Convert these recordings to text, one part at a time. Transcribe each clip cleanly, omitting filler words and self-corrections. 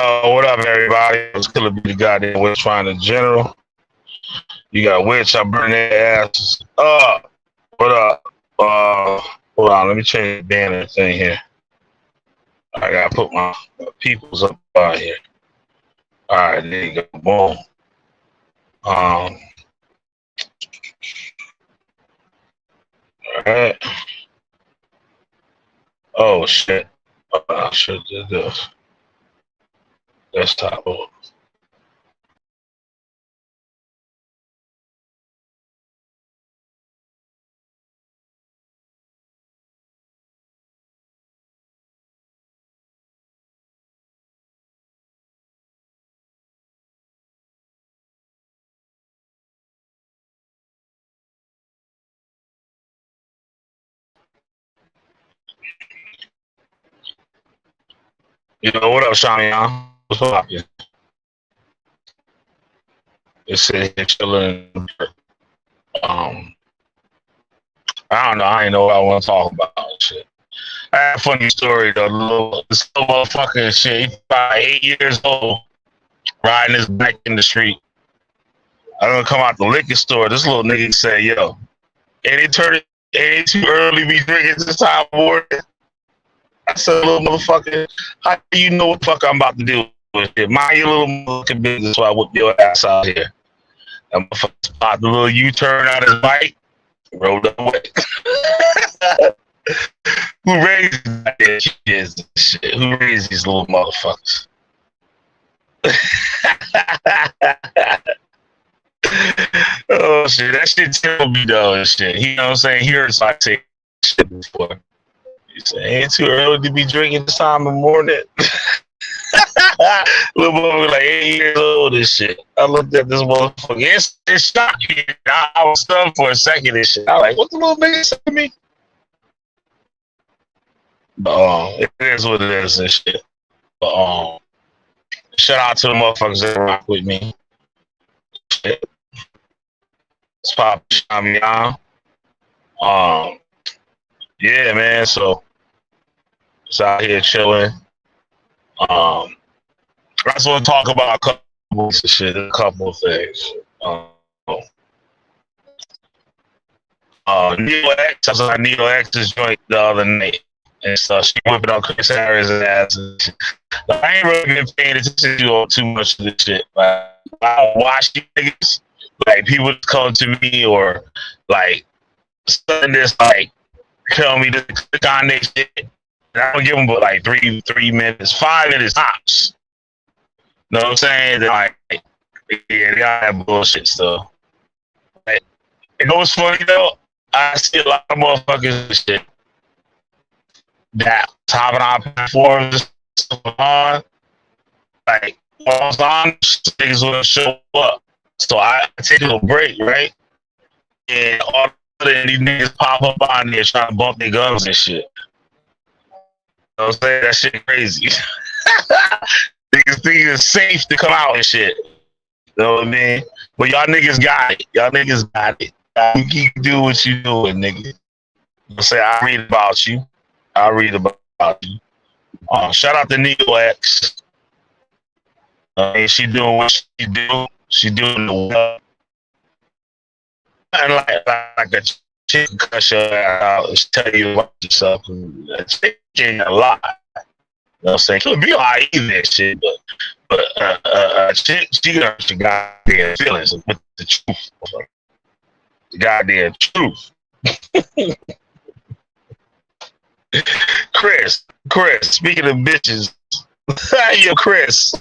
What up, everybody? It's Killer B, the goddamn witch finder general. You got witch, I burn their asses up. What up? Hold on, let me change the banner thing here. I gotta put my peoples up here. All right, there you go. Boom. All right. Oh shit. I should do this. Desktop. You know what up, Shania? What's up? It's sitting here chilling. I don't know. I ain't know what I want to talk about. Shit. I had a funny story though. This little motherfucker shit. He's about 8 years old, riding his bike in the street. I'm gonna come out the liquor store. This little nigga say, "Yo, ain't it too early to be drinking this time of morning?" I said, "Little motherfucker, how do you know what the fuck I'm about to do with it? Mind your little motherfucking business while I whip your ass out here." That motherfucker spot the little U-turn out his bike, rolled away. Who raised that shit? Who raised these little motherfuckers? Oh shit, that shit tell me though and shit. You know what I'm saying? He heard I say shit before. He said, ain't too early to be drinking this time of the morning. Little boy was like 8 years old and shit. I looked at this motherfucker. It shocked me. I was stunned for a second and shit. I was like, what the little nigga said to me? But it is what it is and shit. But shout out to the motherfuckers that rock with me. Shit. It's Pop Shamian. Yeah, man. So just out here chilling. I just want to talk about a couple of shit, a couple of things. Neo X, I was like Neo X's joint the other night. And stuff. She whipping on Chris Harris' ass. I ain't really been paying attention to too much of this shit. Like, I watch these niggas. Like, people come to me or, like, something that's, like, tell me to click on their shit. And I don't give them but, like, 3 minutes, 5 minutes tops. You know what I'm saying? They're like, yeah, they all have bullshit stuff. Like, you know what's funny, though? I see a lot of motherfuckers and shit that hopping on platforms on, like, once on, niggas will show up. So I take a little break, right? And all of a sudden, these niggas pop up on there trying to bump their guns and shit. You know what I'm saying? That shit crazy. Niggas think it's safe to come out and shit. You know what I mean? But y'all niggas got it. Y'all niggas got it. You can do what you doing, nigga. You say, I read about you. I read about you. Shout out to Neo X. She doing what she do. She doing the well. And like a chick cuss your ass out and tell you about yourself. A chick ain't a lot. You know what I'm saying? Could be alright either shit, but a chick, she got your goddamn feelings with the truth. The goddamn truth. Chris, speaking of bitches, yo, Chris,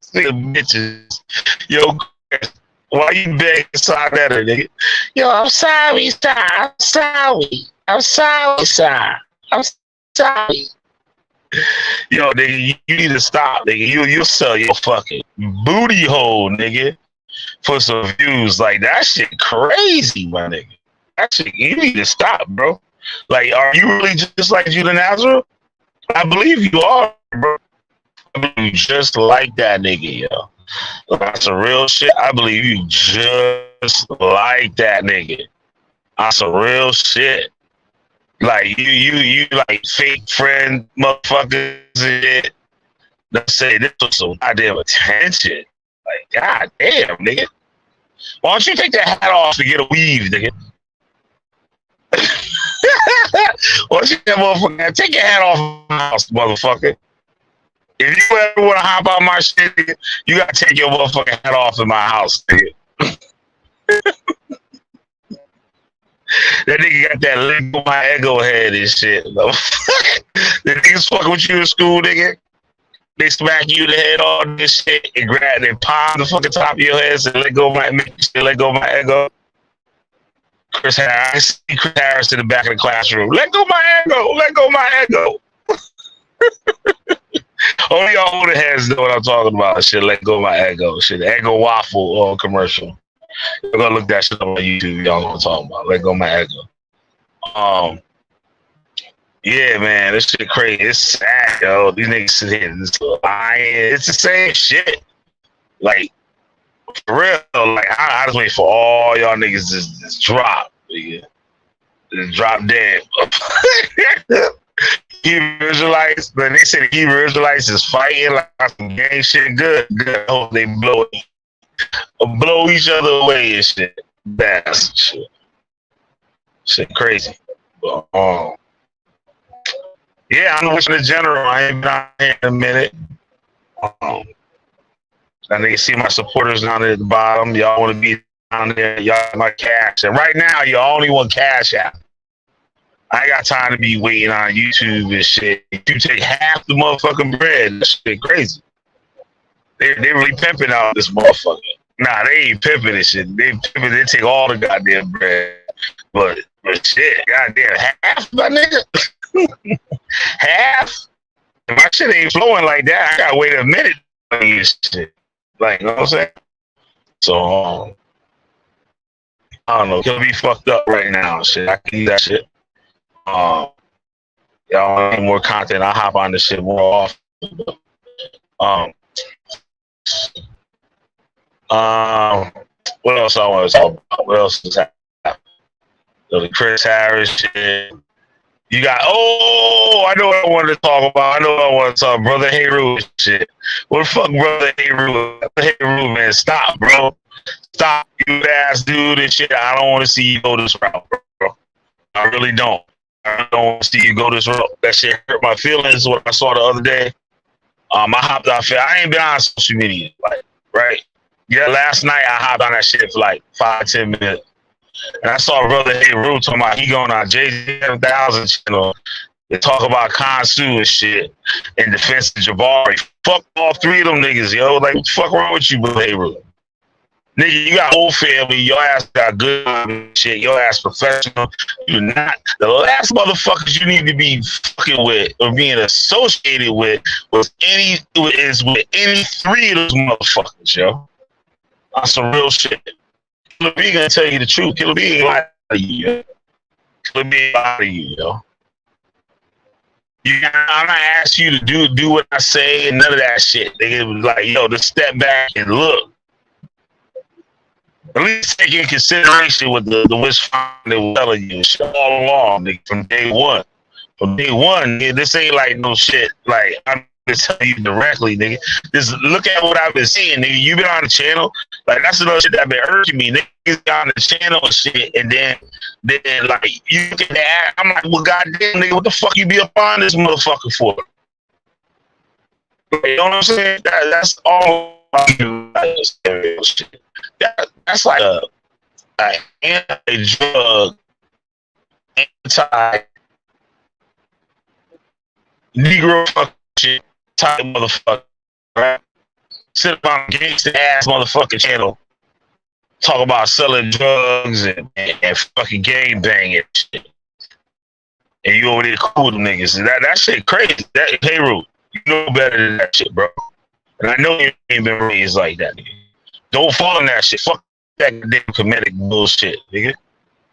speaking of bitches, yo, Chris, why you begging inside that nigga? Yo, I'm sorry, sir. I'm sorry, sir. I'm sorry. Yo, nigga, you need to stop, nigga. You sell your fucking booty hole, nigga, for some views. Like, that shit crazy, my nigga. That shit, you need to stop, bro. Like, are you really just like Judah Nazareth? I believe you are, bro. I believe you just like that nigga, yo. That's some real shit. I believe you just like that nigga. That's some real shit. Like, you like fake friend motherfuckers and shit. Let's say this was some goddamn attention. Like, god damn, nigga. Why don't you take that hat off to get a weave, nigga? Why don't you that motherfucker? Take your hat off my house, motherfucker. If you ever want to hop out my shit, nigga, you gotta take your motherfucking hat off in my house, nigga. That nigga got that lick on my ego head and shit. The niggas fucking with you in school, nigga. They smack you in the head, all this shit, and grab and palm the fucking top of your head and let go of my ego. Chris Harris, I see Chris Harris in the back of the classroom. Let go of my ego. Let go of my ego. Only y'all older heads know what I'm talking about. Shit, let go of my ego. Shit, Eggo waffle commercial. You're gonna look that shit up on YouTube. Y'all know what I'm talking about. Let go of my ego. Yeah, man, this shit crazy. It's sad, yo. These niggas sit here and it's the same shit. Like, for real, like, I just wait for all y'all niggas just drop, nigga. Just drop dead. Hebrew Israelites, but they say the Hebrew Israelites is fighting like some gang shit. Good. I hope they blow each other away and shit. That's shit crazy. But, yeah, I'm wishing the general. I ain't been out here in a minute. I think you see my supporters down there at the bottom. Y'all want to be down there. Y'all my cash. And right now, you only want cash out. I ain't got time to be waiting on YouTube and shit. You take half the motherfucking bread. That shit crazy. They really pimping out this motherfucker. Nah, they ain't pimping this shit. They take all the goddamn bread. But shit, goddamn, half, my nigga. Half? If my shit ain't flowing like that, I gotta wait a minute for this shit. Like, you know what I'm saying? So, I don't know. It'll be fucked up right now. Shit, I can eat that shit. Y'all need more content. I hop on this shit more often. What else I want to talk about? What else is happening? So the Chris Harris shit. You got, I know what I wanted to talk about. I know what I want to talk about. Brother Heru shit. What the fuck, Brother Heru? Heru, man, stop, bro. Stop, you ass dude and shit. I don't want to see you go this route, bro. I really don't. I don't want to see you go this route. That shit hurt my feelings. What I saw the other day. I hopped off. I ain't been on social media, like, right? Yeah, last night I hopped on that shit for like 5-10 minutes. And I saw Brother Heru talking about he going on J7000 channel to talk about Khonshu and shit in defense of Jabari. Fuck all three of them niggas, yo. Like, what the fuck wrong with you, Brother Heru? Nigga, you got whole family. Your ass got good shit. Your ass professional. You're not. The last motherfuckers you need to be fucking with or being associated with is with any three of those motherfuckers, yo. That's some real shit. Killer B gonna tell you the truth. Killer B ain't lying to you, yo. Killer B ain't lying to you, yo. I'm not asking you to do what I say and none of that shit. They was like, yo, just step back and look. At least take in consideration what the witch find they were telling you all along, nigga, from day one. From day one, nigga, this ain't like no shit. Like, I'm just telling you directly, nigga. Just look at what I've been seeing, nigga. You been on the channel. Like, that's another shit that been urging me. Niggas got on the channel and shit, and then like, you look at that, I'm like, well, goddamn, nigga, what the fuck you be up on this motherfucker for? You know what I'm saying? That's all I do. That's like a anti-drug, anti-Negro fuck shit type motherfucker, right? Sit up on a gangster ass motherfucking channel, talk about selling drugs and fucking gang banging shit. And you over there cool with them niggas. And that shit crazy. That Heru, you know better than that shit, bro. And I know you ain't been raised like that, nigga. Don't fall in that shit. Fuck that damn Kemetic bullshit, nigga.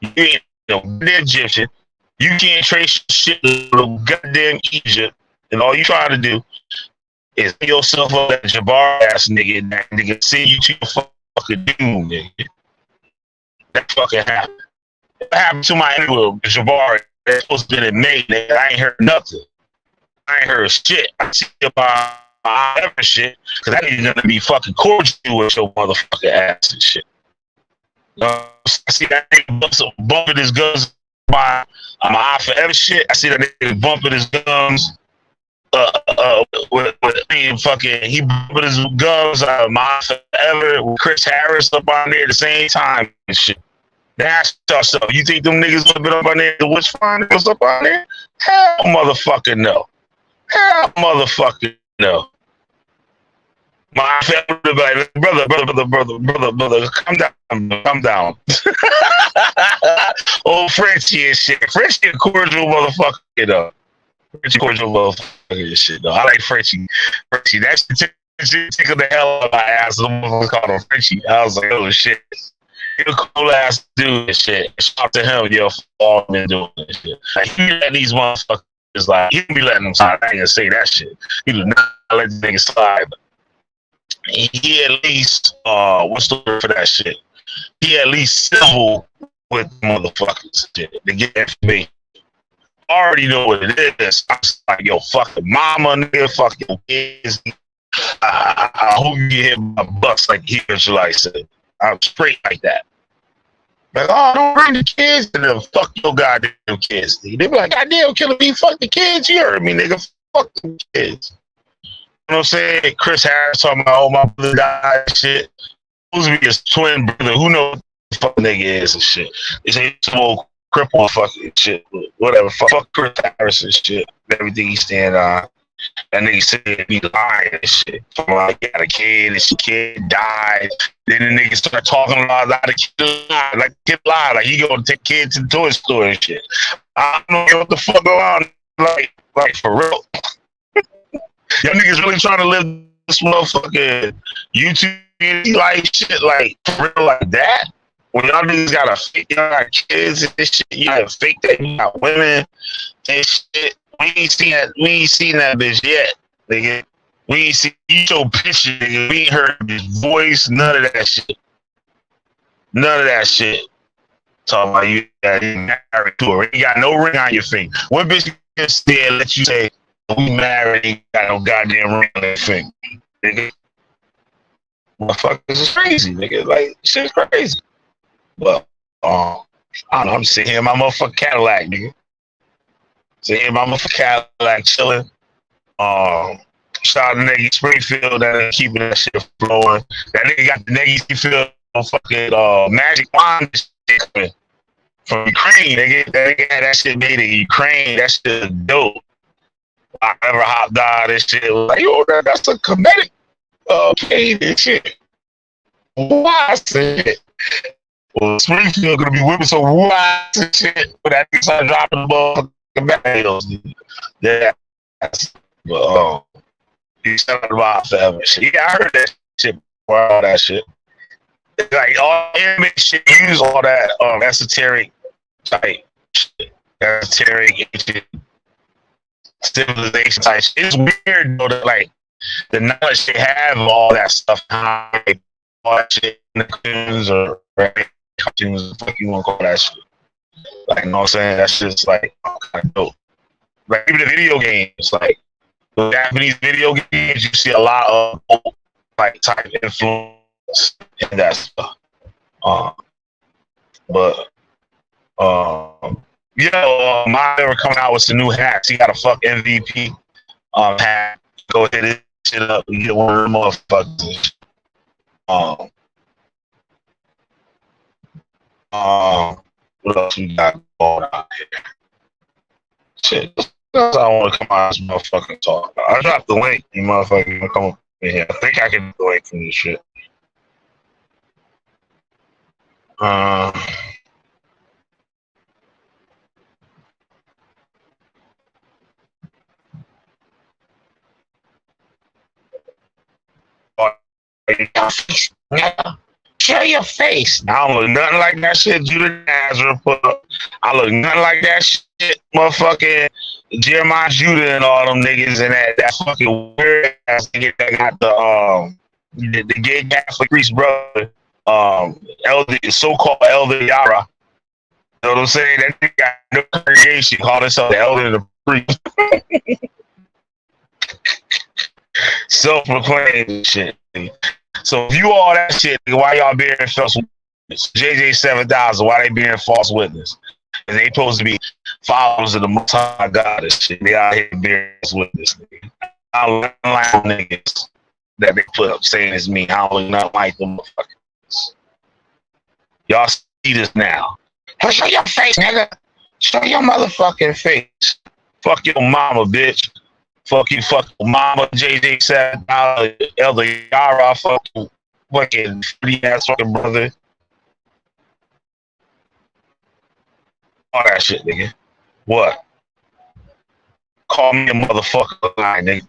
You ain't no goddamn Egyptian. You can't trace shit to goddamn Egypt. And all you trying to do is put yourself up that Jabbar ass nigga and that nigga send you to your fucking doom, nigga. That fucking happened. It happened to my interview with Jabbar. That's supposed to be in May, nigga. I ain't heard nothing. I ain't heard shit. I see about my ever shit, because that nigga gonna be fucking cordial with your motherfucking ass and shit. I see that nigga bumping his guns my eye forever shit. I see that nigga bumping his gums. With fucking, he bumping his gums. My eye forever with Chris Harris up on there at the same time and shit. That's stuff. You think them niggas would have been up on there? The Witch Finders up on there? Hell, motherfucking no. Hell, motherfucking no. My family, like, brother, calm down. Old Frenchie and shit. Frenchie a cordial motherfucker, you know. Frenchie cordial motherfucker and shit, though. I like Frenchie. That shit tickled the hell out of my ass. The motherfucker called him Frenchie. I was like, oh shit. He a cool ass dude and shit. Shout out to him, yo, for all been doing this shit. Like, he let these motherfuckers, like, he be letting them slide. I ain't gonna say that shit. He do not let the niggas slide. He at least, what's the word for that shit? He at least civil with motherfuckers shit to get information. I already know what it is. I'm just like, yo, fuck the mama, nigga, fuck your kids. I hope you get hit by bucks like he July said. I'm straight like that. Like, oh, don't bring the kids to them. Fuck your goddamn kids. They be like, goddamn, Killer B, fuck the kids. You heard me, nigga. Fuck the kids. You know what I'm saying? Chris Harris talking about, oh, my brother died and shit. Supposed to be his twin brother. Who knows what the fuck nigga is and shit. They say some old cripple fucking shit. Whatever. Fuck Chris Harris and shit. Everything he stand on. That nigga said he lying and shit. Like, he got a kid and his kid died. Then the nigga start talking about the kid lied. Like, kid lied. Like, he gonna take kids to the toy store and shit. I don't know what the fuck going on. Like for real. Y'all niggas really trying to live this motherfucking YouTube life shit like for real like that? When y'all niggas y'all got kids and this shit, you got fake that, you got women and shit. We ain't seen that bitch yet, nigga. We ain't seen you show picture, nigga. We ain't heard his voice, none of that shit. None of that shit. Talking about you got married to her. You got no ring on your finger. One bitch can stay and let you say, we married, ain't got no goddamn ring on their finger. Nigga. Motherfuckers is crazy, nigga. Like, shit's crazy. Well, I don't know, I'm sitting here in my motherfucking Cadillac, nigga. Sitting here in my motherfucking Cadillac chilling. Shout out to Nagy Springfield that keeping that shit flowing. That nigga got the Nagy Springfield fucking magic wand shit coming from Ukraine, nigga. That nigga had that shit made in Ukraine. That shit dope. I ever hopped on this shit. Like, yo, that's a comedic pain and shit. Why shit? Well, Springfield gonna be whipping some why shit when that nigga start dropping the motherfucking mails. Yeah. But he said about forever shit. Yeah, I heard that shit before, all that shit. Like all anime shit use all that esoteric type shit. Esoteric shit. Civilization type shit. It's weird though that like the knowledge they have of all that stuff, how they all that shit in the cartoons or cartoons, fuck you wanna call that shit. Like, you know what I'm saying? That's just like kind of dope. Like even the video games, like the Japanese video games, you see a lot of like type influence in that stuff. You know, Mario coming out with some new hacks. He got a fuck MVP hack. Go hit this shit up and get one of them motherfuckers. What else we got going on here? Shit, that's all I want to come out of this motherfucking talk. I dropped the link. You motherfucking come up in here. I think I can do the link from this shit. Show your face. I don't look nothing like that shit Judah Nazareth put up. I look nothing like that shit motherfucking Jeremiah Judah and all them niggas and that fucking weird ass nigga that got the gay Catholic priest brother, elder, so-called Elder Yara. You know what I'm saying? That nigga got no congregation, called himself the elder and the priest. Self-proclaimed shit. So if you all that shit, why y'all bearing false witness? JJ 7,000, why they bearing false witness? And they supposed to be followers of the Most High God and shit. They out here bearing false witness. Nigga. I don't like niggas that they put up saying it's me. I don't not like them motherfuckers. Y'all see this now. Show your face, nigga. Show your motherfucking face. Fuck your mama, bitch. Fuck you, fuck your mama, JJ said, Elder Yara, fucking free ass fucking brother. All that shit, nigga. What? Call me a motherfucker lie, nigga.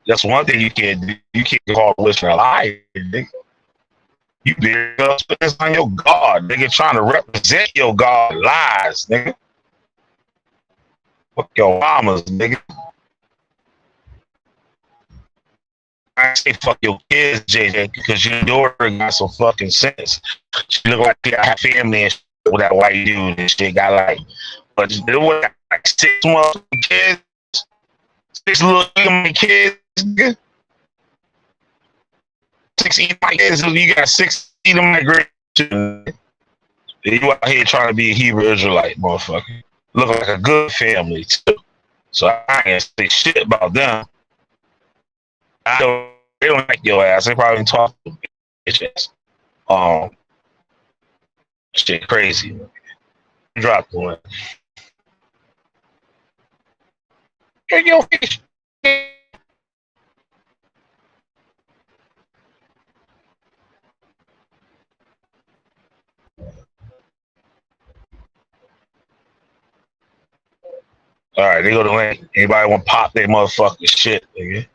That's one thing you can't do. You can't call a listener a lie, nigga. You being us on your God, nigga, trying to represent your God lies, nigga. Fuck your mamas, nigga. I say fuck your kids, JJ, because your daughter got some fucking sense. She look like she got family and shit with that white dude and shit. Got like, but there was like 6 months kids, 6 little kids, nigga. 6 my kids, you got 6 of them grandchildren. You out here trying to be a Hebrew Israelite, motherfucker. Look like a good family too. So I ain't say shit about them. They don't like your ass. They probably talk to bitches. Shit crazy. Drop the one. Get your fish. All right, they go to link. Anybody want to pop their motherfucking shit, nigga?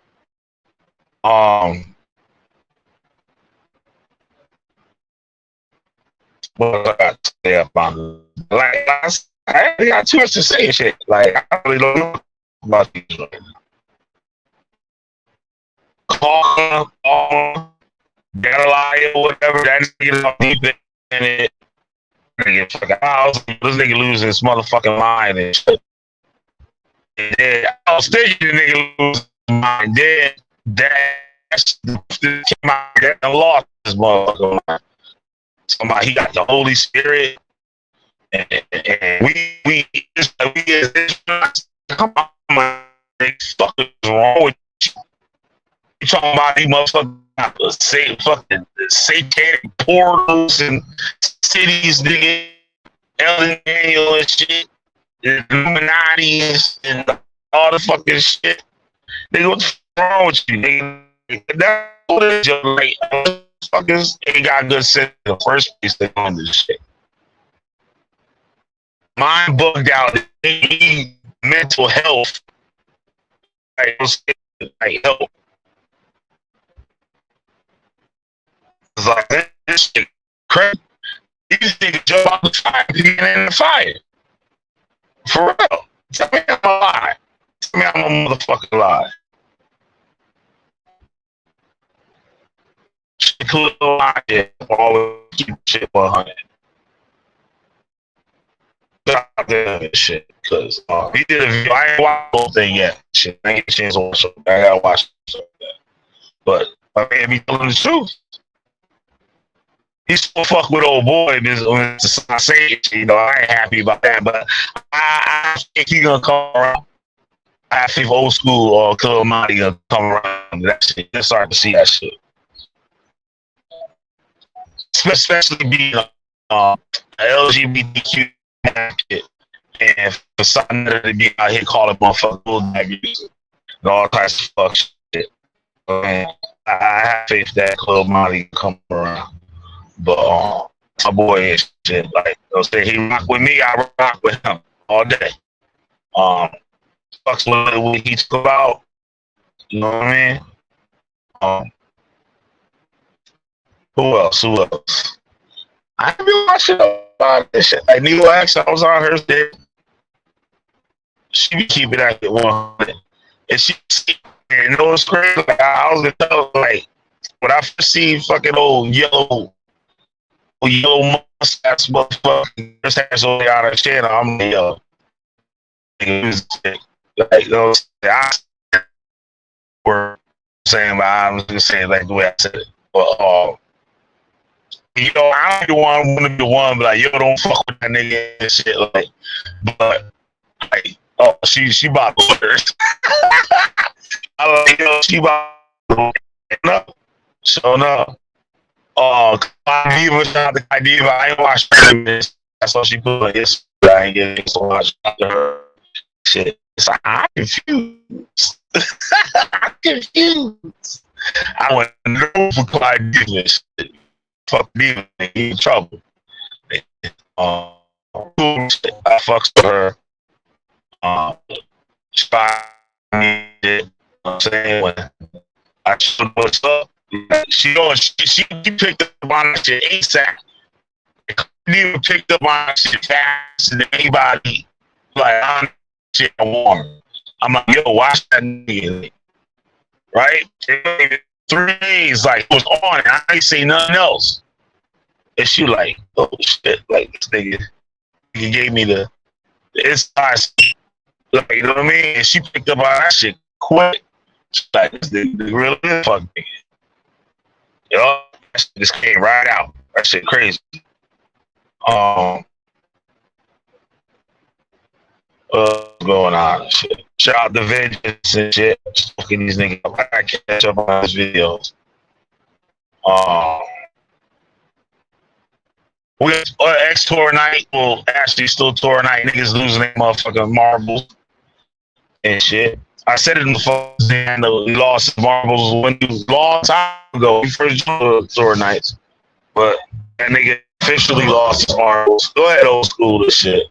What I got to say about like I ain't got too much to say shit. Like I really don't know about these right now. Call Galileo, whatever that nigga on deep in it. Nigga fucking house. This nigga losing his motherfucking mind and shit. And then I was thinking the nigga losing his mind. Then that came out that lost his motherfucking mind. Somebody he got the Holy Spirit, and we come on, man, fuck is wrong with you? You talking about these motherfuckers say fucking satanic portals and cities, nigga, Ellen Daniel and shit, the Illuminati and all the fucking shit. Nigga, what's wrong with you, nigga? That's what it is, like, motherfuckers ain't got good sense in the first place. They doing this shit. Mind bugged out. They need mental health. Like help. It's like this shit crazy. These niggas jump out the fire to get in the fire. For real. Tell me I'm a lie. Tell me I'm a motherfucking lie. Shit, lie. Always keep shit 100. Stop doing this shit, because he did a video. I ain't watched the whole thing yet. Shit, I ain't get a chance to watch it. I gotta watch it. But I mean, be telling the truth. He's still fuck with old boy. When I say it, you know, I ain't happy about that. But I think he gonna come around. I think old school or Killer Monty gonna come around. That shit. Let's start to see that shit. Especially being a LGBTQ and for something to be out here calling motherfuckers and all types of fuck shit. I have faith that Club Molly come around. But my boy and shit, like they'll say he rock with me, I rock with him all day. Fucks with what he talk about. You know what I mean? Who else? I been watching about this shit. Like Neo X, I was on her shit. She be keeping that at 100. And she, you know what's crazy? Like, I was gonna tell, like, when I first seen fucking old yellow mustache motherfucker, just has only on her channel, I'm like, yo. Like, you know, I were saying, but I'm just gonna say it like the way I said it. But I don't want to be the one, but like, yo, don't fuck with that nigga and shit. Like, but like, oh, she bought orders. I like, she bought no, so no. Diva, shout out to Diva. I ain't watched this. That's all she put on yesterday. I ain't getting to watch her shit. It's like, I'm confused. I'm confused. I went no for Clyde Diva shit. Fuck Diva, he in trouble. I fucks with her. I'm saying, when I showed what's up, she picked up on that shit ASAP. Diva picked up on that shit faster than anybody. Like, on shit warm. I'm like, yo, watch that nigga. Right? 3 days, like, it was on, and I ain't say nothing else. And she like, oh shit, like, this nigga, he gave me the inside, like, you know what I mean? And she picked up on that shit quick. She's like, this nigga really is fuck nigga. Yo, that shit just came right out. That shit crazy. What's going on? Shit. Shout out to Vengeance and shit. Fucking these niggas up. I gotta catch up on his videos. We X Tour night. Well, actually, still Tour night. Niggas losing their motherfucking marbles and shit. I said it in the first day. We lost marbles when it was a long time ago. We first Tour nights, but that nigga officially lost his marbles. Go ahead, old school. This shit.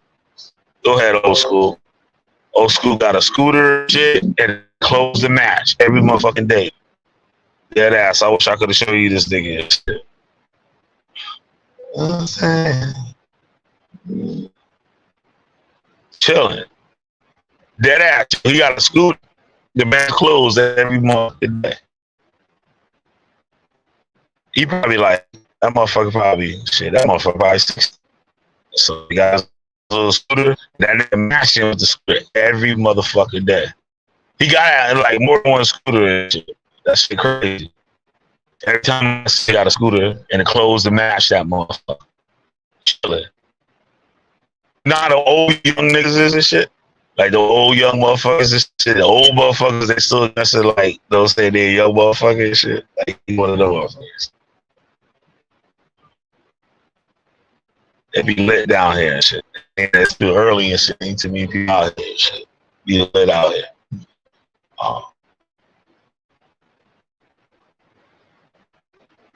Go ahead, old school. Old school got a scooter shit and closed the match every motherfucking day. Dead ass. I wish I could have shown you this nigga and shit. What I'm saying? Chilling. Dead ass. He got a scooter. The man closed every motherfucking day. He probably like, that motherfucker probably, shit, that motherfucker probably 60. So he got a little scooter, that nigga matching with the scooter every motherfucking day. He got like more than one scooter and shit. That shit crazy. Every time he got a scooter and it closed to match that motherfucker. Chilling. Not the old young niggas and shit. Like the old young motherfuckers and shit. The old motherfuckers, they still like, they'll say they're young motherfuckers and shit. Like, one of those motherfuckers. It be lit down here and shit. And it's still early and shit. Ain't too many people out here and shit. Be lit out here.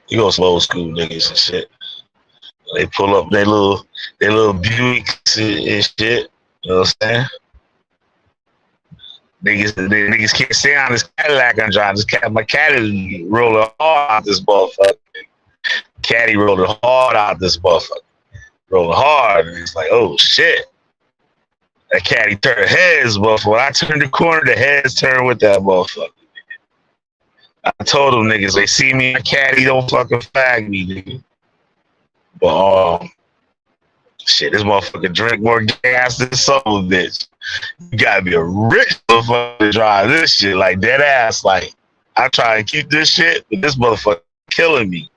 You go some old school niggas and shit. They pull up their little Buicks and shit. You know what I'm saying? Niggas can't stay on this Cadillac I'm driving. My caddy rolling hard out this motherfucker. Caddy rolling hard out this motherfucker. Rolling hard. And it's like, oh shit. That caddy turned heads, motherfucker. When I turned the corner, the heads turned with that motherfucker. I told them niggas, they see me in a caddy, don't fucking fag me, nigga. But shit, this motherfucker drink more gas than some bitch. You gotta be a rich motherfucker to drive this shit, like dead ass. Like, I try and keep this shit, but this motherfucker killing me.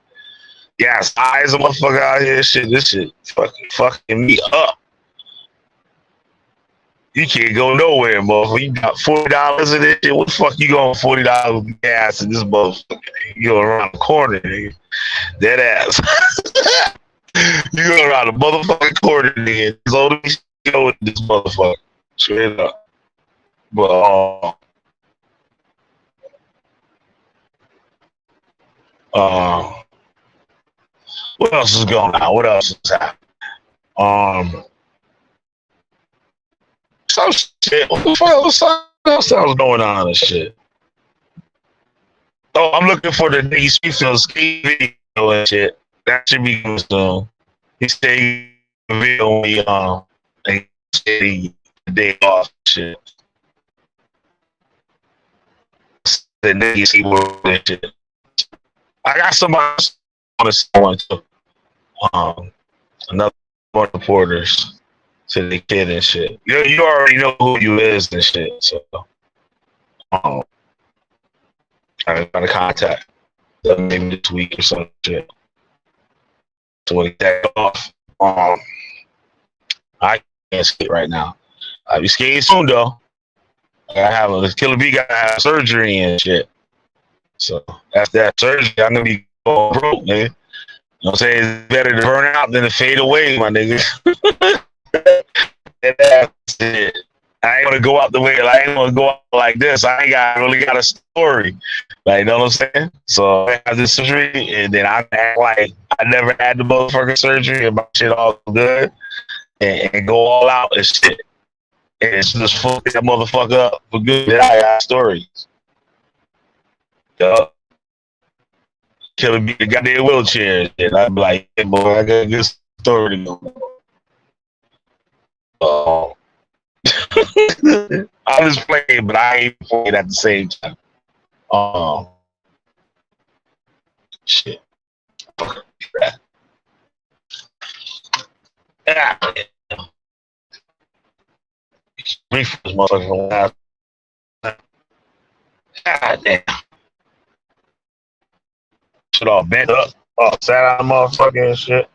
Gas eyes a motherfucker out here, shit. This shit fucking me up. You can't go nowhere, motherfucker. You got $40 in this shit. What the fuck you going $40 with gas in this motherfucker? You go around the corner, nigga. Dead ass. You go around the motherfucking corner, nigga. So let me go with this motherfucker. Straight up. But what else is going on? What else is happening? Some shit. What the fuck else was going on and shit? Oh, I'm looking for the Nigga Streetfield skate video and shit. That should be good soon. He stayed video me and the day off shit. The Nigga Streetfield and shit. I got somebody on the one too. Another more reporters to the kid and shit. You already know who you is and shit. So, I got a contact maybe this week or some shit. So when he take off, I can't skate right now. I'll be skating soon though. I have a Killer B got to have surgery and shit. So after that surgery, I'm gonna be going broke, nigga. You know what I'm saying? It's better to burn out than to fade away, my nigga. That's it. I ain't gonna go out the way. I ain't gonna go out like this. I ain't really got a story. Like, you know what I'm saying? So I have this surgery, and then I act like I never had the motherfucking surgery, and my shit all good, and go all out and shit. And it's just fuck that motherfucker up for good. Then I got stories. Yup. Killing me the goddamn wheelchair. And I'm like, hey, boy, I got a good story to go. I was playing, but I ain't playing at the same time. Shit. Yeah. Brief was motherfucking last. God damn. Shit all bent up. Oh, sat out motherfucking shit.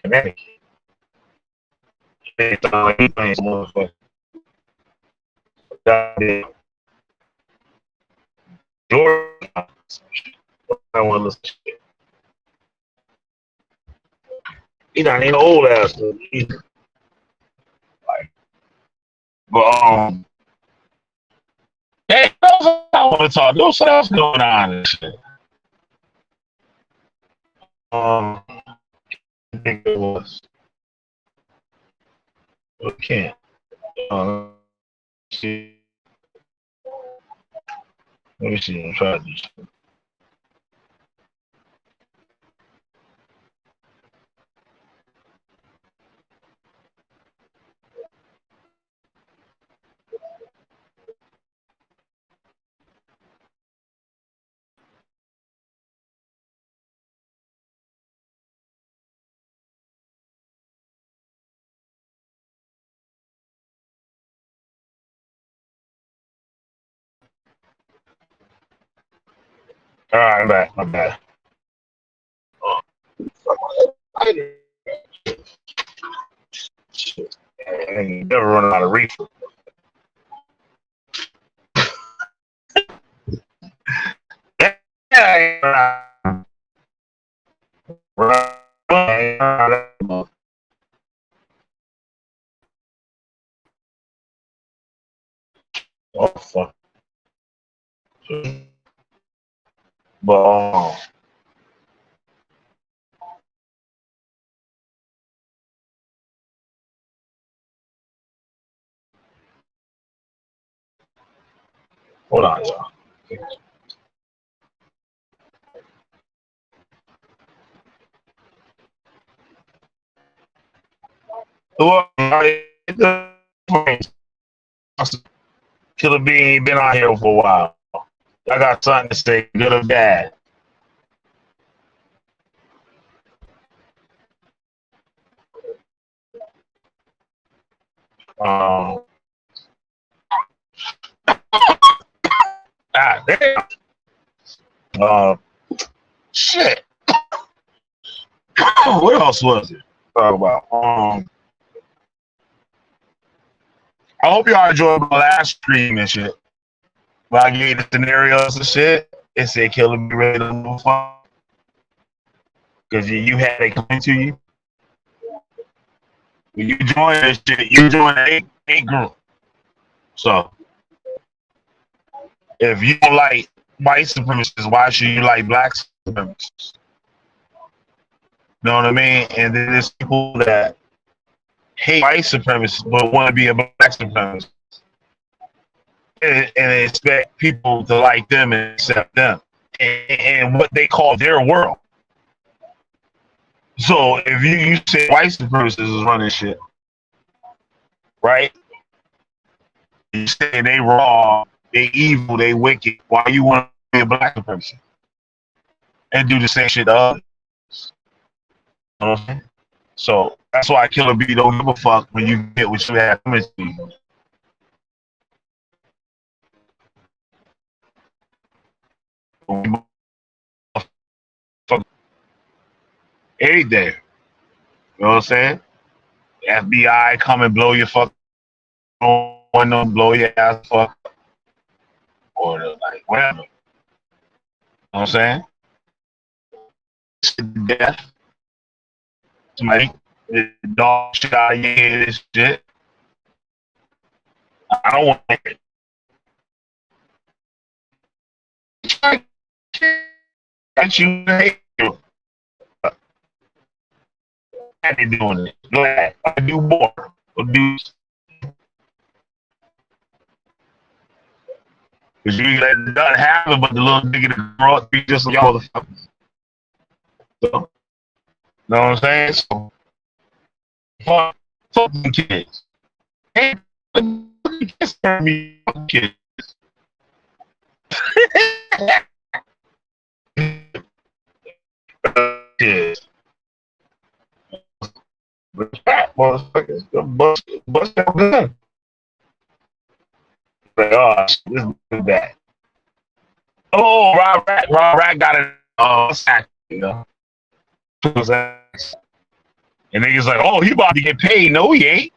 Connecticut. They thought like he playing some motherfucker. Goddamn. Georgia. I want to listen to shit. He not even old ass either. Like, but hey, I want to talk. There's what else going on and shit. I think it was. We can't. Let me see. I'm trying to do something. All right, I'm back. I'm back. Shit. I ain't never run out of reefer. Yeah, oh fuck. But hold on, y'all. Killer B ain't been out here for a while. I got something to say, good or bad. Um, damn. Shit. What else was it? Talk about. I hope y'all enjoyed my last stream and shit. But I gave the scenarios and shit. It said Killer B ready to move on. Because you had it coming to you. When you join this shit, you join the eight group. So if you don't like white supremacists, why should you like black supremacists? Know what I mean? And then there's people that hate white supremacists but want to be a black supremacist. And expect people to like them and accept them and what they call their world. So if you say white supremacists is running shit, right? You say they wrong, they evil, they wicked. Why you want to be a black supremacist and do the same shit to others? Okay. So that's why Killer B don't give a fuck when you get what you have coming to you. Every day. You know what I'm saying? FBI come and blow your fuck on them, blow your ass fuck, or like whatever. You know what I'm saying? Death. Somebody dog shit out of your head and shit. I don't want it. Can't you hate you? I be doing it. Go ahead. I do more. I'll do because you let nothing happen but the little nigga that grow up be just like y'all motherfuckers. So, know what I'm saying? So fuck them kids. Hey, kids turn me fuck kids. Kids. Motherfuckers. Bust that gun. Like, oh, this is bad. Oh, Rob Rat got it. Sack, you know. And niggas like, oh, he about to get paid. No, he ain't.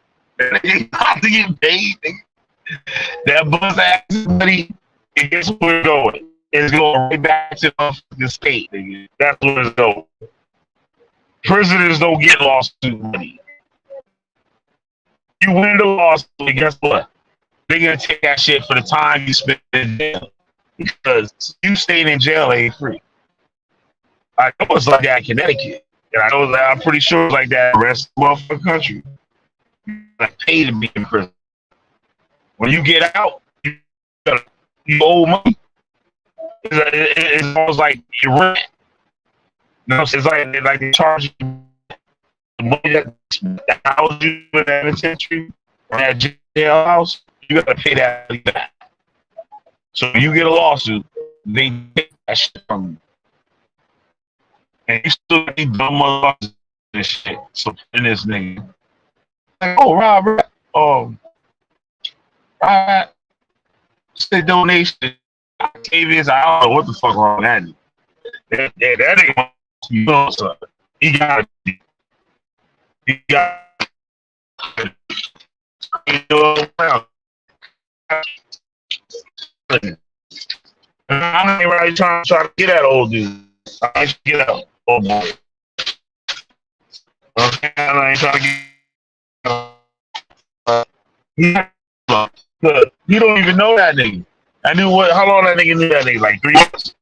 He about to get paid. That bus ass money, and guess where it's going? It's going right back to the state, nigga. That's where it's going. Prisoners don't get lawsuit money. You win the lawsuit, guess what? They're gonna take that shit for the time you spent in jail. Because you staying in jail ain't free. I know it's like that in Connecticut. And I know that I'm pretty sure it's like that in the rest of the country. You gotta pay to be in prison. When you get out, you owe money. It's almost like your rent. You know, it's like they charge you the money that house you in that penitentiary or that jailhouse. You gotta pay that back. So when you get a lawsuit, they take that shit from you. And you still got these dumb motherfuckers and shit. So in this nigga. Like, oh, Robert, Robert, say donation. Octavius, I don't know what the fuck wrong with that. That nigga must be doing something. He got it. He got it. He doing well. I'm not even trying to get at old dude. I ain't get out, old boy. Okay, I ain't trying to get. You don't even know that nigga. I knew what? How long that nigga knew that nigga? Like 3 years.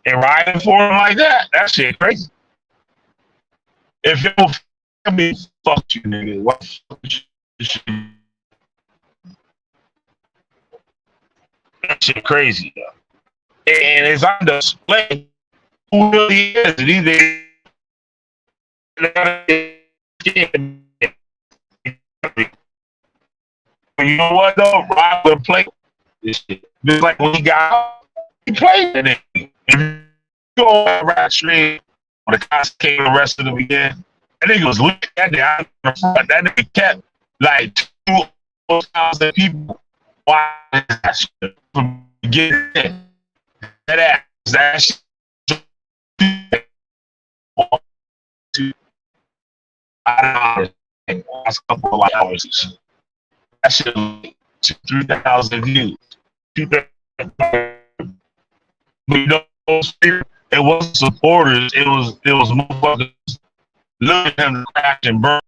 And riding for him like that? That shit crazy. If your family fucked you, nigga, what the fuck shit? That shit crazy, though. And it's on display who really is. You know what though? Rob would play this shit. Just like when he got out, he played it. If you go on Rap Street when the cops came and arrested him again, that nigga was looking at the front. That nigga kept like 2,000 people watching that shit from getting that ass. That shit. Last couple of hours. That shit 3,000 views. But you know, it wasn't supporters. It was motherfuckers looking at him to crash and burn.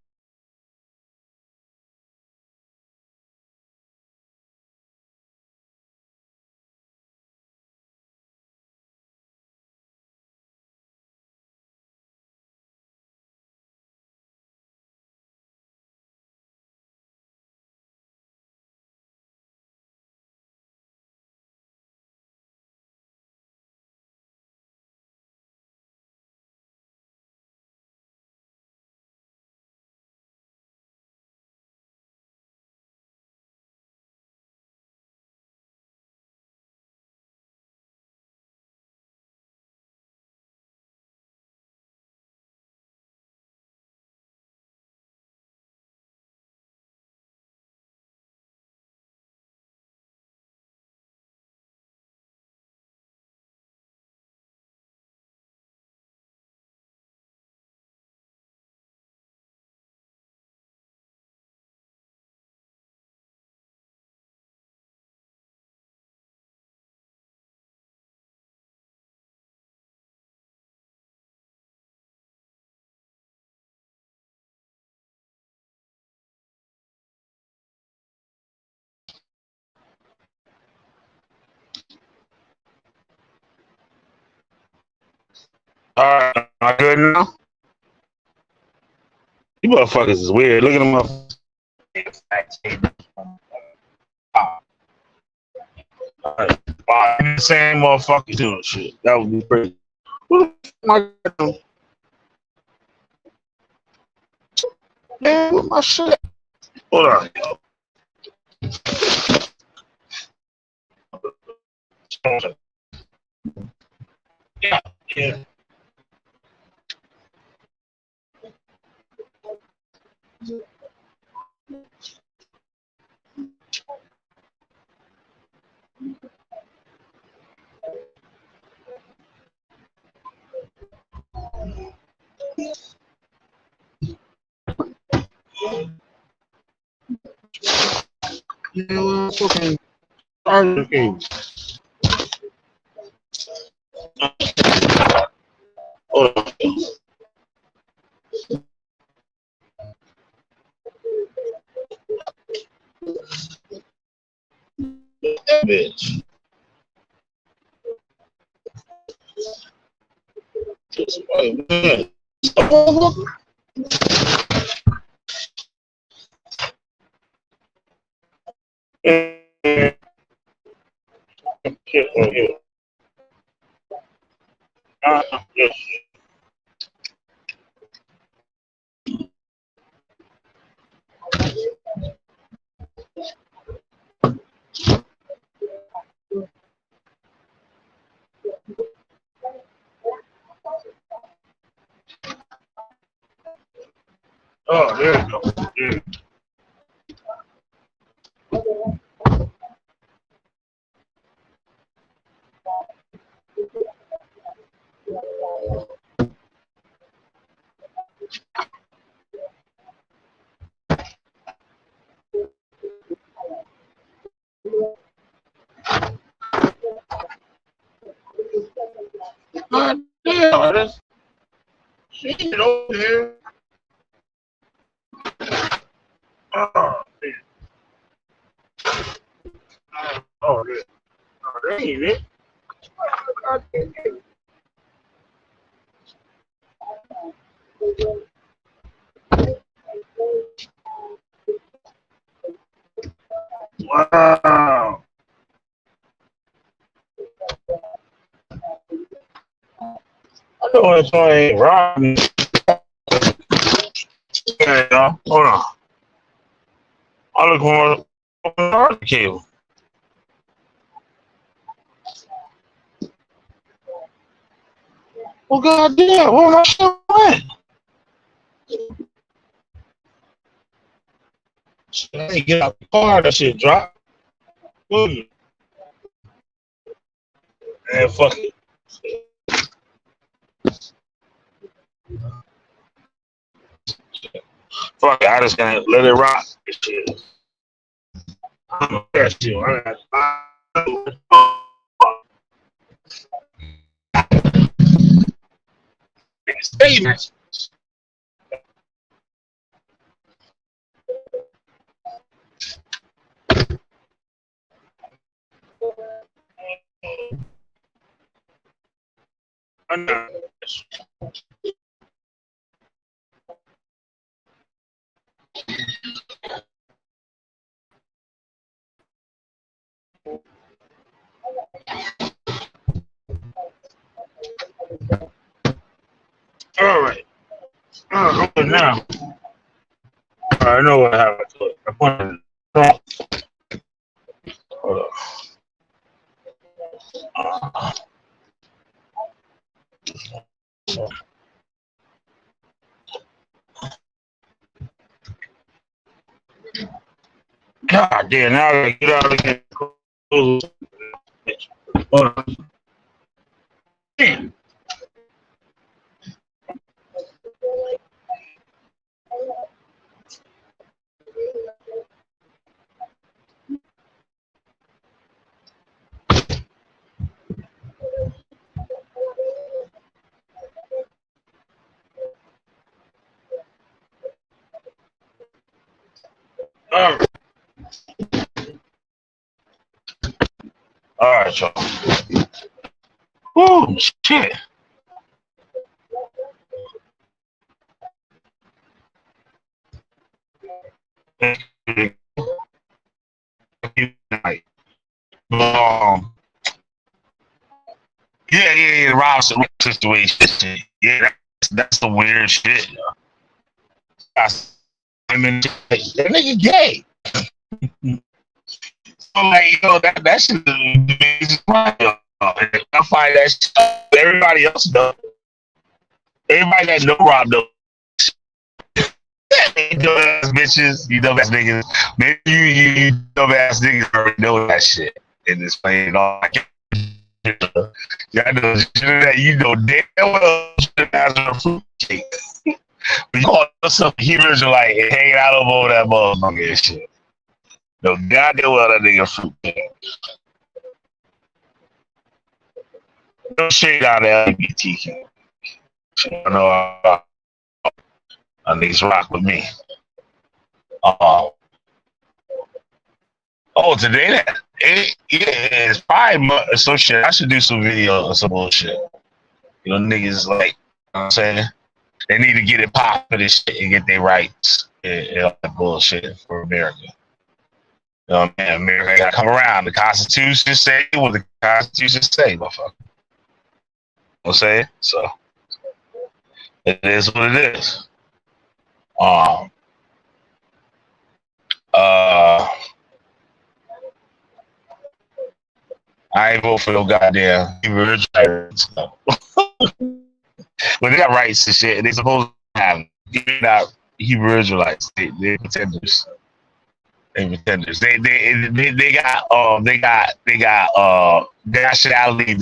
Alright, am I good now? You motherfuckers is weird. Look at them motherfuckers. Alright. The same motherfucker doing shit. That would be crazy. What the fuck am I doing? Man, with my shit. Hold on. Yeah, yeah. Yeah, fucking started the game. Hold on. That bitch. Man. Yes. Oh, there you go. Yeah. God damn, that's shit over here. Oh, man. Oh, yeah. Oh, that ain't it. God damn it. Wow. I know it's one ain't robbing. Okay, y'all. Hold on. I look for the cable. Well, goddamn, where my shit went? Shit, I ain't get out the car, that shit dropped. Man, fuck it. Fuck it, I just gonna let it rock. Shit. I'm that shit. Statements. All right. I'm good now. I know what happened to it. I put it in. Hold on. God damn, now I gotta get out again. Hold on. Damn. All right. All right, y'all. Oh, shit. Yeah, Rob's situation shit. Yeah, that's the weird shit. I mean, that nigga gay. So like, that shit is I find that shit, everybody else knows. Everybody that know Rob knows. You dumbass bitches, you dumbass niggas. Maybe you dumbass niggas already know that shit in this plane. All y'all know that you know damn well as a fruitcake. But you call yourself heroes like hanging out over that motherfucker and shit. No goddamn well that nigga fruitcake. No shade out of LGBTQ. I know niggas rock with me. Oh, today that it's probably some shit. I should do some video or some bullshit. You know, niggas like, you know what I'm saying, they need to get it popped for this shit and get their rights and all that bullshit for America. You know, man, America gotta come around. The Constitution say what the Constitution say, motherfucker. You know what I'm saying? So it is what it is. I ain't vote for no goddamn Hebrew Israelites. But they got rights and shit. And they supposed to have them. They're not Hebrew Israelites. They're pretenders. They pretenders. They got nationality.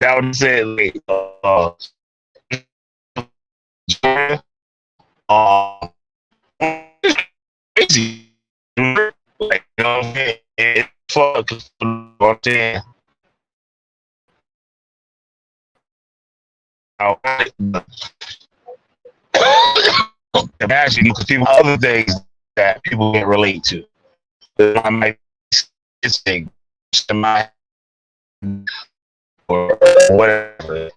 That would say like Georgia. Crazy. Like, you know what I mean? It's fuck. Imagine you could see other things that people can't relate to. I might say my or whatever,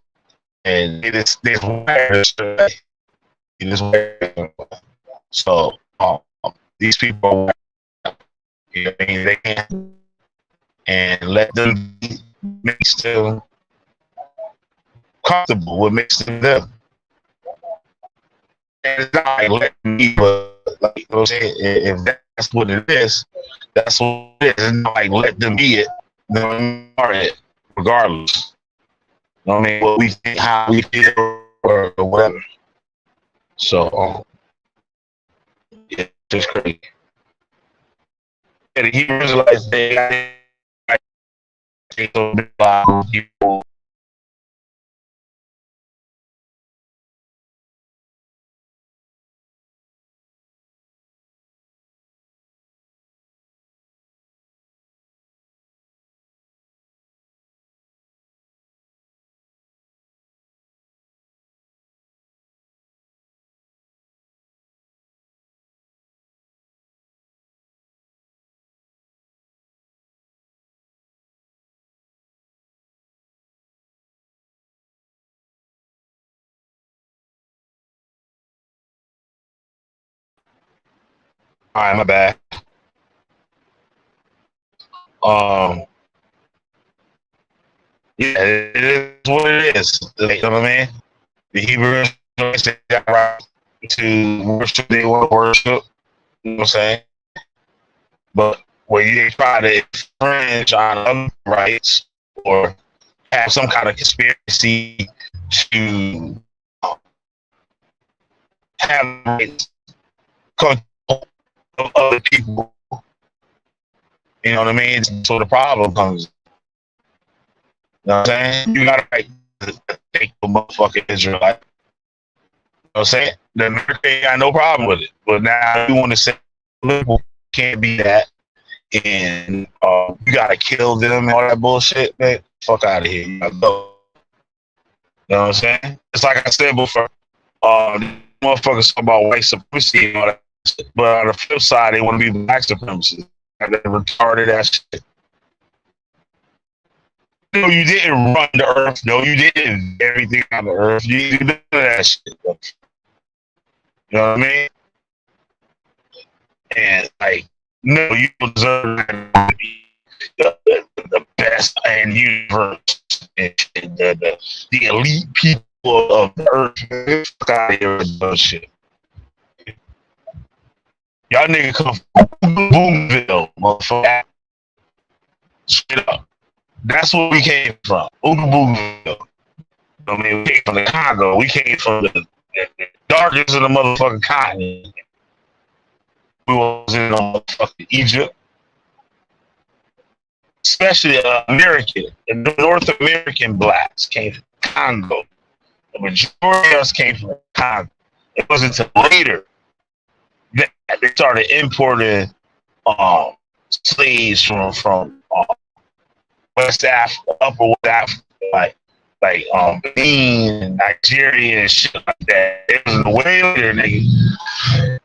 and it is this weird. It is weird. So these people, you know, they can and let them make them comfortable with mixing them. And it's not like let me, but like, you know what I'm saying, if that's what it is, that's what it is. It's not like let them be it, them are it, regardless. You know what I mean? What we think, how we feel, or whatever. So, yeah, it's just crazy. And the Hebrew Israelites, they people. All right, my bad. Um, yeah, it is what it is. You know what I mean? The Hebrews they got right to worship they want to worship. You know what I'm saying? But when you try to infringe on other rights or have some kind of conspiracy to have rights control of other people, you know what I mean? So the problem comes. You know what I'm saying? You got a right to take the motherfucking Israelite. You know what I'm saying? The America ain't got no problem with it. But now you want to say liberal can't be that and you gotta kill them and all that bullshit, man. Fuck out of here. You gotta go. You know what I'm saying? It's like I said before, motherfuckers talk about white supremacy and all that shit. But on the flip side, they want to be black supremacists. That retarded ass shit. No, you didn't run the earth. No, you didn't everything on the earth. You didn't do that shit. You know what I mean? And like, no, you deserve to be the best in the universe and the elite people of the earth. Fuck out of here with that shit. Y'all nigga come from Boomville, motherfucker. Straight up. That's where we came from. Boomville. I mean, we came from the Congo. We came from the darkest of the motherfucking continent. We was in motherfucking Egypt. Especially American, the North American blacks came from Congo. The majority of us came from Congo. It wasn't until later that they started importing slaves from West Africa, Upper West Africa, like Benin and Nigeria and shit like that. It was way later, nigga.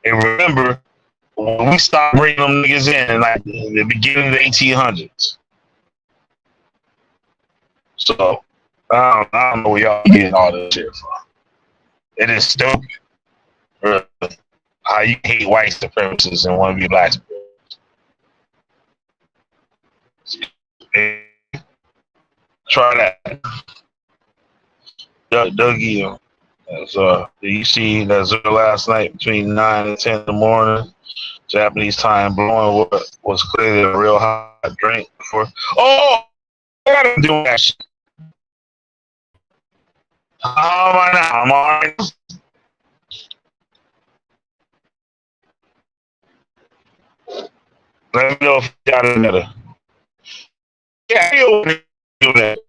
And remember, when we stopped bringing them niggas in like the beginning of the 1800s. So I don't know where y'all getting all this shit from. It is stupid. How you hate white supremacists and want to be black supremacists. Try that. Dougie, did you see that Zero last night between 9 and 10 in the morning? Japanese time blowing what was clearly a real hot drink before. Oh, I gotta do that shit. How am I now? I'm alright. Let me know if you got another. Yeah, you do that.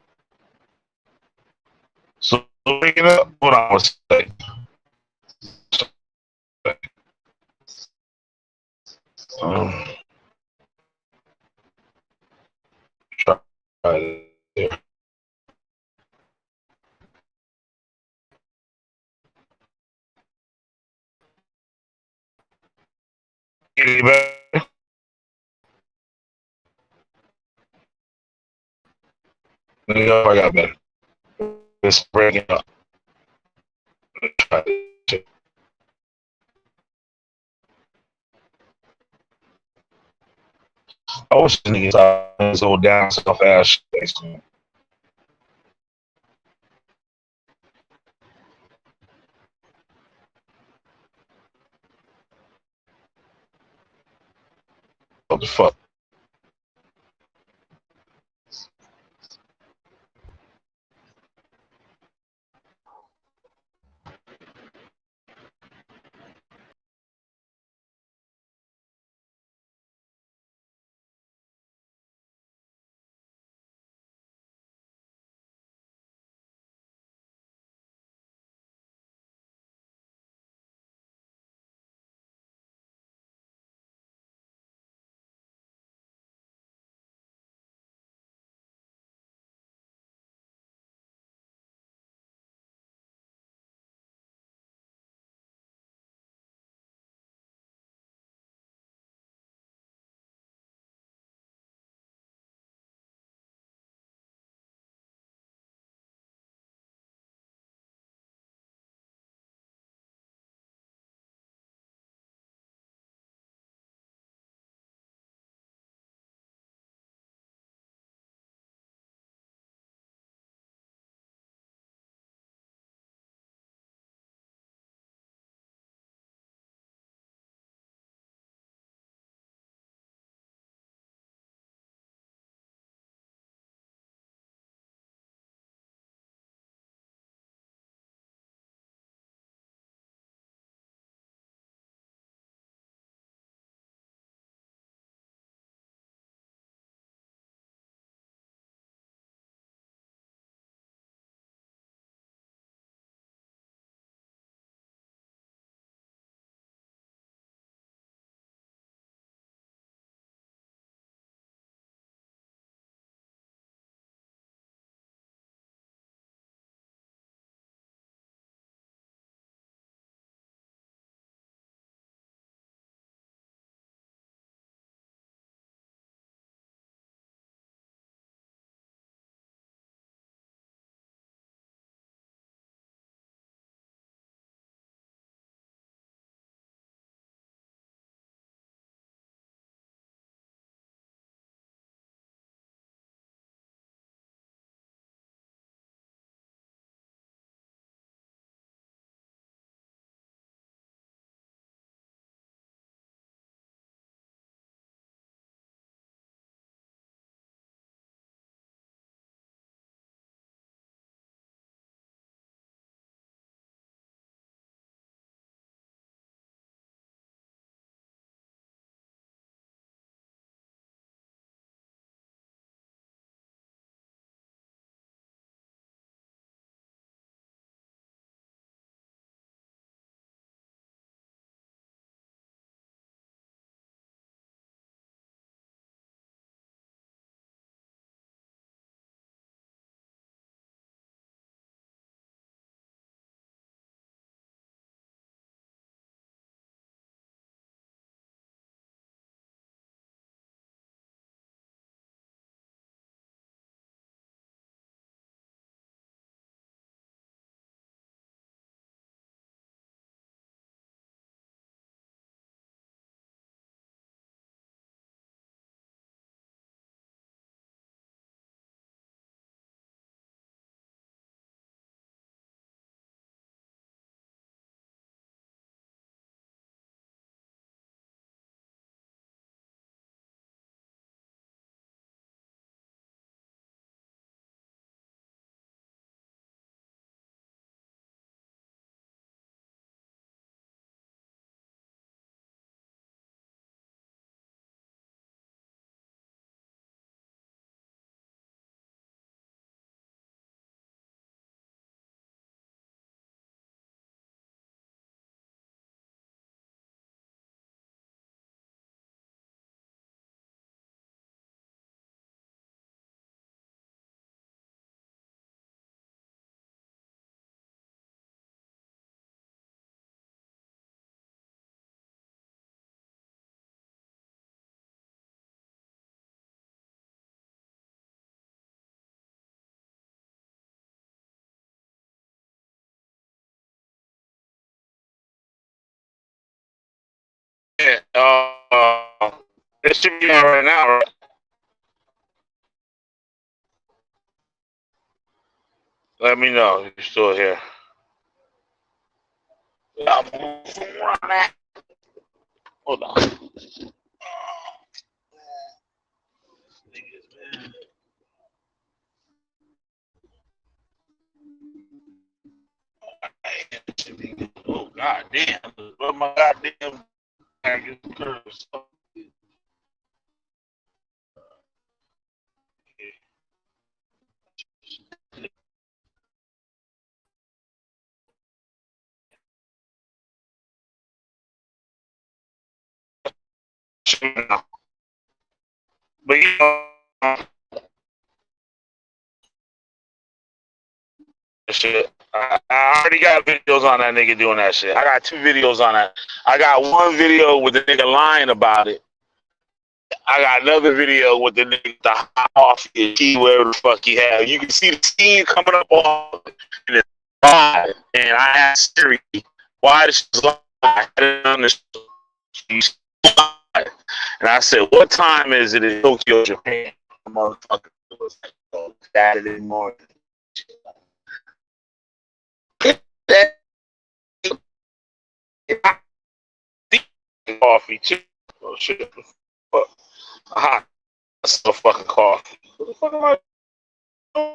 So waking up, what I was saying. Um, try there. Any better? Let me know if I got better. It's breaking up. Try this. I wish the niggas go down south ass. What the fuck? Yeah, it should be on right now, right? Let me know if you're still here. Hold on. Oh god damn! What my goddamn curves? But shit. I already got videos on that nigga doing that shit. I got 2 videos on that. I got one video with the nigga lying about it. I got another video with the nigga the hot coffee key, whatever the fuck he had. You can see the steam coming up off and it's live. And I asked Siri, why this is live? I had it on this. And I said, what time is it in Tokyo, Japan? The motherfucker was like, oh, Saturday morning. Coffee too. Oh shit. Fuck. Hot. That's so fucking coffee. What the fuck am I doing?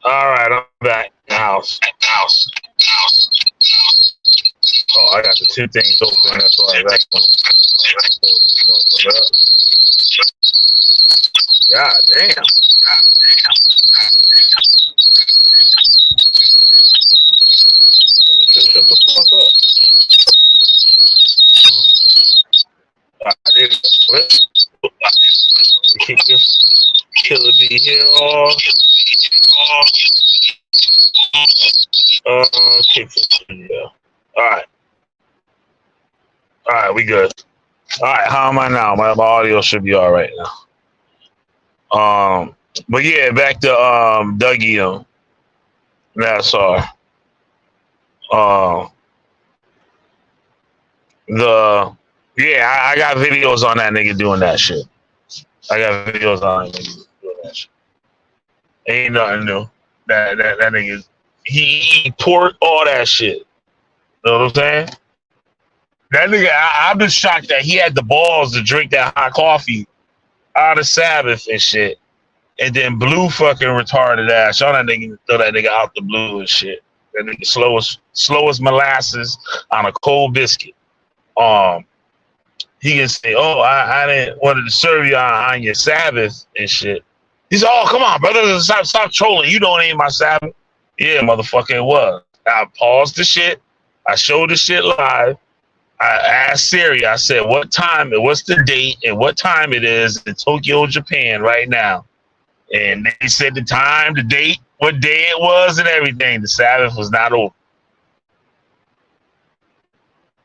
All right, I'm back. House. Oh, I got the two things open. That's why I got them. God damn. Shut the fuck up. There you go. What? Keep this killer bee here off. Keep this video. Alright. Alright, we good. Alright, how am I now? My audio should be alright now. But yeah, back to Dougie Nassar. I got videos on that nigga doing that shit. I got videos on that nigga doing that shit. Ain't nothing new. That nigga, he poured all that shit. Know what I'm saying? That nigga, I've been shocked that he had the balls to drink that hot coffee out of Sabbath and shit. And then Blue fucking retarded ass. Y'all that nigga throw that nigga out the blue and shit. That nigga slow as molasses on a cold biscuit. He can say, "Oh, I didn't wanted to serve you on your Sabbath and shit." He's, "Oh, come on, brother, stop trolling. You don't ain't my Sabbath." Yeah, motherfucker, it was. I paused the shit. I showed the shit live. I asked Siri. I said, "What time? What's the date and what time it is in Tokyo, Japan, right now?" And they said the time, the date, what day it was, and everything. The Sabbath was not over.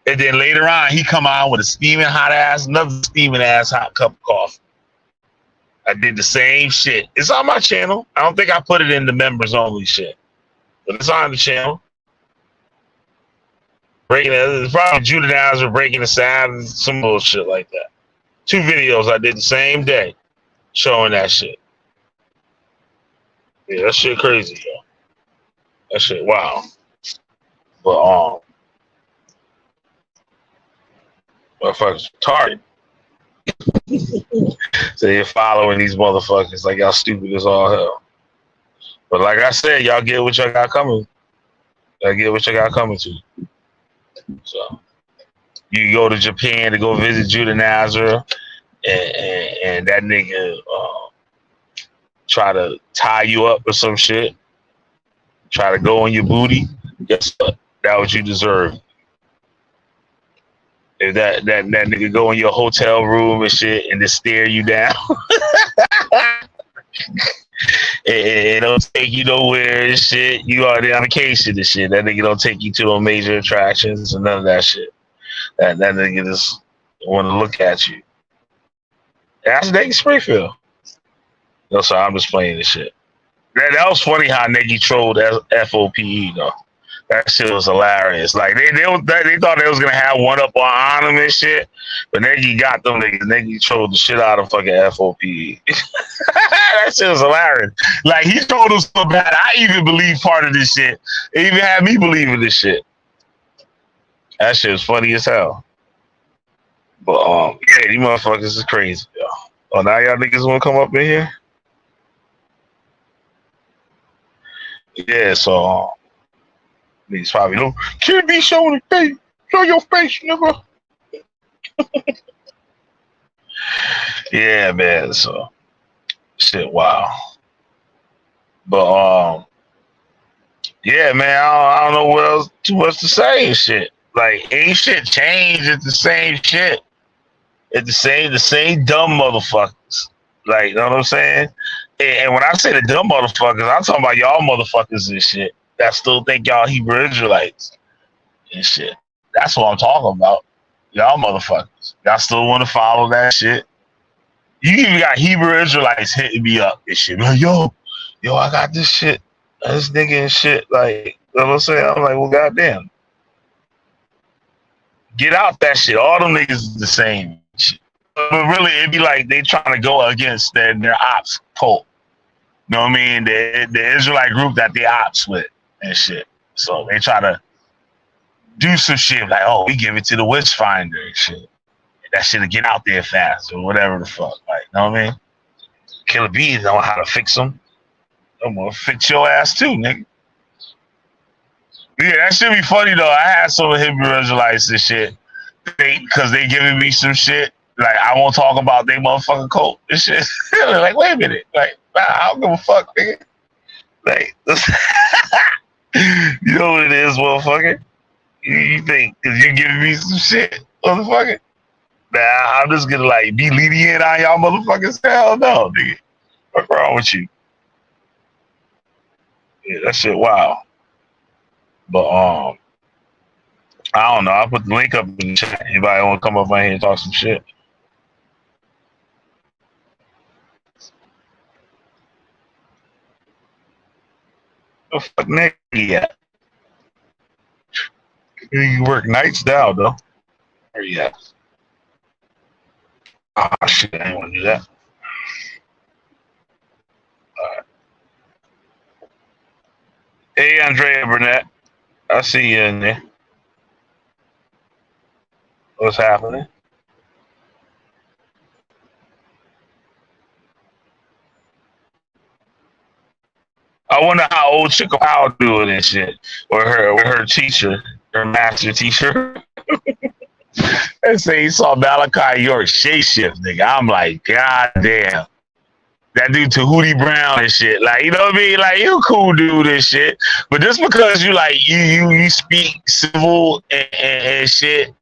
And then later on, he come on with another steaming ass hot cup of coffee. I did the same shit. It's on my channel. I don't think I put it in the members only shit, but it's on the channel. It's probably Judah breaking the Sabbath, some bullshit like that. 2 videos I did the same day showing that shit. Yeah, that shit crazy, yo. That shit, wow. But motherfuckers retarded. So you're following these motherfuckers like y'all stupid as all hell. But like I said, y'all get what y'all got coming. Y'all get what y'all got coming to. So you go to Japan to go visit Judah Nazareth, and that nigga try to tie you up or some shit. Try to go on your booty. Guess what? That's what you deserve. If that nigga go in your hotel room and shit and just stare you down and don't take you nowhere and shit, you already on vacation and shit. That nigga don't take you to no major attractions and none of that shit. That nigga just want to look at you. That's Nate Springfield. No, so I'm just playing this shit. That was funny how Niggy trolled FOPE though. That shit was hilarious. Like they thought they was gonna have one up on him and shit, but Niggy got them niggas. Niggy trolled the shit out of fucking FOPE. That shit was hilarious. Like he trolled them so bad, I even believe part of this shit. It even had me believing this shit. That shit was funny as hell. But yeah, these motherfuckers is crazy, yo. Oh, now y'all niggas wanna come up in here? Yeah, so niggas probably don't can't be showing the face. Show your face, nigga. Yeah, man. So shit, wow. But yeah, man. I don't know what else too much to say and shit. Like ain't shit changed. It's the same shit. It's the same dumb motherfuckers. Like you know what I'm saying? And when I say the dumb motherfuckers, I'm talking about y'all motherfuckers and shit that still think y'all Hebrew Israelites and shit. That's what I'm talking about. Y'all motherfuckers. Y'all still want to follow that shit. You even got Hebrew Israelites hitting me up and shit. Like, yo, I got this shit. This nigga and shit. Like, you know what I'm saying? I'm like, well, goddamn. Get out that shit. All them niggas is the same shit. But really, it'd be like they trying to go against their ops cult. You know what I mean? The Israelite group that they ops with and shit. So they try to do some shit like, oh, we give it to the witch finder and shit. That shit'll get out there fast or whatever the fuck. Like, you know what I mean? Killer Bees know how to fix them. I'm gonna fit your ass too, nigga. Yeah, that should be funny though. I had some of Hebrew Israelites and shit, because they giving me some shit. Like I won't talk about they motherfucking cult and shit. Like, wait a minute, like I don't give a fuck, nigga. Like, you know what it is, motherfucker? You think because you giving me some shit, motherfucker? Nah, I'm just gonna like be lenient on y'all motherfuckers. Hell no, nigga. What's wrong with you? Yeah, that shit wow. But I don't know. I'll put the link up in the chat. Anybody want to come up on here and talk some shit? The fuck nigga at? You work nights now though. Where you at? Ah shit, I ain't want to do that. Alright. Hey Andrea Burnett. I see you in there. What's happening? I wonder how old Chica Powell doing and shit. Or her teacher, her master teacher. They say he saw Malachi York shape-shift, nigga. I'm like, God damn. That dude Tahuti Brown and shit. Like, you know what I mean? Like, you a cool dude and shit. But just because you like you speak civil and shit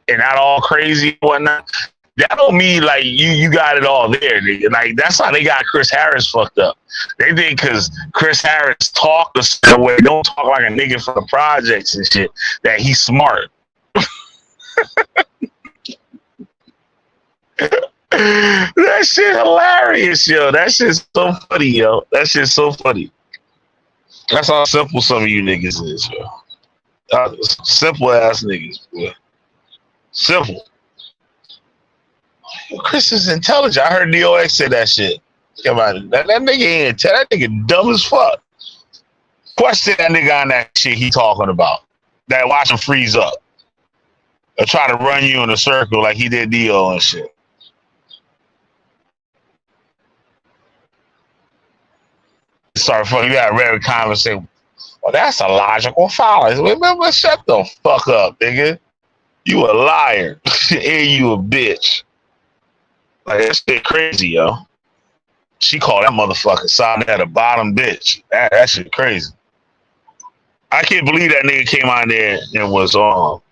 and not all crazy and whatnot, that don't mean like you got it all there, nigga. Like that's how they got Chris Harris fucked up. They think because Chris Harris talk a certain way, don't talk like a nigga from the projects and shit, that he's smart. That shit hilarious, yo. That shit's so funny, yo. That shit's so funny. That's how simple some of you niggas is, yo. Simple ass niggas, boy. Simple. Chris is intelligent. I heard Neo X say that shit. Come on, that nigga ain't intelligent. That nigga dumb as fuck. Question that nigga on that shit he talking about. That watch him freeze up. Or try to run you in a circle like he did Neo and shit. Sorry, fuck, you got a rare conversation. Well, that's a logical fallacy. Remember, shut the fuck up, nigga. You a liar. And you a bitch. Like, that shit crazy, yo. She called that motherfucker Sonetta a bottom bitch. That shit crazy. I can't believe that nigga came out there and was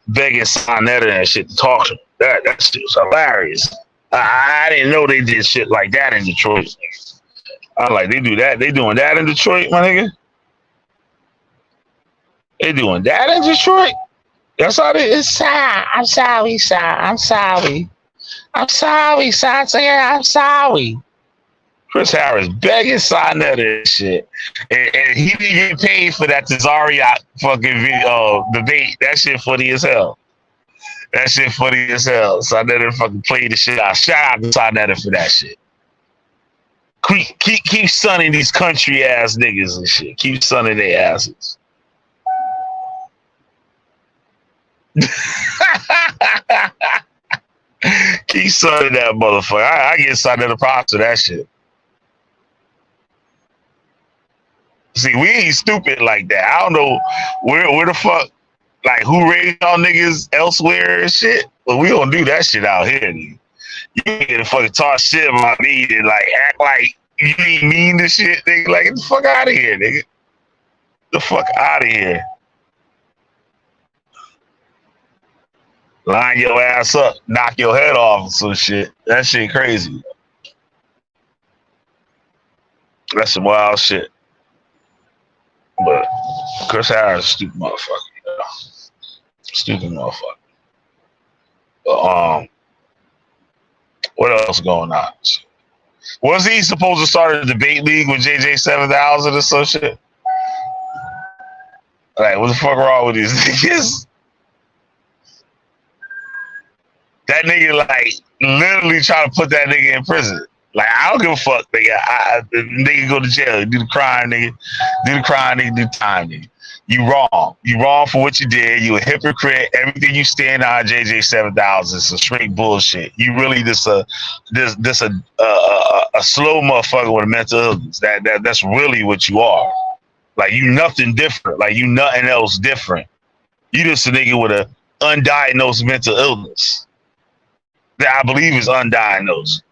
begging Sonetta and shit to talk to him. That shit was hilarious. I didn't know they did shit like that in Detroit. I like they do that. They doing that in Detroit, my nigga. They doing that in Detroit. That's how they. It's sorry. I'm sorry, sir. I'm sorry. I'm sorry, sir. I'm sorry. Chris Harris begging Sonetta and shit, and he didn't get paid for that Tazariot fucking video debate. That shit funny as hell. That shit funny as hell. Sonetta fucking played the shit out. Shout out to Sonetta for that shit. Keep sunning these country ass niggas and shit. Keep sunning their asses. Keep sunning that motherfucker. I get sunning the props to that shit. See, we ain't stupid like that. I don't know where the fuck, like, who raised y'all niggas elsewhere and shit, but we don't do that shit out here, nigga. You get to fucking talk shit about me and like act like you ain't mean to shit, nigga. Like, get the fuck out of here, nigga. The fuck out of here. Line your ass up, knock your head off and some shit. That shit crazy. That's some wild shit. But Chris Harris, stupid motherfucker. Yeah. Stupid motherfucker. But, what else going on? Was he supposed to start a debate league with JJ 7000 or some shit? Like, what the fuck wrong with these niggas? That nigga, like, literally trying to put that nigga in prison. Like, I don't give a fuck, nigga. Nigga go to jail, do the crime, nigga. Do the crime, nigga, do the time, nigga. You wrong. You wrong for what you did. You a hypocrite. Everything you stand on JJ 7000 is some straight bullshit. You really just a slow motherfucker with a mental illness. That's really what you are. Like you nothing different. Like you nothing else different. You just a nigga with a undiagnosed mental illness that I believe is undiagnosed.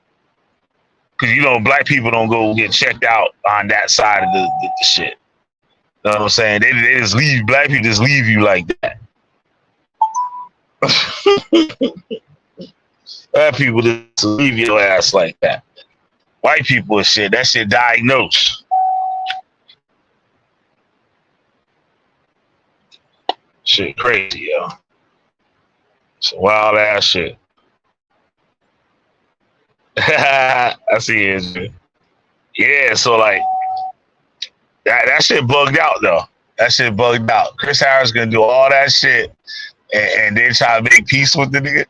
Because you know black people don't go get checked out on that side of the shit. You know what I'm saying? They just leave, black people just leave you like that. Black people just leave your ass like that. White people and shit, that shit diagnosed. Shit crazy, yo. It's a wild ass shit. I see it. Yeah, so like, that shit bugged out though. That shit bugged out. Chris Harris gonna do all that shit and then try to make peace with the nigga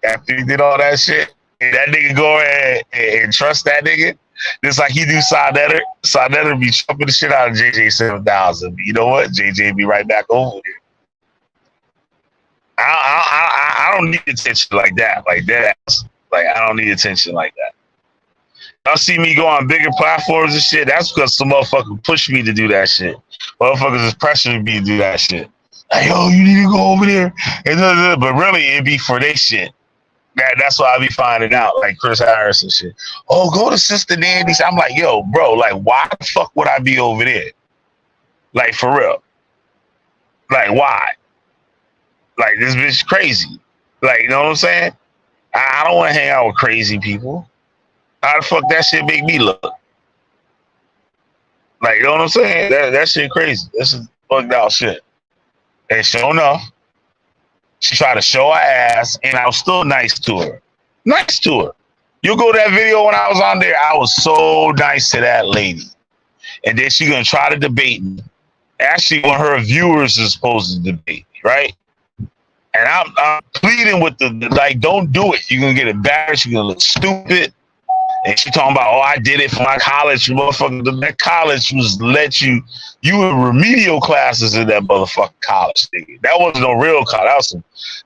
after he did all that shit. And that nigga go ahead and trust that nigga. Just like he do Sonetter. Sonetter be chopping the shit out of JJ 7000. You know what? JJ be right back over there. I don't need attention like that. Like that. Like I don't need attention like that. Y'all see me go on bigger platforms and shit, that's because some motherfucker pushed me to do that shit. Motherfuckers is pressuring me to do that shit. Like, yo, you need to go over there. But really, it'd be for their shit. That's why I be finding out, like Chris Harris and shit. Oh, go to Sister Nandy's. I'm like, yo, bro, like, why the fuck would I be over there? Like, for real. Like, why? Like, this bitch crazy. Like, you know what I'm saying? I don't want to hang out with crazy people. How the fuck that shit make me look? Like, you know what I'm saying? That shit crazy. This is bugged out shit. And sure enough, she tried to show her ass, and I was still nice to her. Nice to her. You go to that video when I was on there, I was so nice to that lady. And then she gonna try to debate me. Actually, one of her viewers is supposed to debate me, right? And I'm pleading with the like, don't do it. You're gonna get embarrassed. You're gonna look stupid. And she talking about, oh, I did it for my college. Motherfucker, that college was you in remedial classes in that motherfucking college, nigga. That wasn't no real college.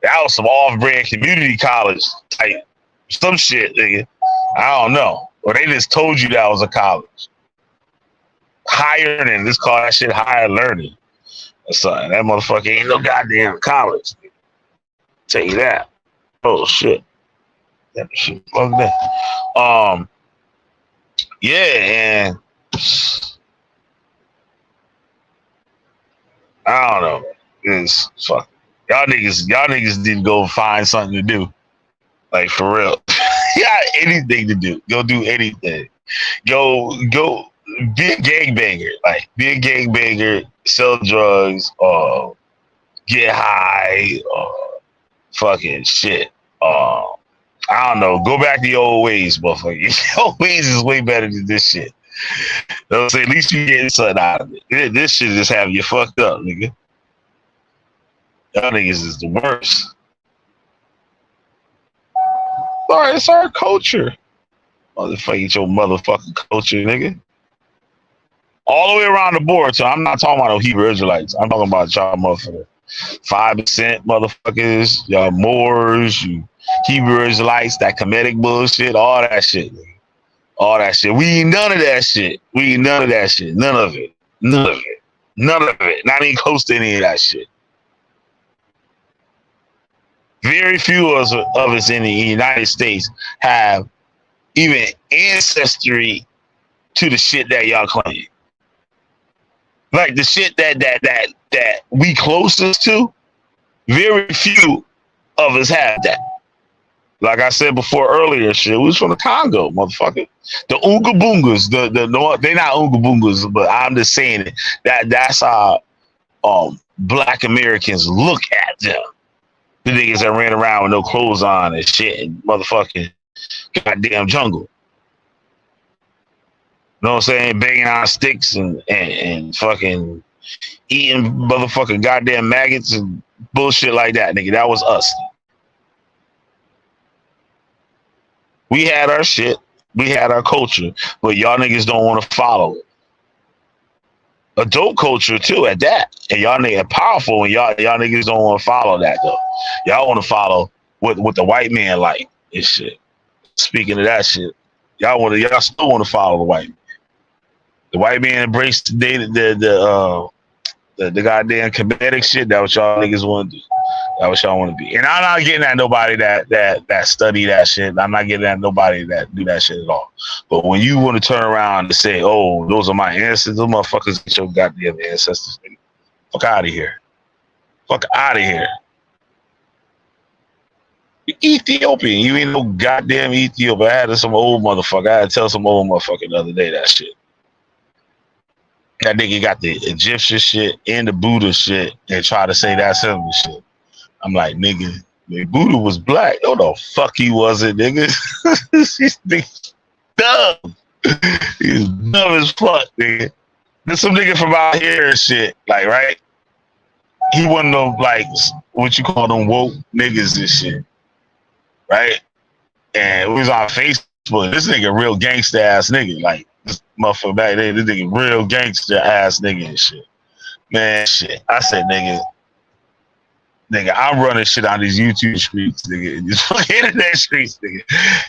That was some off-brand community college type, some shit, nigga. I don't know. Or they just told you that was a college. Higher learning. Let's call that shit higher learning. Or something. That motherfucker ain't no goddamn college. Nigga. Tell you that. Oh, shit. That shit fucked up. Yeah, and I don't know. It's fuck. Y'all niggas need to go find something to do. Like for real. You got anything to do. Go do anything. Go be a gangbanger. Like be a gangbanger, sell drugs, get high, fucking shit. I don't know. Go back to your old ways, motherfucker. Your old ways is way better than this shit. They'll say at least you getting something out of it. This shit just having you fucked up, nigga. Y'all niggas is the worst. Sorry, it's our culture. Motherfucking your motherfucking culture, nigga. All the way around the board. So I'm not talking about no Hebrew Israelites. I'm talking about y'all motherfucker 5% motherfuckers, y'all Moors, you Hebrew Israelites, that Kemetic bullshit, all that shit. All that shit. We ain't none of that shit. We ain't none of that shit. None of it. None of it. None of it. Not even close to any of that shit. Very few of us in the United States have even ancestry to the shit that y'all claim. Like the shit that we closest to, very few of us have that. Like I said before earlier, shit, we was from the Congo, motherfucker. The Oonga Boongas, they're not Oonga Boongas, but I'm just saying it. That's how Black Americans look at them. The niggas that ran around with no clothes on and shit and motherfucking goddamn jungle. You know what I'm saying? Banging on sticks and fucking eating motherfucking goddamn maggots and bullshit like that, nigga. That was us. We had our shit. We had our culture. But y'all niggas don't want to follow it. adult culture too at that. And y'all niggas powerful, and y'all niggas don't want to follow that though. Y'all want to follow what the white man like and shit. Speaking of that shit, y'all still want to follow the white man. The white man embraced the goddamn comedic shit. That what y'all niggas want to do. That what y'all want to be. And I'm not getting at nobody that study that shit. I'm not getting at nobody that do that shit at all. But when you want to turn around and say, "Oh, those are my ancestors," those motherfuckers ain't your goddamn ancestors. Nigga. Fuck out of here. Fuck out of here. You Ethiopian. You ain't no goddamn Ethiopian. I had some old motherfucker. I had to tell some old motherfucker the other day that shit. That nigga got the Egyptian shit and the Buddha shit and try to say that's him and shit. I'm like, nigga, Buddha was black. No, the fuck he wasn't, nigga. He's dumb. He's dumb as fuck, nigga. There's some nigga from out here and shit, like, right? He one of them, like, what you call them woke niggas and shit, right? And it was on Facebook. This nigga real gangster ass nigga, like, this motherfucker back there, this nigga real gangster ass nigga and shit. Man, shit. I said, nigga, I'm running shit on these YouTube streets, nigga, and these fucking internet streets, nigga.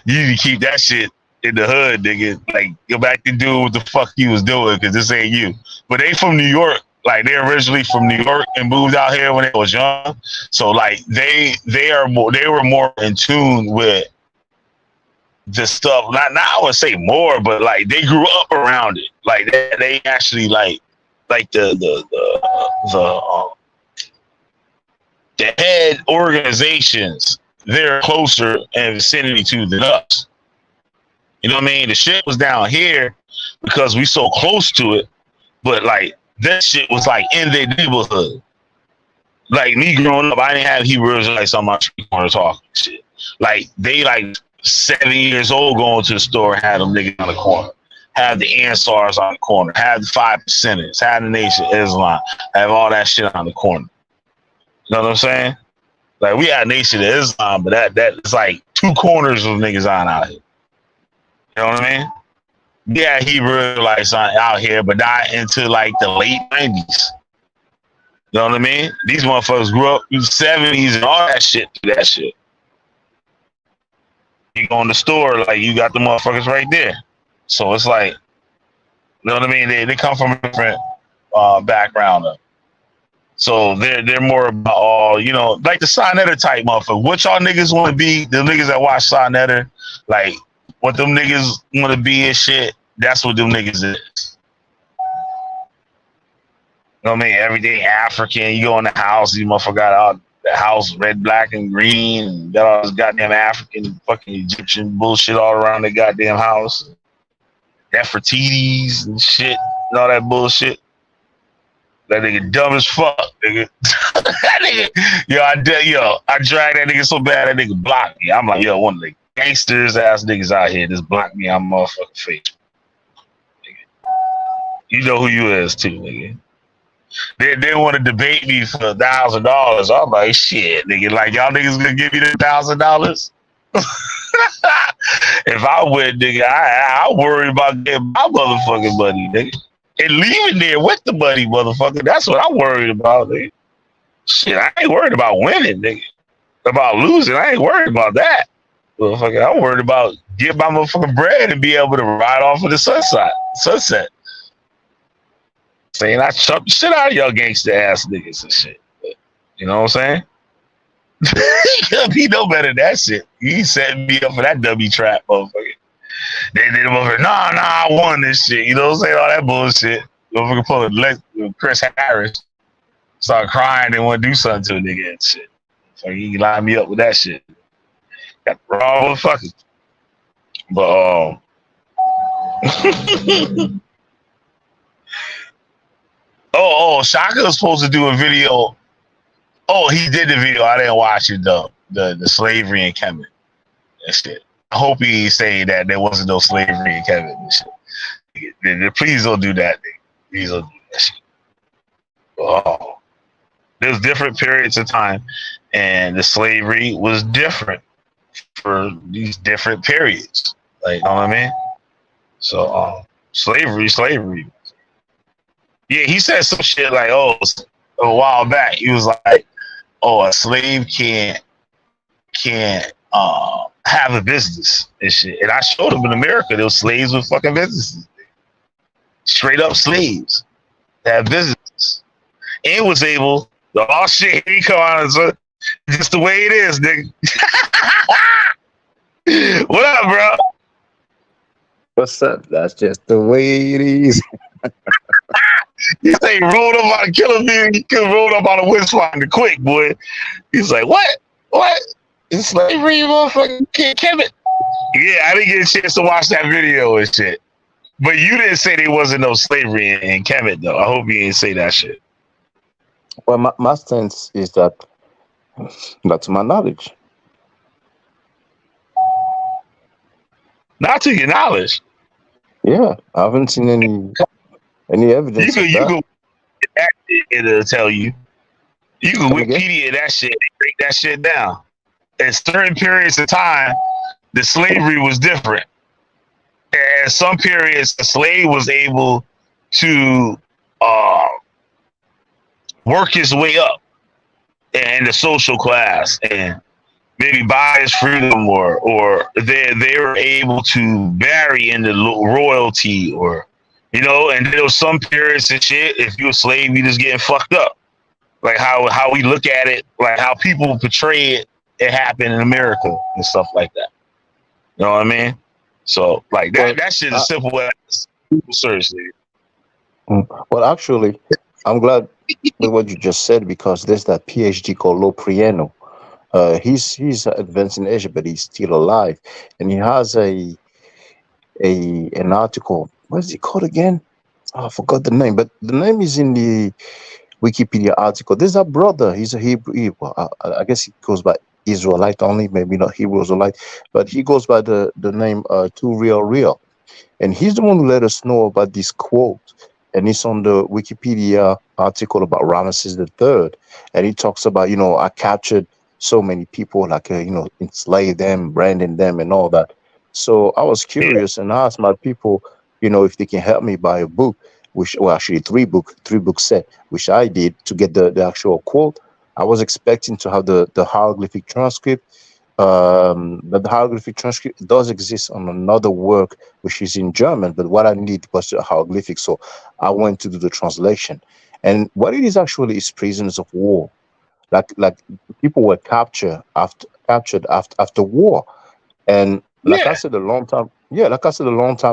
You need to keep that shit in the hood, nigga. Like, go back to do what the fuck you was doing, because this ain't you. But they from New York. Like, they're originally from New York and moved out here when they was young. So, like, they were more in tune with the stuff. Not I would say more, but, like, they grew up around it. Like, they actually, like the head organizations, they're closer in vicinity to than us. You know what I mean? The shit was down here because we so close to it, but like that shit was like in their neighborhood. Like me growing up, I didn't have Hebrew Israelites on my street corner talking shit. Like they like 7 years old going to the store and had them niggas on the corner. Have the Ansars on the corner, have the 5%ers, have the Nation of Islam, have all that shit on the corner. You know what I'm saying? Like we had Nation of Islam, but that's like two corners of niggas on out here. You know what I mean? Yeah, Hebrew Israelites out here, but not into like the late 90s. You know what I mean? These motherfuckers grew up in the 70s and all that shit. That shit. You go in the store, like you got the motherfuckers right there. So it's like, you know what I mean? They come from a different background. So they're more about you know, like the Sonetter type motherfucker. What y'all niggas want to be? The niggas that watch Sonetter, like what them niggas want to be and shit. That's what them niggas is. You know what I mean? Everyday African. You go in the house, you motherfucker got all the house red, black, and green, and got all this goddamn African, fucking Egyptian bullshit all around the goddamn house. Nefertiti's and shit, and all that bullshit. That nigga dumb as fuck, nigga. That nigga, I dragged that nigga so bad that nigga blocked me. I'm like, yo, one of the gangsters ass niggas out here just blocked me on motherfucking face. Nigga. You know who you is too, nigga. They want to debate me for $1,000. I'm like, shit, nigga. Like y'all niggas gonna give me the $1,000? If I win, nigga, I worry about getting my motherfucking money, nigga. And leaving there with the money, motherfucker. That's what I'm worried about, nigga. Shit, I ain't worried about winning, nigga. About losing, I ain't worried about that. Motherfucker, I'm worried about getting my motherfucking bread and be able to ride off of the sunset. Saying I chop the shit out of y'all gangster ass niggas and shit. But, you know what I'm saying? He know better than that shit. He setting me up for that dummy trap, motherfucker. They did him over. Nah, I won this shit. You know what I'm saying? All that bullshit. Motherfucker pull Chris Harris. Start crying and want to do something to a nigga and shit. So he lined me up with that shit. Got the wrong motherfucker. But Shaka was supposed to do a video. Oh, he did the video. I didn't watch it though. The slavery in Kemet. That shit. I hope he's saying that there wasn't no slavery in Kemet and shit. Please don't do that, nigga. Please don't do that shit. Oh. There's different periods of time, and the slavery was different for these different periods. Like, you know what I mean? So, slavery. Yeah, he said some shit like, "Oh, a while back, he was like, oh, a slave can't have a business and shit." And I showed him in America, there was slaves with fucking businesses, straight up slaves that have businesses, and was able. Oh shit, he come on, so just the way it is, nigga. What up, bro? What's up? That's just the way it is. He say he rolled up on a killer bee. He could rolled up on a windfinder quick, boy. He's like, what? What? It's slavery, motherfucking kid, Kevin. Yeah, I didn't get a chance to watch that video and shit. But you didn't say there wasn't no slavery in Kemet, though. I hope you didn't say that shit. Well, my stance is that, to my knowledge. Not to your knowledge. Yeah, I haven't seen any evidence of that. It'll tell you. You can Wikipedia that shit and break that shit down. At certain periods of time, the slavery was different. At some periods, the slave was able to work his way up in the social class and maybe buy his freedom, or they were able to marry into royalty, or and there was some periods and shit. If you're a slave, you just getting fucked up. Like how we look at it, like how people portray it happened in America and stuff like that. You know what I mean? So like that shit is simple as people seriously. Well, actually, I'm glad with what you just said, because there's that PhD called Loprieno. He's advanced in Asia, but he's still alive, and he has an article. What is it called again? Oh, I forgot the name, but the name is in the Wikipedia article. There's a brother. He's a Hebrew. I guess he goes by Israelite only, maybe not Hebrew Israelite, but he goes by the name Too Real, and he's the one who let us know about this quote. And it's on the Wikipedia article about Ramesses III, and he talks about I captured so many people, like enslaved them, branding them, and all that. So I was curious and asked my people, if they can help me buy a book, actually three book set, which I did to get the actual quote. I was expecting to have the hieroglyphic transcript. But the hieroglyphic transcript does exist on another work, which is in German, but what I need was the hieroglyphic, so I went to do the translation. And what it is actually is prisoners of war. Like people were captured after war. And like I said a long time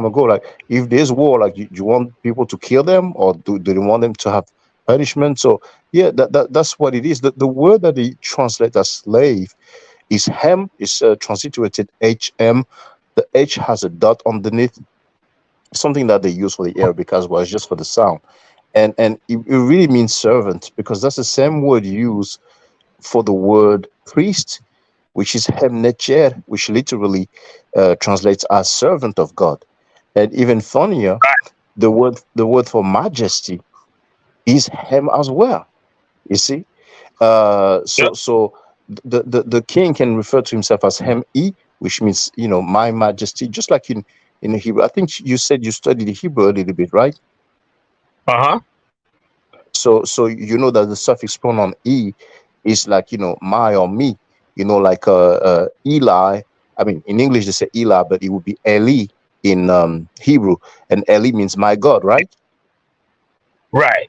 ago, like if there's war, like you want people to kill them, or do they want them to have punishment? So that's what it is. The word that they translate as slave is hem, is transliterated HM. The H has a dot underneath, something that they use for the Arabic as well. It's just for the sound. And it really means servant, because that's the same word used for the word priest, which is hemnecher, which literally translates as servant of God. And even funnier, the word for majesty is hem as well. You see, so the king can refer to himself as hem-e, which means my majesty, just like in Hebrew. I think you said you studied Hebrew a little bit, right? So that the suffix pronoun e is like my or me, like Eli. I mean, in English they say Eli, but it would be Eli in Hebrew, and Eli means my God, right? Right.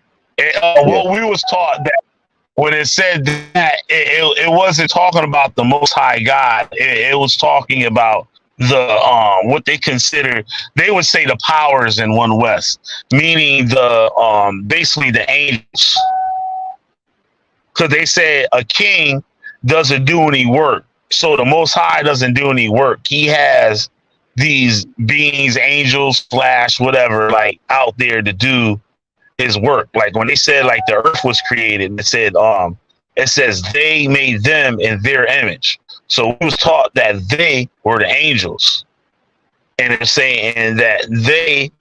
Well, we was taught that when it said that, it wasn't talking about the Most High God. It was talking about the what they consider, they would say the powers in One West, meaning the basically the angels, because they said a king doesn't do any work, so the Most High doesn't do any work. He has these beings, angels / whatever, like out there to do his work. Like when they said like the earth was created, it says they made them in their image. So we was taught that they were the angels, and it's saying that they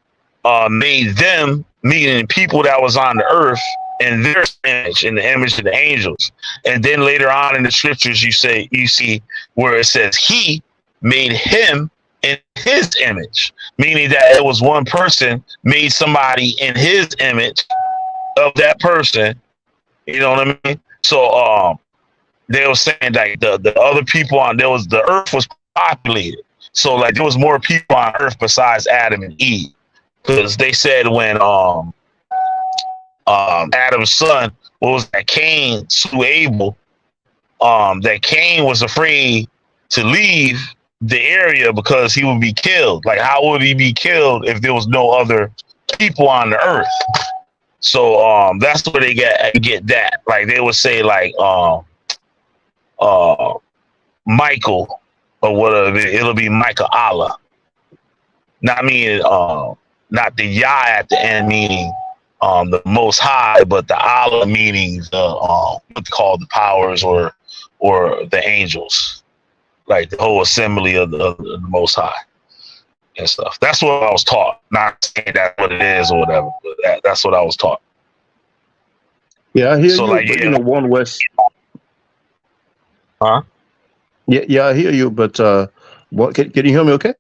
made them, meaning people that was on the earth, in their image, in the image of the angels. And then later on in the scriptures, you see where it says he made him in his image, meaning that it was one person made somebody in his image, of that person. You know what I mean? So they were saying like the other people on there was the earth was populated. So like there was more people on earth besides Adam and Eve. Because they said when Adam's son, what was that, Cain slew Abel, that Cain was afraid to leave the area because he would be killed. Like, how would he be killed if there was no other people on the earth? So that's where they get that. Like they would say like Michael or whatever, it'll be Michael Allah. Not meaning not the Yah at the end meaning the Most High, but the Allah meaning the what they call the powers or the angels, like the whole assembly of the Most High and stuff. That's what I was taught. Not saying that's what it is or whatever, but that's what I was taught. Yeah, I hear So you. like, But, yeah. you know, One West. Huh? Yeah, I hear you. But what? Can you hear me? Okay.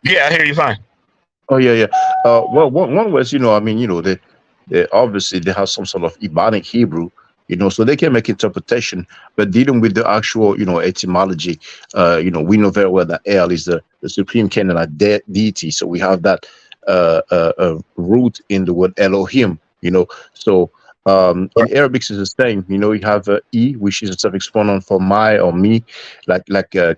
Yeah, I hear you fine. Oh yeah. Well, One West. You know, I mean, you know, they obviously they have some sort of Ebonic Hebrew. You know, so they can make interpretation, but dealing with the actual, you know, etymology, you know, we know very well that El is the supreme Canaanite deity. So we have that root in the word Elohim, you know. So in Arabic it's the same, you know, you have E, which is a suffix pronoun for my or me, like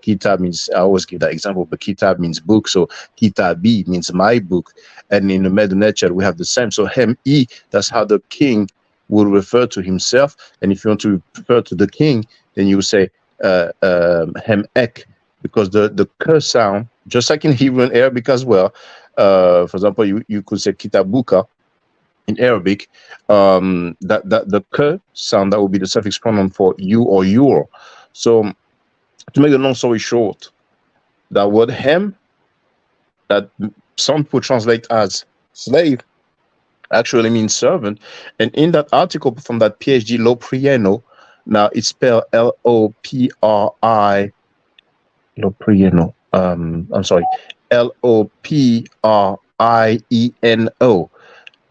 kitab means, I always give that example, but kitab means book, so kitabi means my book. And in the Medu Neter we have the same. So hem E, that's how the king will refer to himself. And if you want to refer to the king, then you say hem ek, because the k sound, just like in Hebrew and Arabic as well. For example, you could say kitabuka in Arabic. That the k sound, that would be the suffix pronoun for you or your. So to make a long story short, that word hem, that some people translate as slave, actually means servant. And in that article from that PhD Loprieno, now it's spelled Lopri, Loprieno. I'm sorry, Loprieno.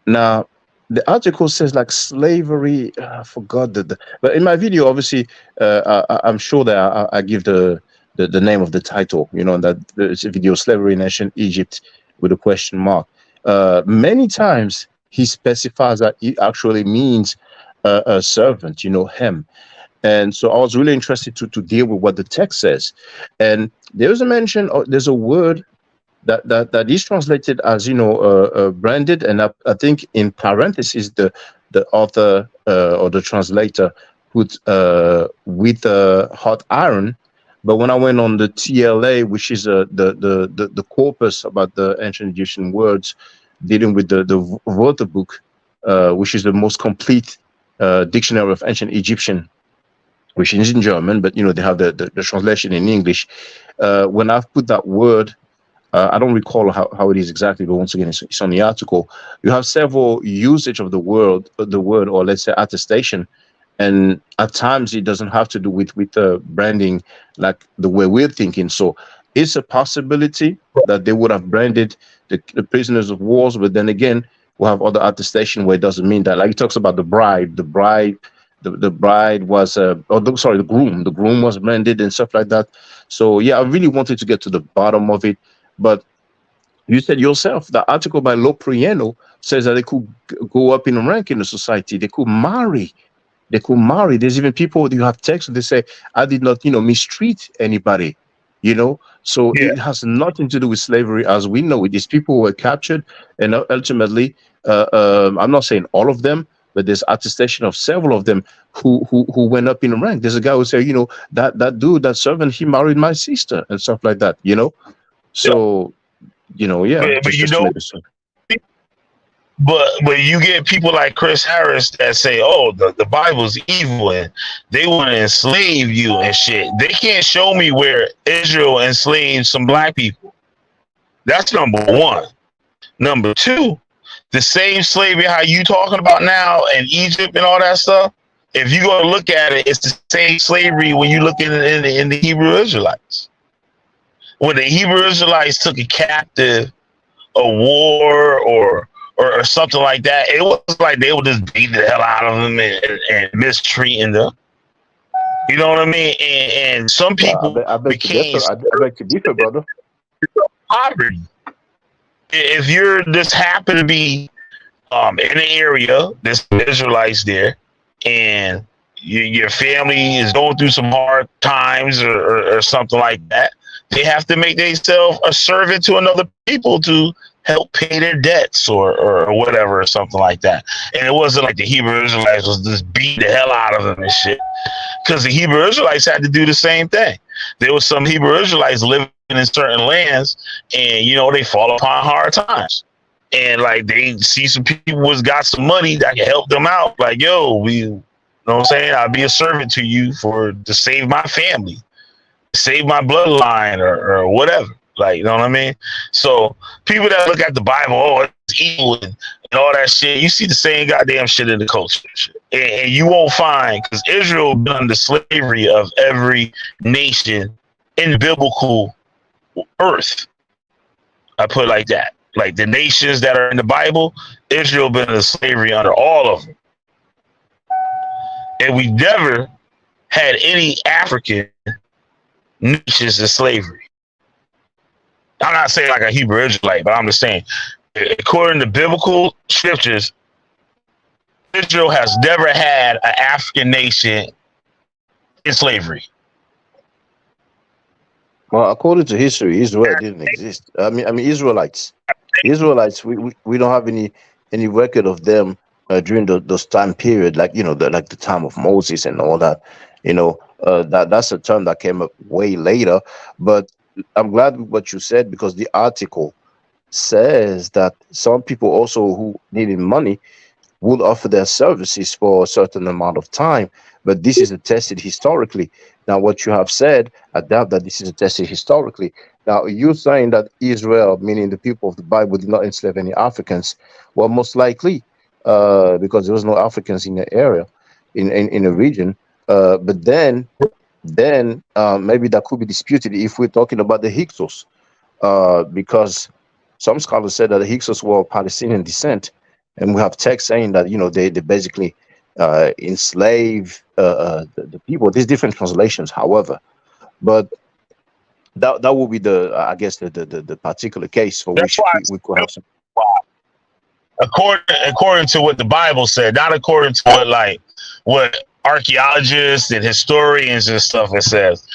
Now the article says like slavery. I forgot but in my video, obviously, I'm sure that I give the name of the title. You know, that it's a video, slavery in ancient Egypt with a question mark. Many times he specifies that it actually means a servant, you know, hem. And so I was really interested to deal with what the text says. And there's a mention, there's a word that is translated as, you know, branded. And I think in parentheses, the author or the translator put with hot iron. But when I went on the TLA, which is the corpus about the ancient Egyptian words, dealing with the Wörterbuch, which is the most complete dictionary of ancient Egyptian, which is in German, but you know they have the translation in English. When I've put that word, I don't recall how it is exactly, but once again, it's on the article. You have several usage of the word, or let's say attestation, and at times it doesn't have to do with branding like the way we're thinking. So it's a possibility that they would have branded the prisoners of wars, but then again, we'll have other attestation where it doesn't mean that. Like it talks about the bride was, the groom was branded and stuff like that. So yeah, I really wanted to get to the bottom of it. But you said yourself, the article by Loprieno says that they could go up in rank in the society. They could marry. There's even people, you have texts, they say, I did not, you know, mistreat anybody, you know. So Yeah. it has nothing to do with slavery as we know it. These people were captured, and ultimately, I'm not saying all of them, but there's attestation of several of them who went up in rank. There's a guy who said, you know, that dude, that servant, he married my sister and stuff like that, you know. So, you know, yeah. But you know, but you get people like Chris Harris that say, oh, the Bible's evil and they want to enslave you and shit. They can't show me where Israel enslaved some black people. That's number one. Number two, the same slavery how you talking about now in Egypt and all that stuff, if you go to look at it, it's the same slavery when you look in the Hebrew Israelites. When the Hebrew Israelites took a captive, a war, or or something like that. It was like they would just beat the hell out of them and mistreating them. You know what I mean? And some people I beg to became differ. I beg to differ, brother. poverty. If you're just happen to be in the area, there's Israelites there, and your family is going through some hard times or something like that, they have to make themselves a servant to another people to help pay their debts or whatever or something like that. And it wasn't like the Hebrew Israelites was just beating the hell out of them and shit, because the Hebrew Israelites had to do the same thing. There was some Hebrew Israelites living in certain lands, and they fall upon hard times. And like they see some people who's got some money that can help them out. Like, yo, you know what I'm saying? I'll be a servant to you to save my family, save my bloodline or whatever. Like, you know what I mean? So people that look at the Bible, oh, it's evil and all that shit, you see the same goddamn shit in the culture. And you won't find, because Israel done the slavery of every nation in biblical earth. I put it like that. Like the nations that are in the Bible, Israel been in slavery under all of them. And we never had any African nations in slavery. I'm not saying like a Hebrew Israelite, but I'm just saying, according to biblical scriptures, Israel has never had an African nation in slavery. Well, according to history, Israel didn't exist. I mean, Israelites, we don't have any record of them during those time period, like the time of Moses and all that. That's a term that came up way later. But I'm glad with what you said, because the article says that some people also who needed money would offer their services for a certain amount of time, but this is attested historically. Now, what you have said, I doubt that this is attested historically. Now, you're saying that Israel, meaning the people of the Bible, did not enslave any Africans. Well, most likely, because there was no Africans in the area, in the region. But then maybe that could be disputed if we're talking about the Hyksos, because some scholars said that the Hyksos were of Palestinian descent. And we have text saying that they basically enslave the people. There's different translations, however, but that will be I guess the particular case for which we could have some. According to what the Bible said, not according to what archaeologists and historians and stuff it says.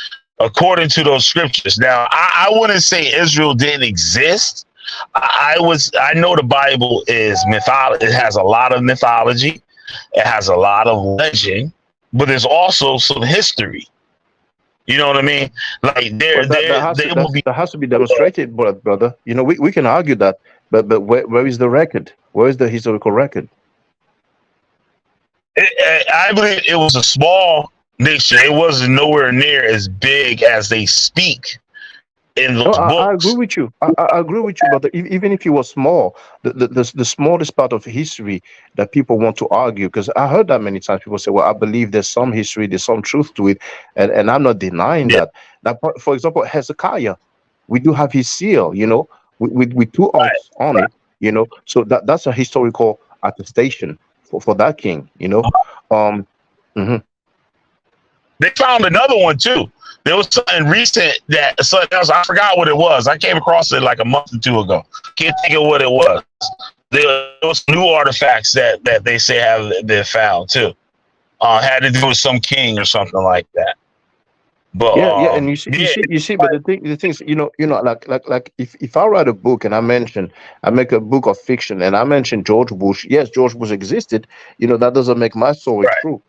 According to those scriptures. Now, I wouldn't say Israel didn't exist. I know the Bible is mythology. It has a lot of mythology. It has a lot of legend, but there's also some history. You know what I mean? Like that has to be demonstrated, brother. We can argue that, but where is the record? Where is the historical record? I believe it was a small nation. It wasn't nowhere near as big as they speak in those books. I agree with you. I agree with you, but even if it was small, the smallest part of history that people want to argue, because I heard that many times, people say, well, I believe there's some history, there's some truth to it, and I'm not denying that. Now, for example, Hezekiah, we do have his seal, with two arms on it, so that's a historical attestation for that king, Mm-hmm. They found another one too. There was something recent something else. I forgot what it was. I came across it like a month or two ago. Can't think of what it was. There was new artifacts that they say have been found too. Had to do with some king or something like that. But and you see, but the things, like if I write a book and I make a book of fiction and I mention George Bush, yes, George Bush existed, that doesn't make my story true,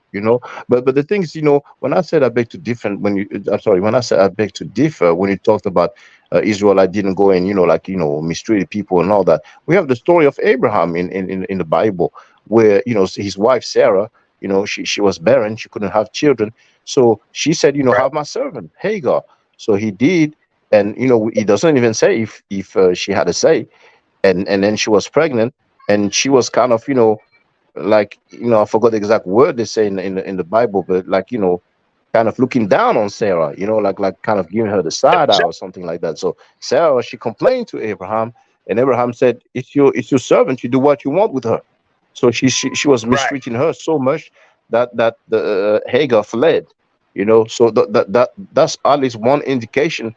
but the thing is, when I said I beg to differ, when I said I beg to differ, when you talked about Israel, I didn't go and mistreated people and all that. We have the story of Abraham in the Bible, where his wife Sarah, she was barren, she couldn't have children. So she said, have my servant Hagar. So he did, and he doesn't even say if she had a say, and then she was pregnant, and she was kind of I forgot the exact word they say in the Bible, but kind of looking down on Sarah, like kind of giving her the side eye or something like that. So Sarah, she complained to Abraham, And Abraham said, it's your servant. You do what you want with her. So she was Right. mistreating her so much that the Hagar fled. So that's at least one indication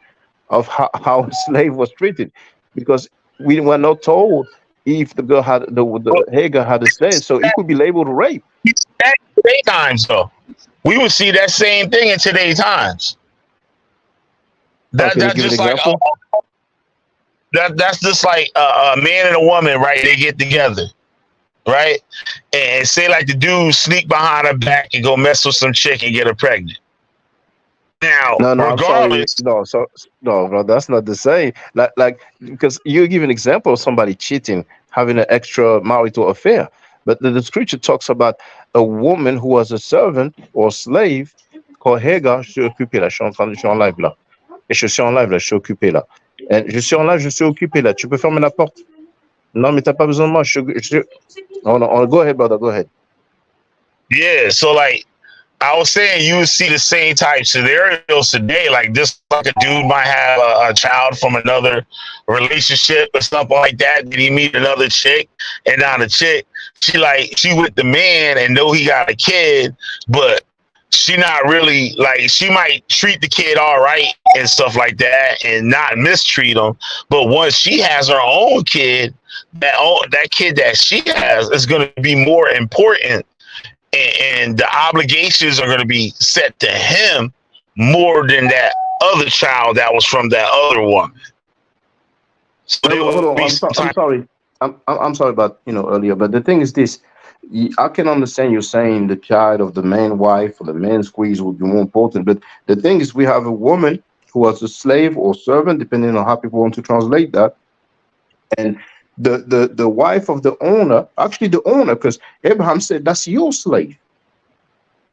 of how a slave was treated, because we were not told if the girl had Well, the Hagar had a slave, so it could be labeled rape. that today times though, we would see that same thing in today's times. Oh, That can you that's give an just like example? that's just like a man and a woman, right? They get together, right? And say like the dude sneak behind her back and go mess with some chick and get her pregnant. Now, No, no, I'm sorry. regardless, No, no, bro, that's not the same. Like because you give an example of somebody cheating, having an extra marital affair, but the scripture talks about a woman who was a servant or slave called Hagar. Je suis occupé là, je suis en live là, et je suis en live là, je suis occupé là, et je suis en live, je suis occupé là. Tu peux fermer la porte? Non, mais t'as pas besoin de moi. Oh, no, go ahead, brother, go ahead. yeah. So like I was saying, you would see the same type scenarios today. Like this, like a dude might have a child from another relationship or something like that. Then he meet another chick, and now the chick, she with the man and know he got a kid, but she not really like she might treat the kid all right and stuff like that, and not mistreat him. But once she has her own kid, that kid that she has is going to be more important, and the obligations are going to be set to him more than that other child that was from that other woman. So there Hold will on, be I'm some sorry. I'm sorry about earlier, but the thing is this: I can understand you saying the child of the man wife or the man squeeze would be more important, but the thing is, we have a woman who was a slave or servant, depending on how people want to translate that, and the wife of the owner, actually the owner, because Abraham said that's your slave,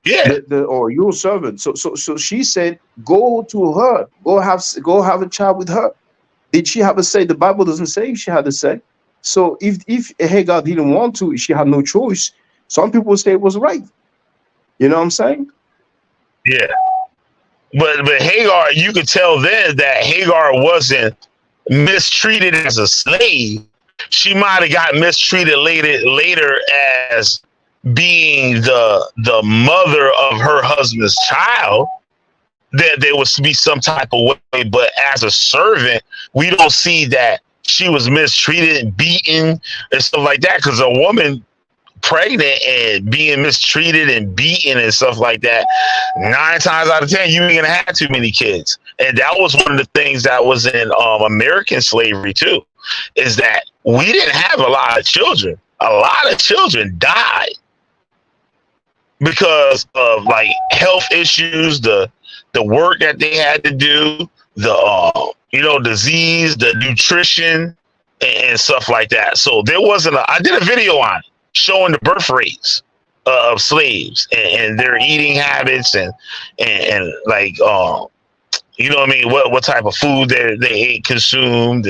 yeah, the or your servant. So she said, go to her, go have a child with her. Did she have a say? The Bible doesn't say if she had a say. So if Hagar didn't want to, she had no choice. Some people say it was right. You know what I'm saying? yeah. But Hagar, you could tell then that Hagar wasn't mistreated as a slave. She might have got mistreated later as being the mother of her husband's child. That there was to be some type of way, but as a servant, we don't see that she was mistreated and beaten and stuff like that. Because a woman pregnant and being mistreated and beaten and stuff like that, 9 times out of 10, you ain't gonna have too many kids. And that was one of the things that was in American slavery too, is that we didn't have a lot of children. A lot of children died because of like health issues, the work that they had to do, the disease, the nutrition, and stuff like that. So there wasn't I did a video on it showing the birth rates of slaves and their eating habits and like you know what I mean, what type of food they ate, consumed,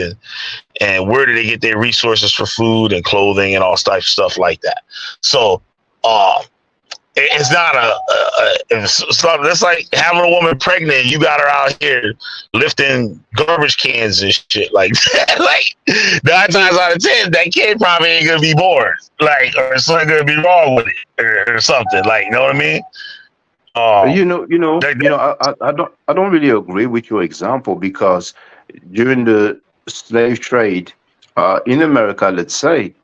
and where did they get their resources for food and clothing and all type of stuff like that. So it's not it's like having a woman pregnant and you got her out here lifting garbage cans and shit like that. Like 9 times out of 10, that kid probably ain't gonna be born. Like, or something gonna be wrong with it or something. Like, you know what I mean? I don't really agree with your example, because during the slave trade in America, let's say,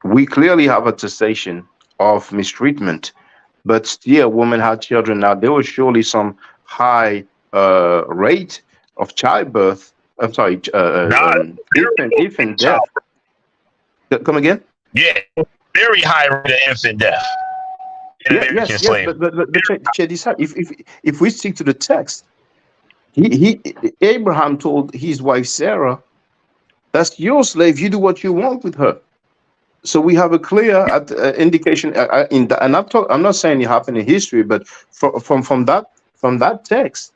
we clearly have attestation of mistreatment, but still women had children. Now there was surely some high rate of childbirth. I'm sorry, infant death. Come again? Yeah, very high rate of infant death. Yes, but check this out. If we stick to the text, Abraham told his wife Sarah, "That's your slave. You do what you want with her." So we have a clear indication in that, and I'm not saying it happened in history, but from that text,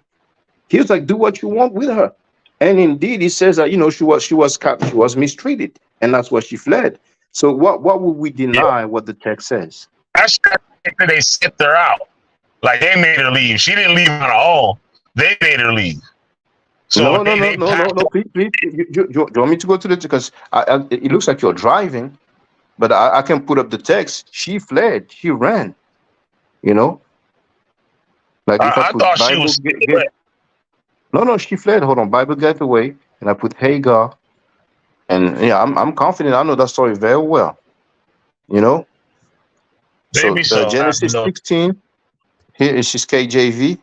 he was like, "Do what you want with her," and indeed, he says that she was mistreated, and that's why she fled. So what would we deny what the text says? That's after they sent her out. Like they made her leave. She didn't leave on her own. They made her leave. So No, no, no, they no, no, packed. no. Please, please. You want me to go to the because it looks like you're driving, but I can put up the text. She fled. She ran. You know, like if I I put thought she Bible was. get no, no, she fled. Hold on, Bible get away, and I put Hagar, and yeah, I'm confident. I know that story very well. You know, so Maybe so. Genesis 16. Here is his KJV.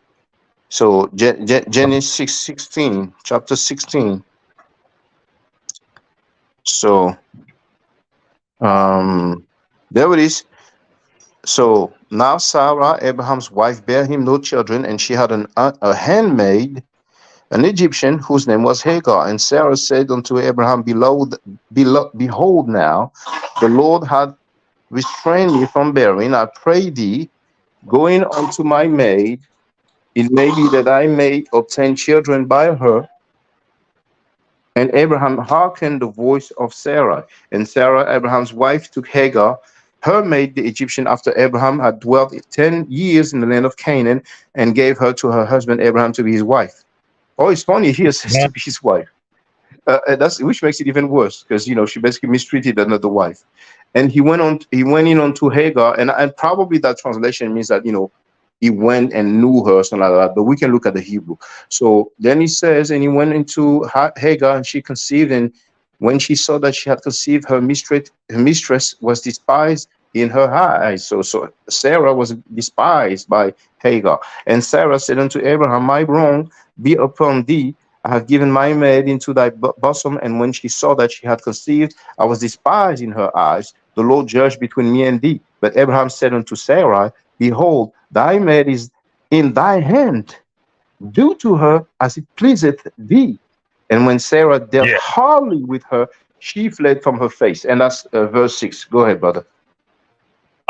So Genesis 16, chapter 16. So there it is. So now Sarah, Abraham's wife, bare him no children, and she had a handmaid, an Egyptian, whose name was Hagar. And Sarah said unto Abraham, behold now, the Lord hath restrained me from bearing. I pray thee, go in unto my maid. It may be that I may obtain children by her. And Abraham hearkened the voice of Sarah. And Sarah, Abraham's wife, took Hagar, her maid, the Egyptian, after Abraham had dwelt 10 years in the land of Canaan, and gave her to her husband Abraham to be his wife. Oh, it's funny here says to be his wife. That's which makes it even worse because she basically mistreated another wife. And he went in onto Hagar, and probably that translation means that he went and knew her, something like that. But we can look at the Hebrew. So then he says, and he went into Hagar, and she conceived. And when she saw that she had conceived, her mistress was despised in her eyes. So Sarah was despised by Hagar. And Sarah said unto Abraham, my wrong be upon thee. I have given my maid into thy bosom. And when she saw that she had conceived, I was despised in her eyes. The Lord judged between me and thee. But Abraham said unto Sarai, behold, thy maid is in thy hand. Do to her as it pleaseth thee. And when Sarah dealt hardly with her, she fled from her face. And that's verse 6. Go ahead, brother.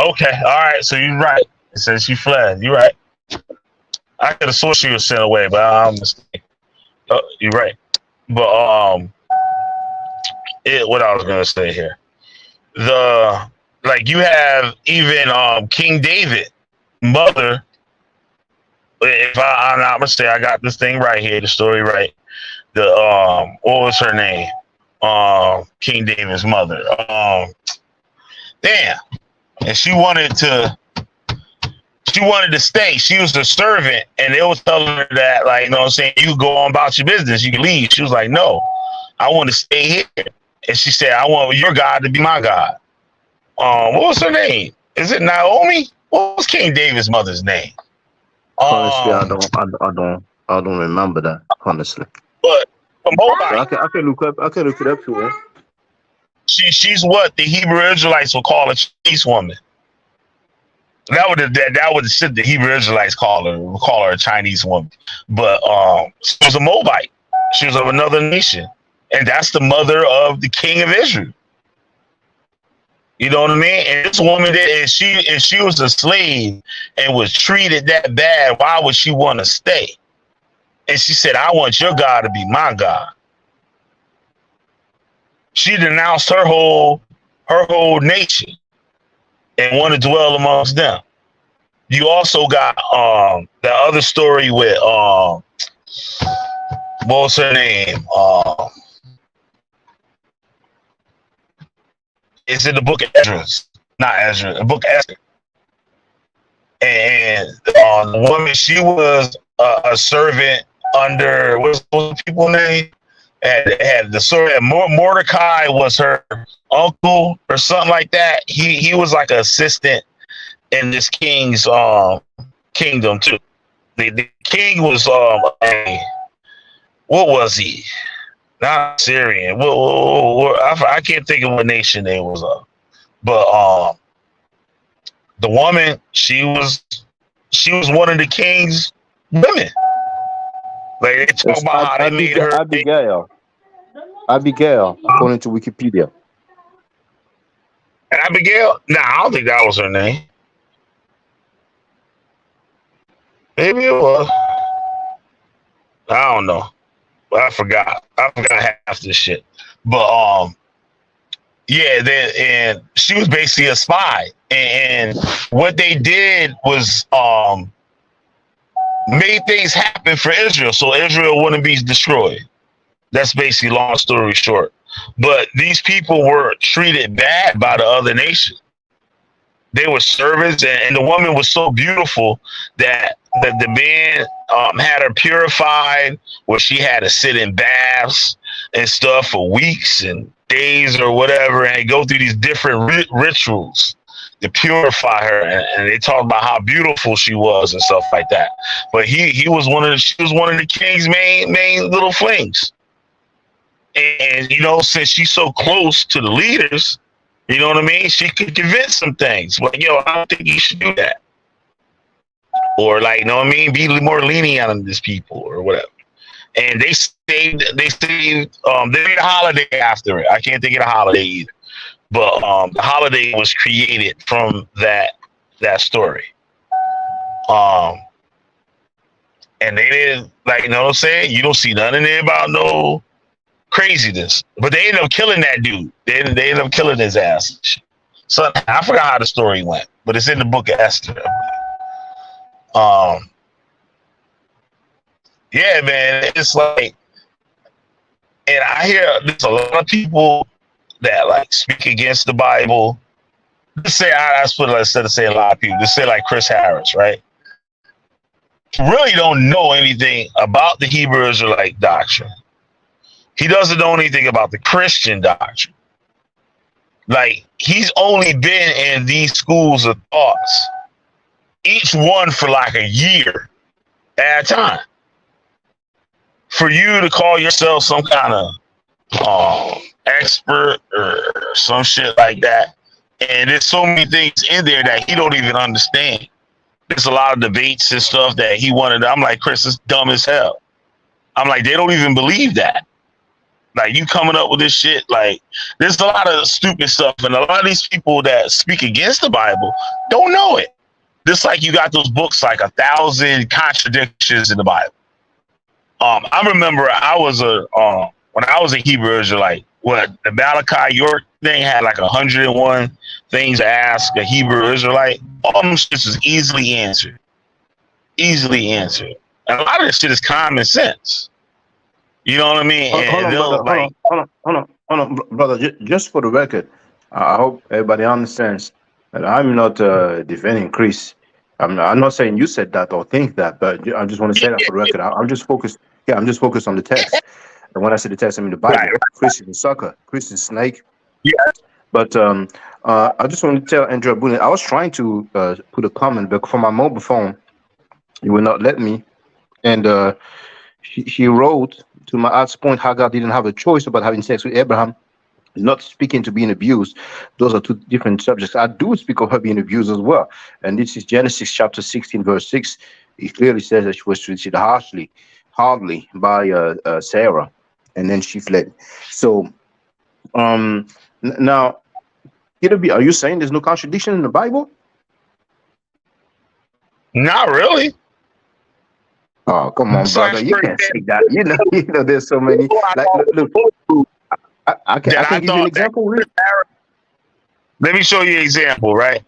Okay, all right. So you're right. It says she fled. You're right. I could have swore she was sent away, but I'm mistaken. You're right. But what I was gonna say here, you have even King David mother. If I'm not mistaken, I got this thing right here, the story right. What was her name? King David's mother. Damn. And she wanted to stay. She was a servant, and they was telling her that, like, you know what I'm saying, you go on about your business, you can leave. She was like, no, I want to stay here. And she said, I want your God to be my God. What was her name? Is it Naomi? What was King David's mother's name? Honestly, I don't remember that. Honestly, but Moabite. I can look it up to her. She's what the Hebrew Israelites will call a Chinese woman. That would the shit the Hebrew Israelites call her a Chinese woman. But she was a Moabite. She was of another nation, and that's the mother of the king of Israel. You know what I mean? And this woman if she was a slave and was treated that bad, why would she want to stay? And she said, I want your God to be my God. She denounced her whole nation and want to dwell amongst them. You also got the other story with what was her name? It's in the book of Ezra, not Ezra, the book of Esther. And the woman, she was a servant under what's the people's name? Had the sort of Mordecai was her uncle or something like that. He was like an assistant in this king's kingdom too. The king was what was he? Not Syrian. I can't think of what nation they was of. But the woman, she was one of the king's women. Like they talk about how they made her Abigail, according to Wikipedia. Abigail? Nah, I don't think that was her name. Maybe it was. I don't know. I forgot half this shit. But yeah, and she was basically a spy. And what they did was made things happen for Israel, so Israel wouldn't be destroyed. That's basically long story short. But these people were treated bad by the other nation. They were servants, and the woman was so beautiful that the man had her purified, where she had to sit in baths and stuff for weeks and days or whatever, and go through these different rituals to purify her. And they talked about how beautiful she was and stuff like that. But she was one of the king's main little flings. And you know, since she's so close to the leaders, you know what I mean, she could convince some things. Like, yo, I don't think you should do that. Or like, you know what I mean, be more lenient on these people or whatever. And they made a holiday after it. I can't think of the holiday either. But the holiday was created from that story. And they didn't, like, you know what I'm saying? You don't see nothing there about no craziness. But they ended up killing that dude. They ended up killing his ass. So I forgot how the story went, but it's in the book of Esther. Yeah, man, it's like, and I hear there's a lot of people that like speak against the Bible. Let's say instead of saying a lot of people, just say like Chris Harris, right? Really don't know anything about the Hebrew Israelite doctrine. He doesn't know anything about the Christian doctrine. Like, he's only been in these schools of thoughts, each one for like a year at a time. For you to call yourself some kind of expert or some shit like that, and there's so many things in there that he don't even understand. There's a lot of debates and stuff that he wanted. I'm like, Chris, it's dumb as hell. I'm like, they don't even believe that. Like, you coming up with this shit, like, there's a lot of stupid stuff, and a lot of these people that speak against the Bible don't know it. Just like you got those books like 1,000 contradictions in the Bible. I remember when I was a Hebrew Israelite, the Malachi York thing had like 101 things to ask a Hebrew Israelite. All them shits is easily answered. Easily answered. And a lot of this shit is common sense. You know what I mean? Hold on, brother. Just for the record, I hope everybody understands that I'm not defending Chris. I'm not saying you said that or think that, but I just want to say that for the record. I'm just focused. Yeah, I'm just focused on the text. And when I say the text, I mean the Bible. Right. Chris is a sucker. Chris is a snake. Yeah. But I just want to tell Andrew Boone, I was trying to put a comment, but for my mobile phone, he would not let me. And he wrote to my ask point, Hagar didn't have a choice about having sex with Abraham. Not speaking to being abused. Those are two different subjects. I do speak of her being abused as well. And this is Genesis chapter 16, verse 6. It clearly says that she was treated hardly by Sarah, and then she fled. So now, are you saying there's no contradiction in the Bible? Not really. Oh, come on, brother. You can't say that. You know, there's so many. Like, look, I can give you an example. Really? Let me show you an example, right?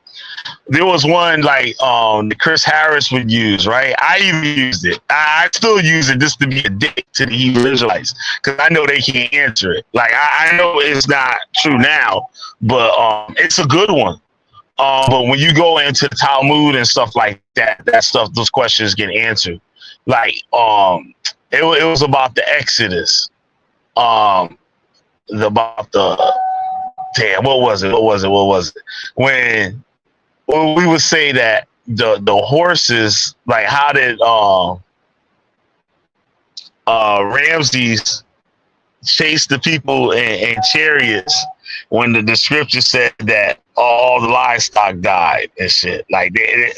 There was one like that Chris Harris would use, right? I even used it. I still use it just to be a dick to the Hebrew Israelites because I know they can't answer it. Like, I know it's not true now, but it's a good one. But when you go into the Talmud and stuff like that, those questions get answered. Like, it was about the Exodus. What was it? When we would say that the horses, like, how did Ramses chase the people in chariots when the scripture said that all the livestock died and shit? Like,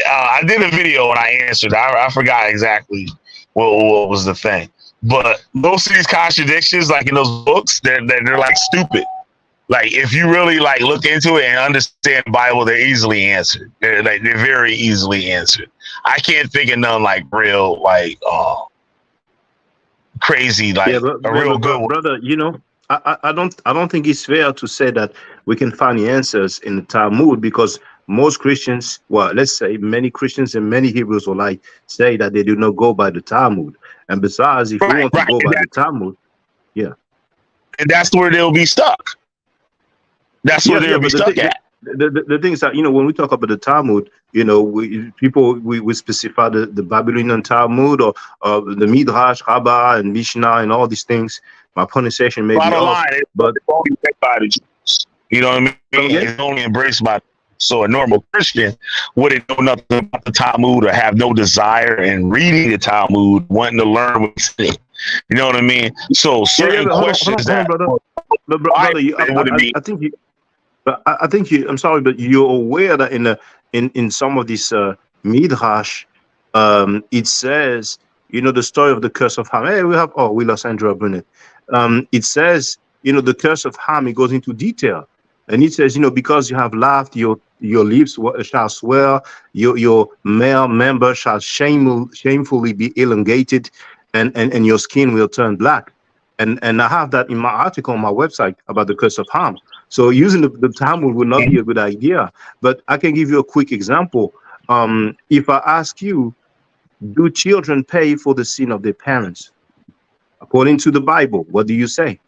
I did a video and I answered. I forgot exactly what was the thing. But most of these contradictions, like in those books, they're like stupid. Like, if you really like look into it and understand the Bible, they're easily answered. They're very easily answered. I can't think of none like real like crazy like real good one. Brother. You know, I don't think it's fair to say that we can find the answers in the Talmud, because most Christians, well, let's say many Christians and many Hebrews will like say that they do not go by the Talmud. And besides, if we Right, want to right. go by the Talmud, yeah, And that's where they'll be stuck. That's where yeah, yeah. they'll be But stuck at. the thing is that, when we talk about the Talmud, we specify the Babylonian Talmud, or the Midrash, Rabbah, and Mishnah, and all these things. My pronunciation may be Bottom off, line, but it's only read by the Jews. You know what I mean? It's only embraced by. So a normal Christian wouldn't know nothing about the Talmud or have no desire in reading the Talmud, wanting to learn what's in it. You know what I mean? So certain but questions hold on, that brother. But brother, it wouldn't be. I think you. But I think you. I'm sorry, but you're aware that in some of these midrash, it says, the story of the curse of Ham. Hey, we lost Andrew Burnett. It says, the curse of Ham. It goes into detail, and it says, because you have laughed, your lips shall swear, your male member shall shamefully be elongated, and your skin will turn black. And I have that in my article on my website about the curse of Ham. So using the Talmud would not be a good idea. But I can give you a quick example. If I ask you, do children pay for the sin of their parents? According to the Bible, what do you say?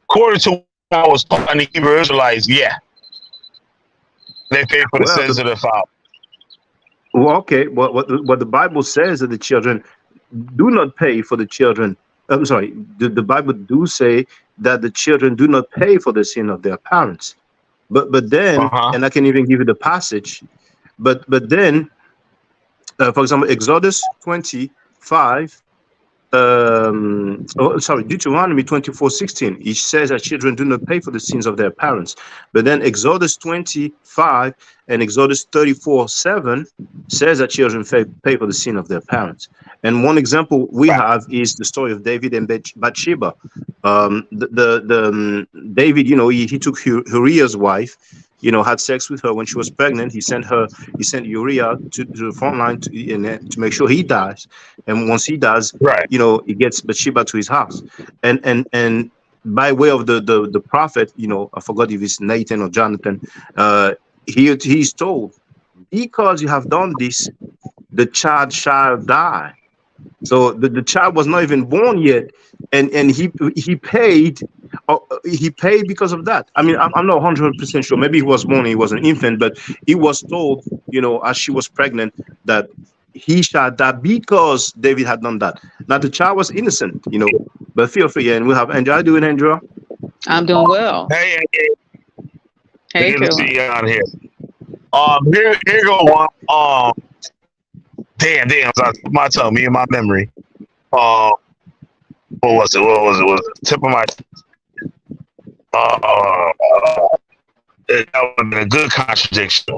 According to what I was taught in the Hebrew Israelites, yeah, they pay for the sins of their father. Well, okay. What the Bible says that the children do not pay for the children. I'm sorry. The Bible do say that the children do not pay for the sin of their parents. But then, and I can even give you the passage. But then, for example, Exodus 25. Deuteronomy 24:16. It says that children do not pay for the sins of their parents. But then Exodus 25 and Exodus 34:7 says that children pay for the sin of their parents. And one example we have is the story of David and Bathsheba. David, he took Uriah's wife, had sex with her when she was pregnant. He sent Uriah to the front line to make sure he dies. And once he dies, he gets Bathsheba to his house. And by way of the prophet, I forgot if it's Nathan or Jonathan, he's told, because you have done this, the child shall die. So the child was not even born yet, and he paid. He paid because of that. I mean, I'm not 100% sure. Maybe he was born, he was an infant, but he was told, as she was pregnant, that he shall die because David had done that. Now the child was innocent, but feel free. And we have Andrew. How you doing, Andrew? I'm doing well. Hey, Hey, good to see you on here. Here go one. Damn, my tongue, me and my memory. What was it? What was it? Tip of my. That would have been a good contradiction.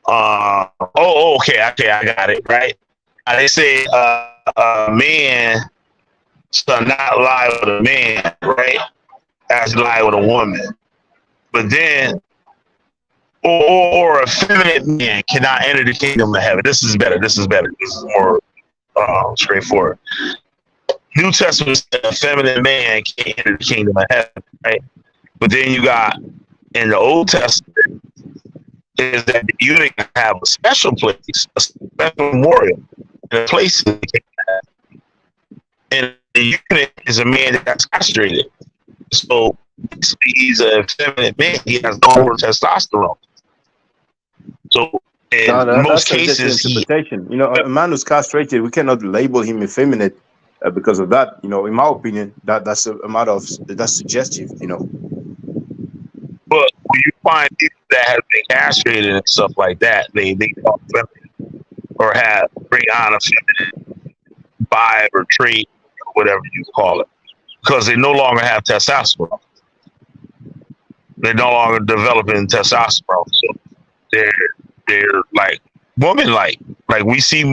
Okay, I got it right. They say a man shall not lie with a man, right? As lie with a woman, but then. Or a feminine man cannot enter the kingdom of heaven. This is better. This is more straightforward. New Testament says a feminine man can't enter the kingdom of heaven, right? But then you got in the Old Testament is that the eunuch have a special place, a special memorial, and a place in the kingdom of heaven. And the eunuch is a man that got castrated. So he's a feminine man. He has lower testosterone. So in most cases, interpretation. A man who's castrated, we cannot label him effeminate because of that. In my opinion, that's a matter of that's suggestive. But when you find people that have been castrated and stuff like that, they talk feminine or bring on a feminine vibe or trait, or whatever you call it, because they no longer have testosterone. They're no longer developing testosterone, so they're like woman-like. Like we see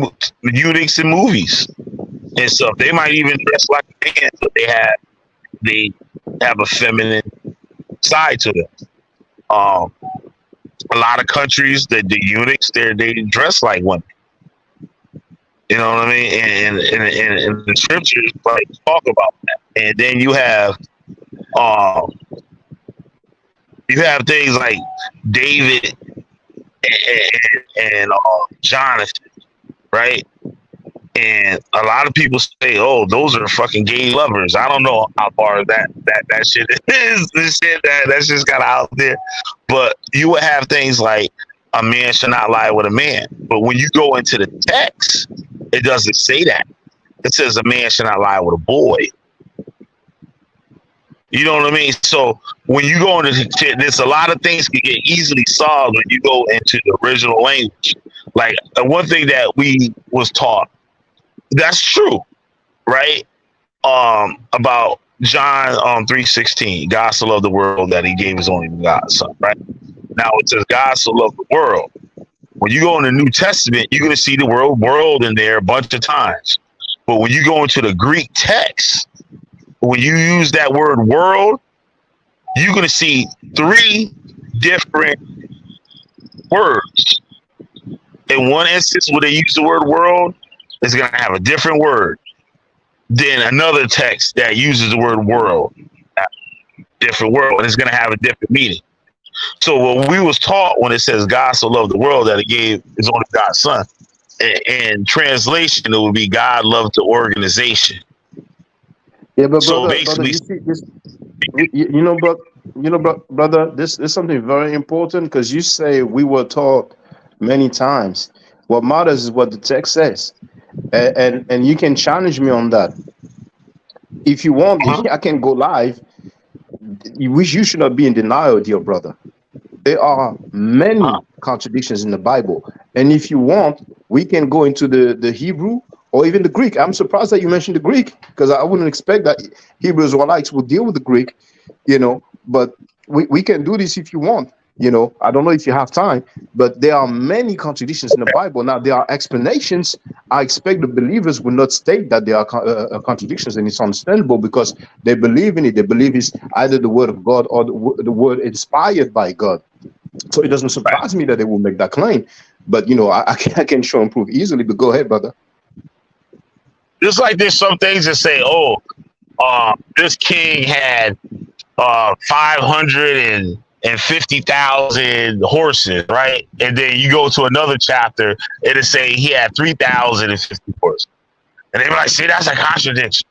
eunuchs in movies and stuff. They might even dress like a man, but they have a feminine side to them. A lot of countries, the eunuchs, they dress like women. You know what I mean? And the scriptures like talk about that. And then you have You have things like David and Jonathan, right? And a lot of people say, "Oh, those are fucking gay lovers." I don't know how far that shit is. This shit that's just kind of out there. But you would have things like a man should not lie with a man. But when you go into the text, it doesn't say that. It says a man should not lie with a boy. You know what I mean? So when you go into shit, there's a lot of things can get easily solved when you go into the original language. Like one thing that we was taught, that's true, right? About John 3:16, God so loved the world that he gave his only begotten son, right? Now it says God so loved the world. When you go in the New Testament, you're gonna see the word world in there a bunch of times. But when you go into the Greek text, when you use that word world, you're going to see 3 different words. In one instance, where they use the word world, it's going to have a different word than another text that uses the word world. Different world, and it's going to have a different meaning. So what we was taught when it says God so loved the world that he gave his only begotten son, in translation, it would be God loved the organization. Yeah, but So brother, basically, you see this, brother, this is something very important because you say we were taught many times. What matters is what the text says, and you can challenge me on that if you want. I can go live. Which you should not be in denial, dear brother. There are many contradictions in the Bible, and if you want, we can go into the Hebrew or even the Greek. I'm surprised that you mentioned the Greek because I wouldn't expect that Hebrew Israelites would deal with the Greek, but we can do this if you want. I don't know if you have time, but there are many contradictions in the Bible. Now, there are explanations. I expect the believers will not state that there are contradictions, and it's understandable because they believe in it. They believe it's either the word of God or the word inspired by God. So it doesn't surprise me that they will make that claim. But, I can show and prove easily. But go ahead, brother. Just like there's some things that say, this king had 550,000 horses, right? And then you go to another chapter, it'll say he had 3,050 horses. And they be like, see, that's a contradiction.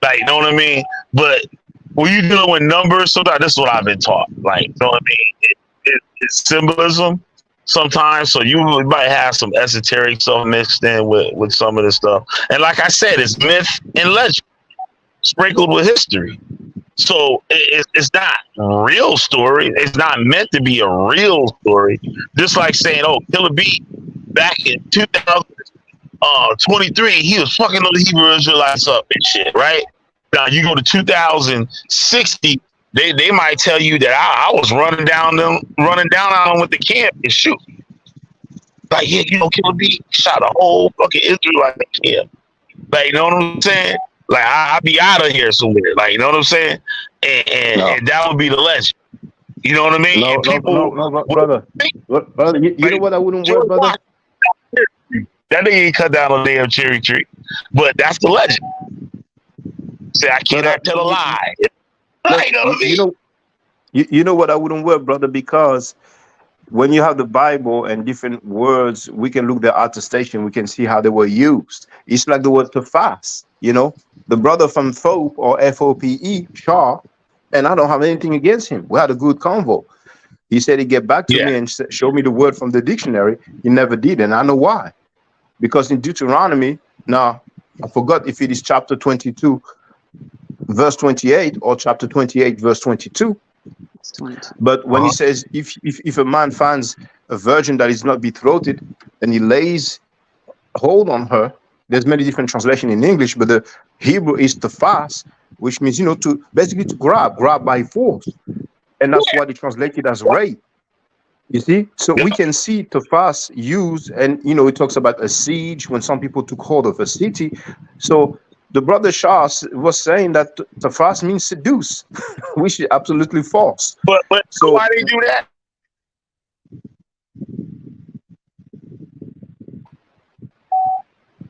Like, you know what I mean? But when you're dealing with numbers, sometimes this is what I've been taught. Like, you know what I mean? It's symbolism sometimes, so you might have some esoteric stuff mixed in with some of this stuff. And like I said, it's myth and legend sprinkled with history. So it's not a real story. It's not meant to be a real story. Just like saying, Killer B back in 2023, he was fucking the Hebrew Israelites up and shit, right? Now you go to 2060, they might tell you that I was running down on them with the camp and shoot. Like, yeah, Killer B shot a whole fucking Israelite camp. Like, you know what I'm saying? Like, I'll be out of here somewhere. Like, you know what I'm saying? And that would be the legend. You know what I mean? No, brother. Brother, you know what I wouldn't wear, brother? That nigga ain't cut down a damn cherry tree. But that's the legend. Say, I cannot tell a lie. Like, you know what I mean? You know what I wouldn't wear, brother? Because when you have the Bible and different words, we can look at the attestation. We can see how they were used. It's like the word to fast. The brother from FOPE or FOPE, Shaw, and I don't have anything against him. We had a good convo. He said he'd get back to me and show me the word from the dictionary. He never did, and I know why. Because in Deuteronomy, now, I forgot if it is chapter 22, verse 28, or chapter 28, verse 22. But when he says, if a man finds a virgin that is not betrothed, and he lays hold on her, there's many different translations in English, but the Hebrew is to fast, which means, to basically to grab by force. And that's why they translated as rape. You see? So we can see to fast used, and, it talks about a siege when some people took hold of a city. So the brother Shah was saying that to fast means seduce, which is absolutely false. But so why they do that?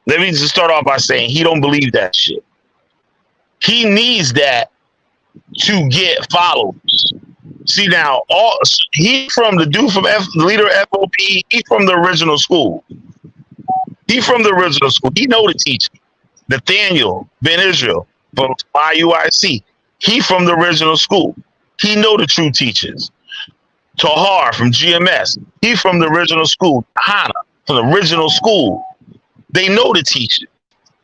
Let me just start off by saying he don't believe that shit. He needs that to get followers. See, See now, he from the dude from leader FOP. He from the original school. He from the original school. He know the teacher. Nathaniel Ben Israel from IUIC. He from the original school. He know the true teachers. Tahar from GMS. He from the original school. Hana from the original school. They know the teacher.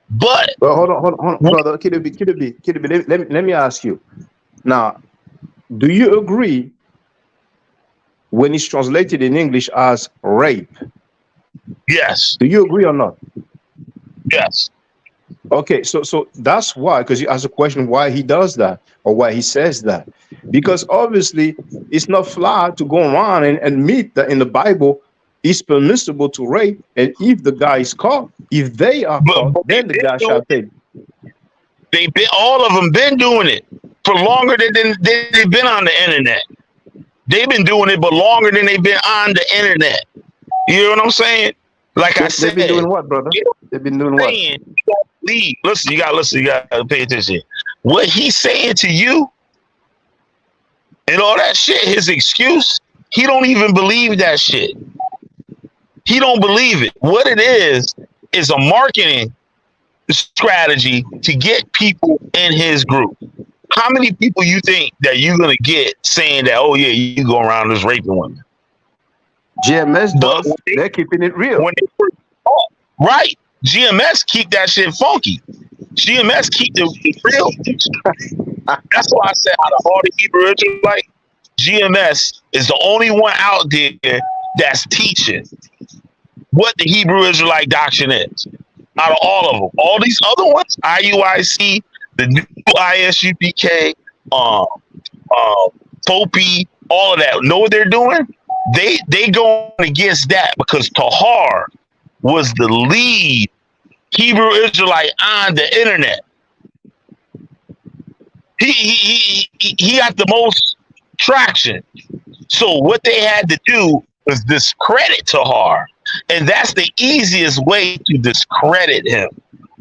But hold on, brother. Kiddubi, let me ask you. Now, do you agree when it's translated in English as rape? Yes. Do you agree or not? Yes. Okay, so that's why, because you asked a question why he does that or why he says that. Because obviously it's not fly to go around and admit that in the Bible it's permissible to rape, and if the guy is caught, if they are caught, then the guy shall pay. All of them been doing it for longer than they've been on the internet. They've been doing it, but longer than they've been on the internet. You know what I'm saying? Like I said, they've been doing what, brother? They've been doing what? Listen, you gotta pay attention. What he's saying to you and all that shit, his excuse, he don't even believe that shit. He don't believe it. What it is a marketing strategy to get people in his group. How many people you think that you're gonna get saying that, oh yeah, you go around just raping women? GMS does. They're keeping it real. Right. GMS keep that shit funky. GMS keep the real. That's why I said out of all the Hebrew Israelites, GMS is the only one out there that's teaching what the Hebrew Israelite doctrine is. Out of all of them. All these other ones, IUIC, the new ISUPK, FOPI, all of that. Know what they're doing? They going against that because Tahar was the lead Hebrew Israelite on the internet. He got the most traction. So what they had to do was discredit Tahar. And that's the easiest way to discredit him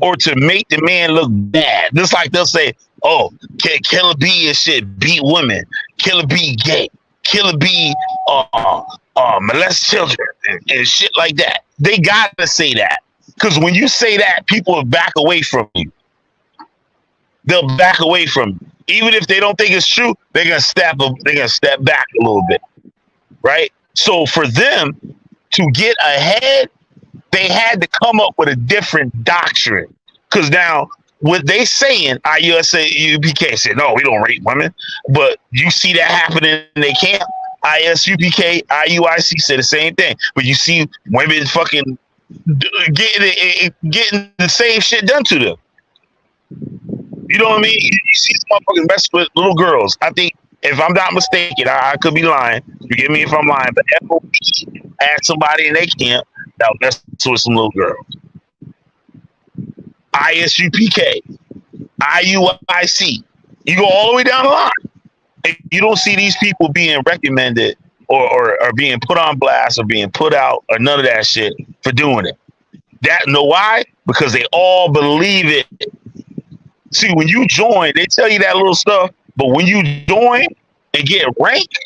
or to make the man look bad. Just like they'll say, oh, Killer B and shit beat women. Killer B gay. Killer B molest children and shit like that. They gotta say that. Because when you say that, people will back away from you. They'll back away from you. Even if they don't think it's true, they're gonna step back a little bit. Right? So for them to get ahead, they had to come up with a different doctrine. Because now what they saying, IUSUPK said, no, we don't rape women. But you see that happening in their camp. ISUPK, IUIC said the same thing. But you see women fucking getting the same shit done to them. You know what I mean? You see this motherfuckers mess with little girls. I think, if I'm not mistaken, I could be lying. Forgive me if I'm lying, but FOP had somebody in their camp that was messing with some little girls. ISUPK, IUIC. You go all the way down the line. And you don't see these people being recommended or being put on blast or being put out or none of that shit for doing it. Know why? Because they all believe it. See, when you join, they tell you that little stuff, but when you join and get ranked,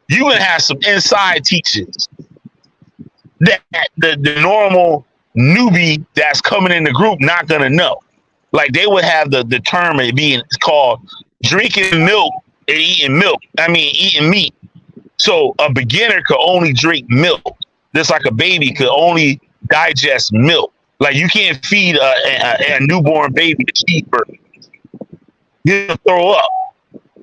you're going to have some inside teachings that the normal newbie that's coming in the group not going to know. Like they would have the term being called drinking milk and eating meat. So a beginner could only drink milk. Just like a baby could only digest milk. Like you can't feed a newborn baby a cheeseburger. You'll throw up.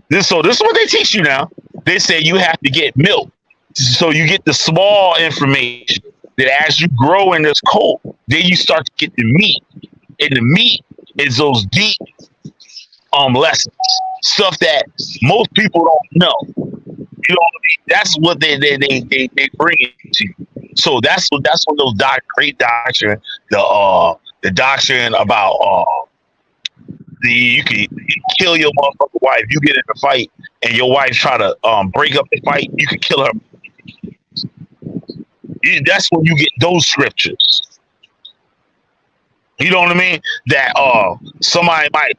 This is what they teach you now. They say you have to get milk. So you get the small information that as you grow in this cold, then you start to get the meat. And the meat is those deep lessons. Stuff that most people don't know. You know what I mean? That's what they bring it to you. So that's what those great doctrine, the doctrine about you can kill your motherfucking wife. You get in a fight and your wife try to break up the fight, you can kill her. That's when you get those scriptures. You know what I mean? That somebody might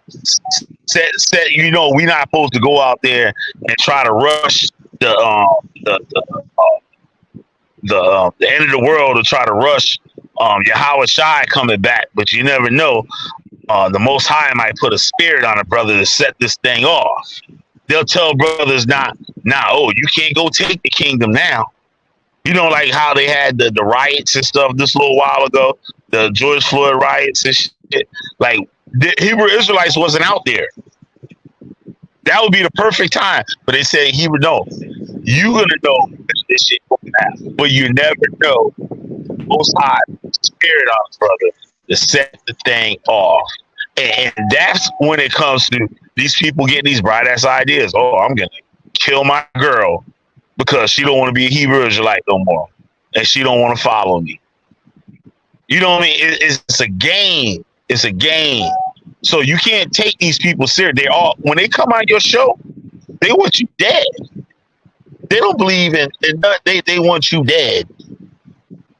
said we're not supposed to go out there and try to rush the end of the world to try to rush Yahweh Shai coming back, but you never know. The Most High might put a spirit on a brother to set this thing off. They'll tell brothers oh, you can't go take the kingdom now. You know, like how they had the riots and stuff this little while ago, the George Floyd riots and shit. Like, the Hebrew Israelites wasn't out there. That would be the perfect time. But they said, Hebrew, no, you're going to know this shit going down. But you never know. Most High spirit on brother to set the thing off. And that's when it comes to these people getting these bright ass ideas. Oh, I'm going to kill my girl because she don't want to be a Hebrew Israelite no more, and she don't want to follow me. You know what I mean? It's a game. It's a game. So you can't take these people serious. When they come on your show, they want you dead. They don't believe in they want you dead.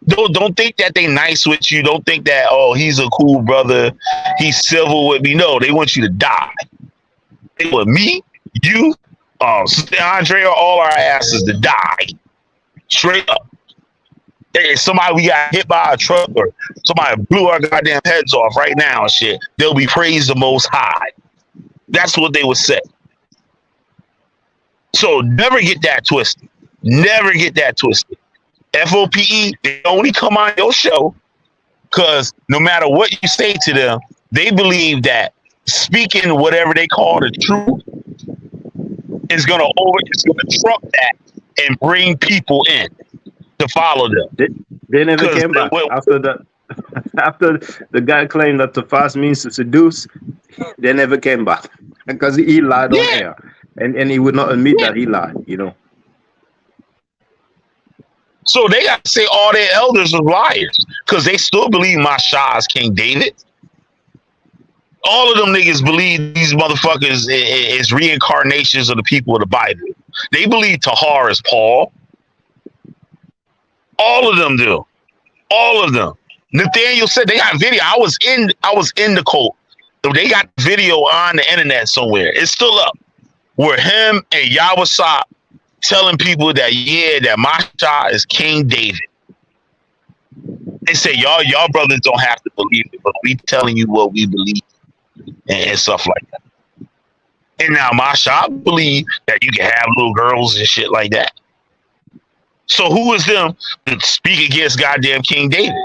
Don't think that they nice with you. Don't think that, oh, he's a cool brother, he's civil with me. No, they want you to die. They want me, you, Andrea, all our asses to die. Straight up. If somebody we got hit by a truck or somebody blew our goddamn heads off right now and shit, they'll be praised the Most High. That's what they would say. So never get that twisted. Never get that twisted. FOPE, they only come on your show because no matter what you say to them, they believe that speaking whatever they call the truth is gonna truck that and bring people in to follow them. They never came back after that. After the guy claimed that Tafas means to seduce, they never came back because he lied on air, and he would not admit that he lied. You know. So they got to say all their elders are liars because they still believe Masha is King David. All of them niggas believe these motherfuckers is reincarnations of the people of the Bible. They believe Tahar is Paul. All of them do. All of them. Nathaniel said they got video. I was in the cult. They got video on the internet somewhere. It's still up. Where him and Yawasop telling people that that Masha is King David. They say y'all brothers don't have to believe it, but we telling you what we believe and stuff like that. And now Masha believe that you can have little girls and shit like that. So who is them to speak against goddamn King David?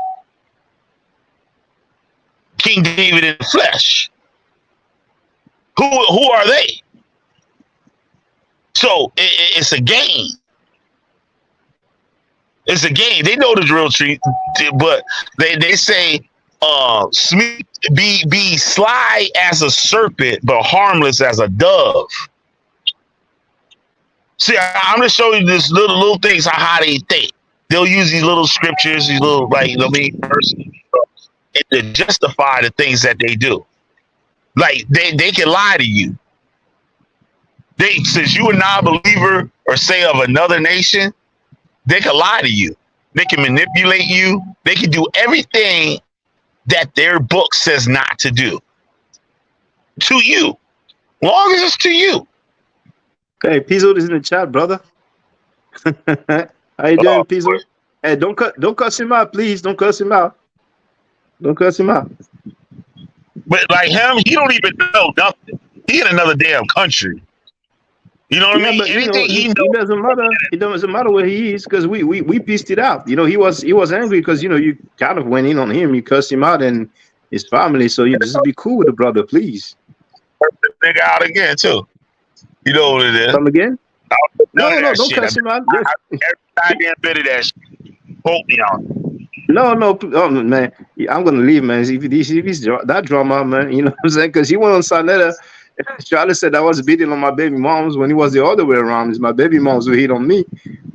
King David in the flesh. Who are they? So it's a game. It's a game. They know the drill treat, but they say be sly as a serpent, but harmless as a dove. See, I'm gonna show you this little things how they think. They'll use these little scriptures, these little verses, to justify the things that they do. Like they can lie to you. Since you a non-believer or say of another nation, they can lie to you. They can manipulate you. They can do everything that their book says not to do. To you. Long as it's to you. Hey, Pizzo is in the chat, brother. How you doing, Pizzo? Hey, don't cuss him out, please. Don't cuss him out. Don't cuss him out. But like him, he don't even know nothing. He in another damn country. You know what I mean? But, anything it doesn't matter. It doesn't matter where he is because we pieced it out. You know, he was angry because you kind of went in on him. You cussed him out and his family. So you just be cool with the brother, please. Nigga out again too. You know what it is. Come again? No, don't cuss him out. Every goddamn bit of that shit. Hold me on. No, man. I'm gonna leave, man. If he's that drama, man, you know what I'm saying? Because he went on Sanetta. Charlie said I was beating on my baby moms when he was the other way around. It's my baby moms who hit on me.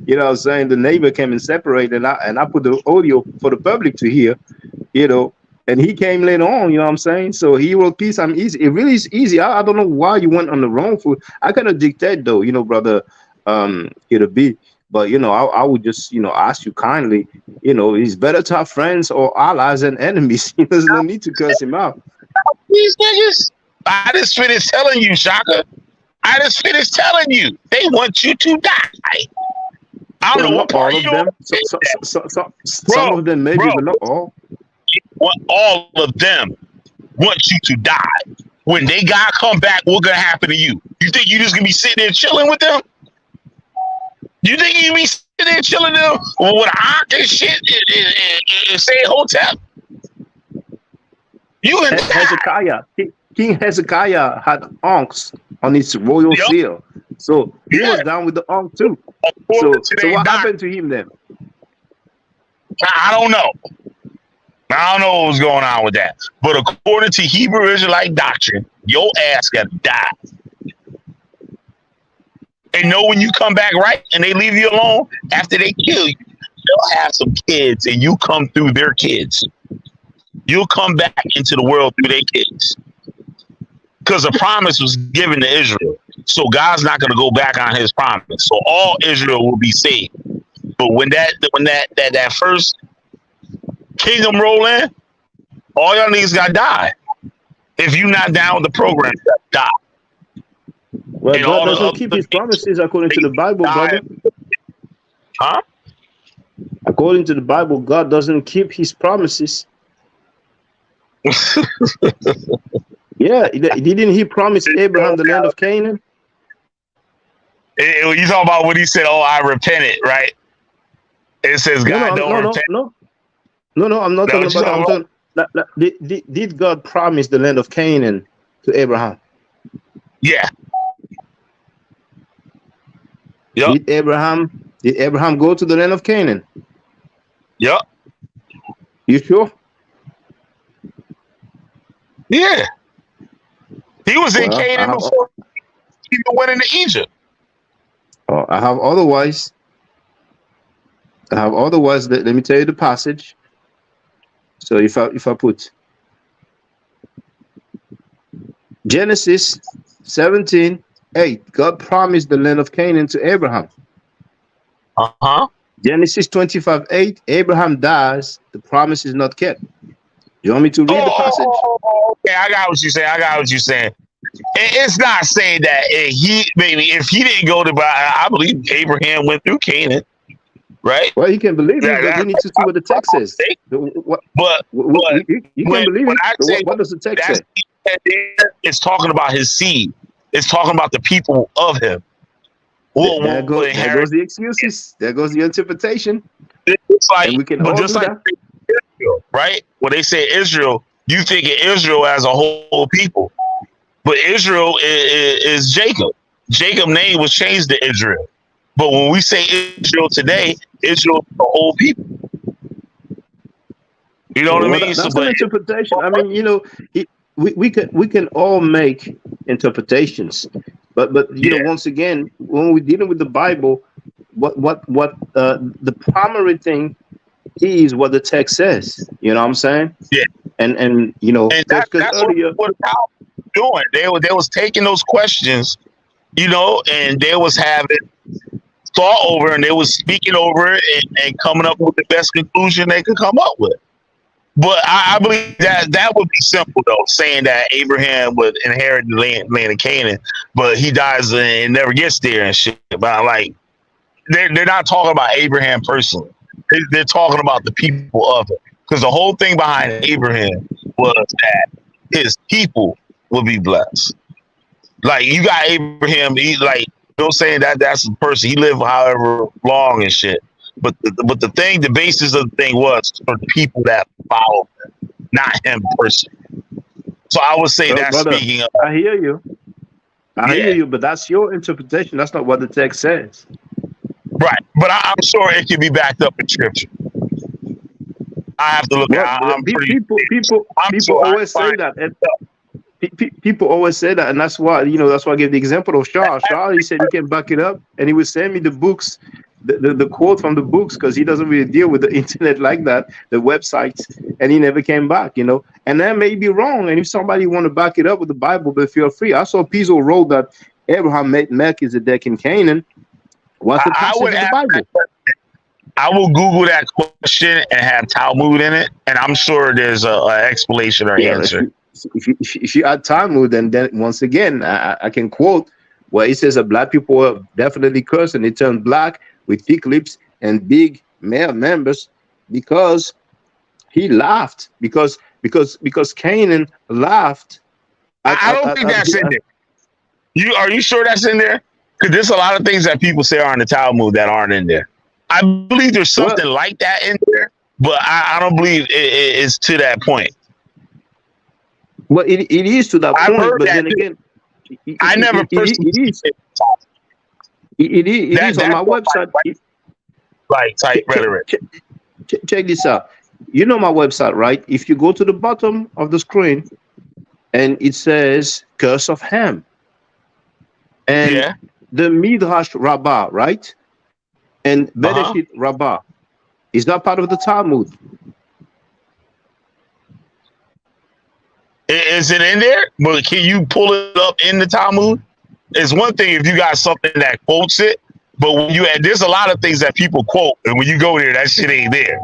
You know what I'm saying? The neighbor came and separated, and I put the audio for the public to hear, you know, and he came later on, you know what I'm saying? So he wrote peace. I'm easy. It really is easy. I don't know why you went on the wrong foot. I kind of dictate though, you know, brother, it'll be. But I would just ask you kindly. It's better to have friends or allies than enemies. There's no need to curse him out. These niggas. I just finished telling you, Shaka. I just finished telling you. They want you to die. I don't know what part of them. Some of them maybe, but not all. All of them want you to die. When they gotta come back, what's gonna happen to you? You think you just gonna be sitting there chilling with them? You think you be sitting there chilling them with a hawk and shit and say hotel? You and Hezekiah, King Hezekiah had unks on his royal seal, so he was down with the unk too. So what happened to him then? I don't know. I don't know what was going on with that. But according to Hebrew Israelite doctrine, your ass got to die. And know when you come back, right, and they leave you alone after they kill you, they'll have some kids and you come through their kids. You'll come back into the world through their kids. Because the promise was given to Israel. So God's not going to go back on his promise. So all Israel will be saved. But when that first kingdom roll in, all y'all niggas got to die. If you're not down with the program, you got to die. Well, and God doesn't keep his promises according to the Bible, brother. Huh? According to the Bible, God doesn't keep his promises. Yeah, didn't he promise Abraham the land of Canaan? You talking about when he said, "Oh, I repented," right? It says God don't repent. No, I'm not talking about. Did God promise the land of Canaan to Abraham? Yeah. Yep. Did Abraham go to the land of Canaan? Yep. You sure? Yeah. He was in Canaan before he even went into Egypt. I have otherwise. Let me tell you the passage. So if I put Genesis 17:8, God promised the land of Canaan to Abraham. Genesis 25:8, Abraham dies, the promise is not kept. You want me to read the passage? Okay, I got what you're saying. It's not saying that if he didn't go to, I believe Abraham went through Canaan, right? Well, you can believe it, but you need to see what the text says. You can believe it. What does the text say? It's talking about his seed. It's talking about the people of him. There goes the excuses. There goes the interpretation. It's like, we can all do that. Israel, right? When they say Israel, you think of Israel as a whole people. But Israel is Jacob. Jacob's name was changed to Israel. But when we say Israel today, Israel is the whole people. You know what I mean? That's an interpretation. I mean, we can all make interpretations. But once again, when we're dealing with the Bible, what the primary thing is what the text says. You know what I'm saying? Yeah. And that's earlier, what doing. They was taking those questions, and they was having thought over, and they was speaking over it and coming up with the best conclusion they could come up with. But I believe that would be simple though, saying that Abraham would inherit the land of Canaan, but he dies and never gets there and shit. But like, they're not talking about Abraham personally. They're talking about the people of it, because the whole thing behind Abraham was that his people will be blessed. Like, you got Abraham, saying that's the person, he lived however long and shit. But the thing, the basis of the thing was for the people that follow him, not him personally. So I would say that's brother, speaking of. I hear you. I hear you, but that's your interpretation. That's not what the text says. Right, but I'm sure it can be backed up in scripture. I have to look at people always say that. People always say that, and that's why I gave the example of Shaw. Shaw, he said he can back it up, and he would send me the books, the quote from the books, because he doesn't really deal with the internet like that, the websites, and he never came back. And that may be wrong. And if somebody want to back it up with the Bible, but feel free. I saw Pizzo wrote that Abraham met Melchizedek in Canaan. What's the I passage would of the have. Bible? I will Google that question and have Talmud in it, and I'm sure there's a explanation or Yeah, answer. if you add Talmud, then once again, I can quote where it says that black people were definitely cursed and they turned black with thick lips and big male members because he laughed because Canaan laughed. I don't think that's in there. Are you sure that's in there? Because there's a lot of things that people say are in the Talmud that aren't in there. I believe there's something like that in there, but I don't believe it's to that point. Well, it is to that point, but then again, I never personally. It is on my website. Like type rhetoric. Check this out. You know my website, right? If you go to the bottom of the screen, and it says "Curse of Ham," and the Midrash Rabbah, right? And Bereshit Rabbah, is that part of the Talmud? Is it in there? But can you pull it up in the Talmud? It's one thing if you got something that quotes it, but when there's a lot of things that people quote, and when you go there, that shit ain't there.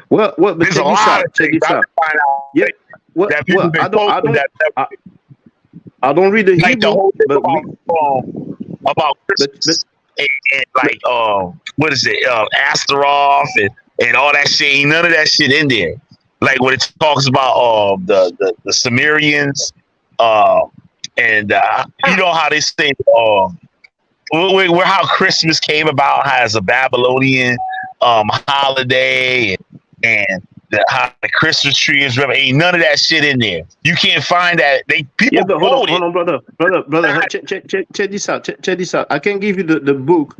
Well, but there's a lot of things I find out. Yeah. Well, that people I don't read the like Hebrew, the whole thing but about Christmas and like what is it? Astaroth and all that shit. Ain't none of that shit in there. Like when it talks about the Sumerians and you know how they say where how Christmas came about as a Babylonian holiday and how the Christmas tree is. Ain't none of that shit in there. You can't find that. People but hold on, brother. Check this out. Check this out. I can give you the book.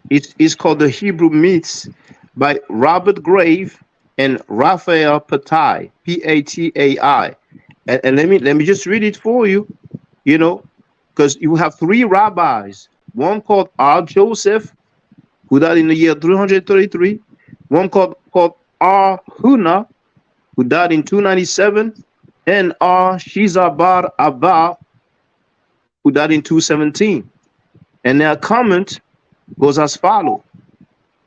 It's called The Hebrew Myths by Robert Grave and Raphael Patai, Patai. And let me just read it for you. You know, because you have three rabbis. One called R. Joseph, who died in the year 333. One called R. Huna, who died in 297, and R. Shizabar Abba, who died in 217. And their comment goes as follows.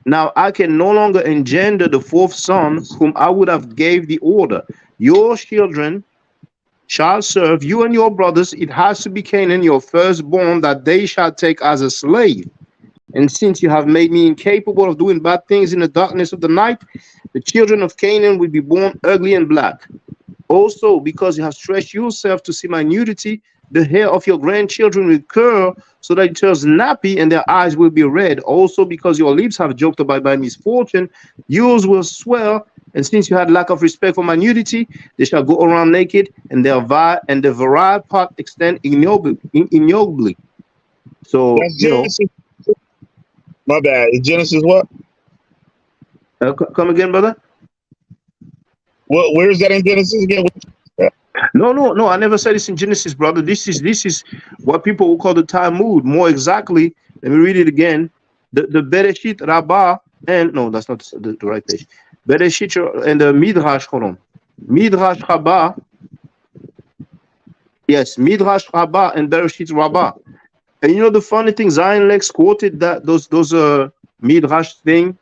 Now I can no longer engender the fourth son, whom I would have gave the order. Your children shall serve you and your brothers. It has to be Canaan, your firstborn, that they shall take as a slave. And since you have made me incapable of doing bad things in the darkness of the night, the children of Canaan will be born ugly and black. Also, because you have stretched yourself to see my nudity, the hair of your grandchildren will curl so that it turns nappy and their eyes will be red. Also, because your lips have joked about my misfortune, yours will swell. And since you had lack of respect for my nudity, they shall go around naked, and their virile part extend ignobly. So, you know. My bad. Is Genesis what? Come again, brother? Where is that in Genesis again? No. I never said it's in Genesis, brother. This is what people will call the Talmud. More exactly, let me read it again. The Bereshit Rabbah, and no, that's not the right page. Bereshit and the Midrash. Hold on. Midrash Rabbah. Yes, Midrash Rabbah and Bereshit Rabbah. And you know the funny thing, Zion Lex quoted that those Midrash thing,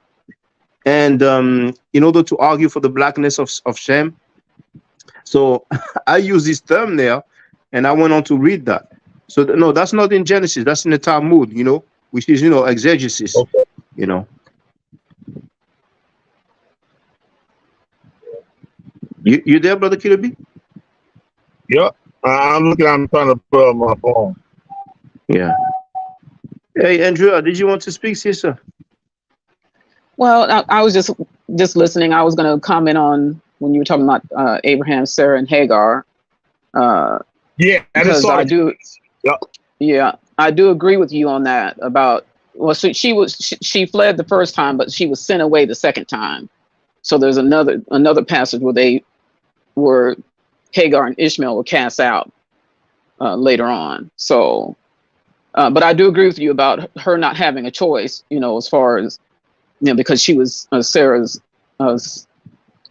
and in order to argue for the blackness of Shem. So I use this term there, and I went on to read that. So no, that's not in Genesis. That's in the Talmud, you know, which is, you know, exegesis, okay. You know. You there, brother Killer B? Yep. I'm trying to put up my phone. Yeah. Hey, Andrea, did you want to speak, sister? Well, I was just listening. I was going to comment on when you were talking about Abraham, Sarah, and Hagar. Because I do. Yep. Yeah, I do agree with you on that. About so she fled the first time, but she was sent away the second time. So there's another passage where Hagar and Ishmael were cast out later on. So. But I do agree with you about her not having a choice, you know, as far as, you know, because she was Sarah's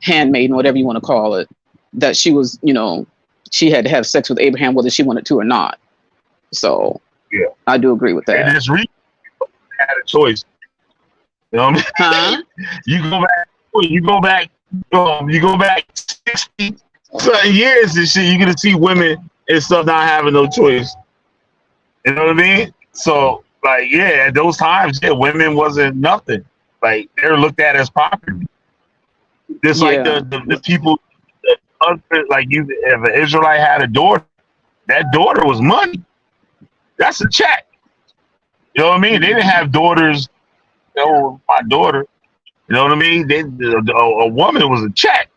handmaiden, whatever you want to call it, that she was, you know, she had to have sex with Abraham whether she wanted to or not. So yeah, I do agree with that. And this reason had a choice. You know what I mean? Huh? You go back 60 certain years and shit, you're gonna see women and stuff not having no choice. You know what I mean? So like, yeah, at those times, yeah, women wasn't nothing. Like they're looked at as property. Just like the people, the husband, like you, if an Israelite had a daughter, that daughter was money. That's a check. You know what I mean? They didn't have daughters. Oh, my daughter. You know what I mean? A woman was a check.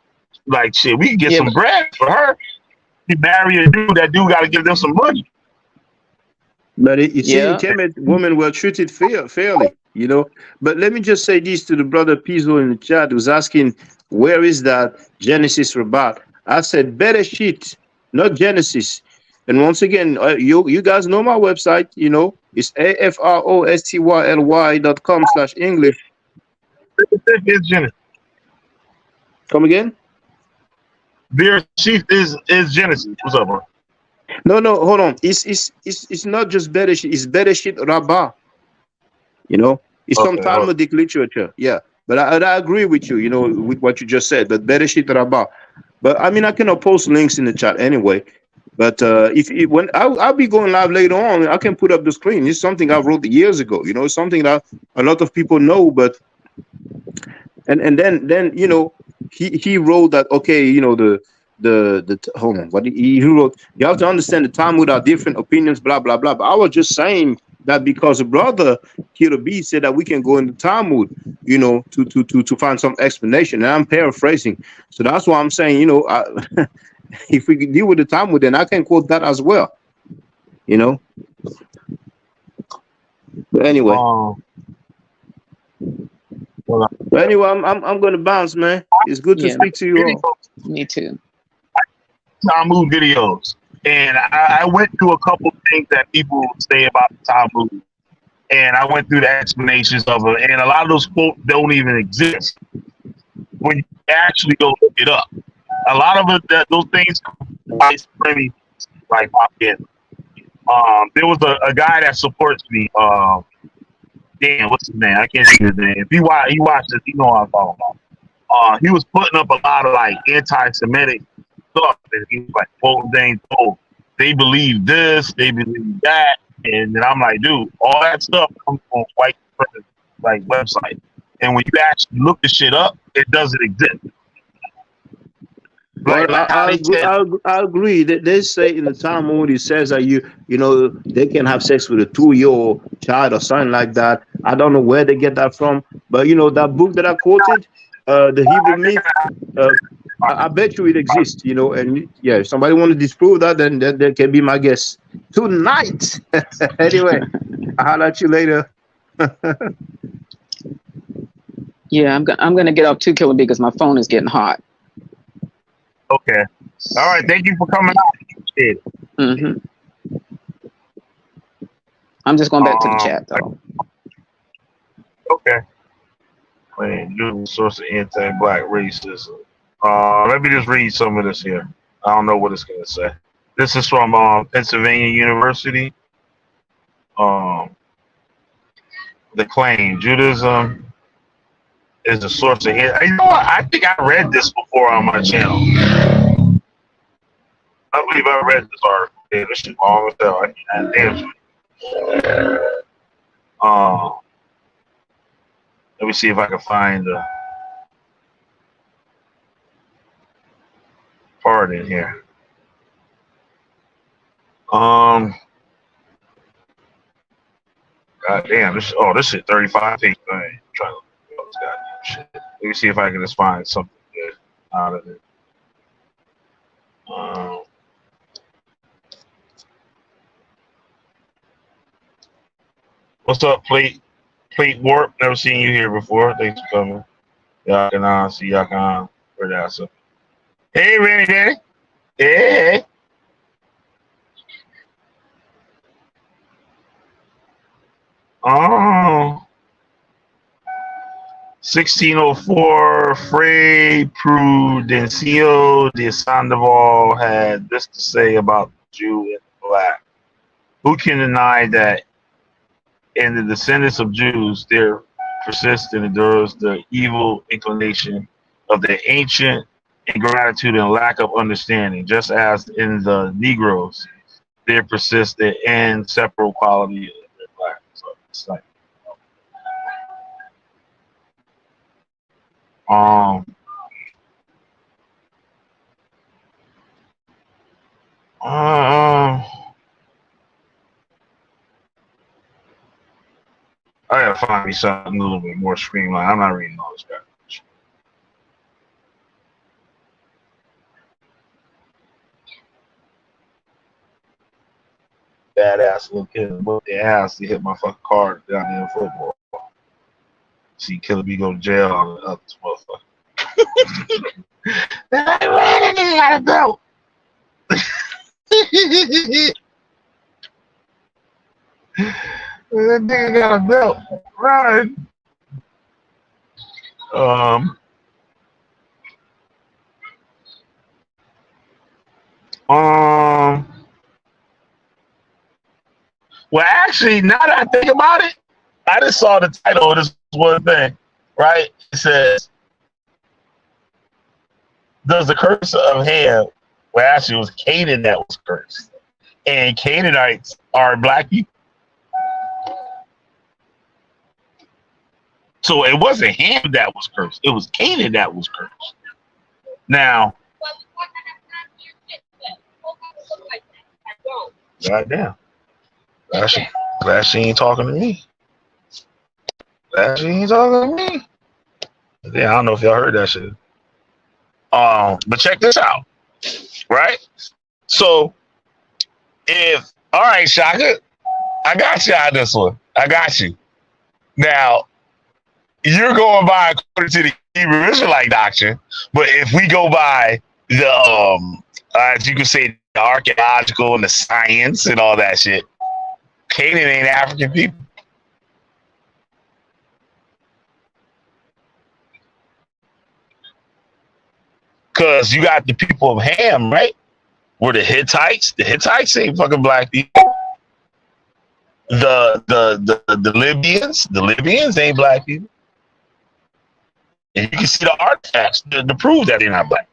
Like shit, we can get some bread for her. You marry a dude, that dude got to give them some money. But you see, in Kemet, women were treated fairly, you know. But let me just say this to the brother Pizzo in the chat who's asking, where is that Genesis Rabbah? I said, Bereshit, not Genesis. And once again, you guys know my website, you know, it's afrostyle.com/English. It's Genesis. Come again? Bereshit is Genesis. What's up, bro? No, hold on. It's not just Bereshit, it's Bereshit Rabbah. You know, it's from Talmudic literature. Yeah. But I agree with you, you know, with what you just said, but Bereshit Rabbah. But I mean, I cannot post links in the chat anyway. But when I'll be going live later on, I can put up the screen. It's something I wrote years ago. You know, it's something that a lot of people know. But and then you know, he wrote that, okay, you know, the hold on, what he wrote. You have to understand the Talmud are different opinions, blah blah blah. But I was just saying that because a brother Kira B said that we can go in the Talmud, you know, to find some explanation. And I'm paraphrasing, so that's why I'm saying, you know, if we deal with the Talmud, then I can quote that as well, you know. But anyway, I'm gonna bounce, man. It's good to speak to you all. Me too. Talmud videos, and I went through a couple things that people say about the Talmud, and I went through the explanations of it, and a lot of those quotes don't even exist when you actually go look it up. A lot of it, those things, like propaganda. There was a guy that supports me. Damn, what's his name? I can't see his name. If he watched this, he know what I'm talking about. He was putting up a lot of like anti-Semitic stuff, and he was like quoting things. Oh, they believe this, they believe that, and then I'm like, dude, all that stuff comes from white like website, and when you actually look the shit up, it doesn't exist. Well, I agree. They say in the Talmud, it says that you know, they can have sex with a 2-year-old child or something like that. I don't know where they get that from, but you know, that book that I quoted, the Hebrew myth, I bet you it exists, you know. And yeah, if somebody want to disprove that, then that can be my guess tonight. Anyway, I'll let you later. Yeah, I'm gonna get off 2 Killer B because my phone is getting hot. Okay. All right. Thank you for coming out. Mm-hmm. I'm just going back to the chat though. Okay. New source of anti-black racism. Let me just read some of this here. I don't know what it's gonna say. This is from Pennsylvania University. The claim Judaism is the source of it. You know what? I think I read this before on my channel. I believe I read this article. Yeah, this shit long as hell. I can't answer it. Let me see if I can find the part in here. God damn, this shit 35 pages. I ain't trying to look at this goddamn shit. Let me see if I can just find something good out of it. What's up, Plate Warp? Never seen you here before. Thanks for coming. Y'all can see y'all can where that's up. Hey, Randy Danny. Hey. Oh. 1604, Fray Prudencio de Sandoval had this to say about the Jew and the black. Who can deny that and the descendants of Jews there persists and endures the evil inclination of the ancient ingratitude and lack of understanding, just as in the Negroes there persists the inseparable quality of the black. So it's like, I gotta find me something a little bit more streamlined. I'm not reading all this garbage. Badass little kid whooped their ass to hit my fucking car down there in football. See Killer B go to jail on the other motherfucker. That nigga got a belt. That nigga got a belt. Right. Well, actually, now that I think about it, I just saw the title of this one thing, right? It says, does the curse of Ham, well, actually, it was Canaan that was cursed. And Canaanites are black people. So it wasn't Ham that was cursed. It was Canaan that was cursed. Now, goddamn. Glad she ain't talking to me. Glad she ain't talking to me. Yeah, I don't know if y'all heard that shit. But check this out. Right? So, all right, Shaka, I got you on this one. I got you. Now, you're going by according to the Hebrew Israelite doctrine, but if we go by the, as you could say, the archaeological and the science and all that shit, Canaan ain't African people. Because you got the people of Ham, right? Were the Hittites. The Hittites ain't fucking black people. The Libyans ain't black people. And you can see the artifacts to prove that they're not black.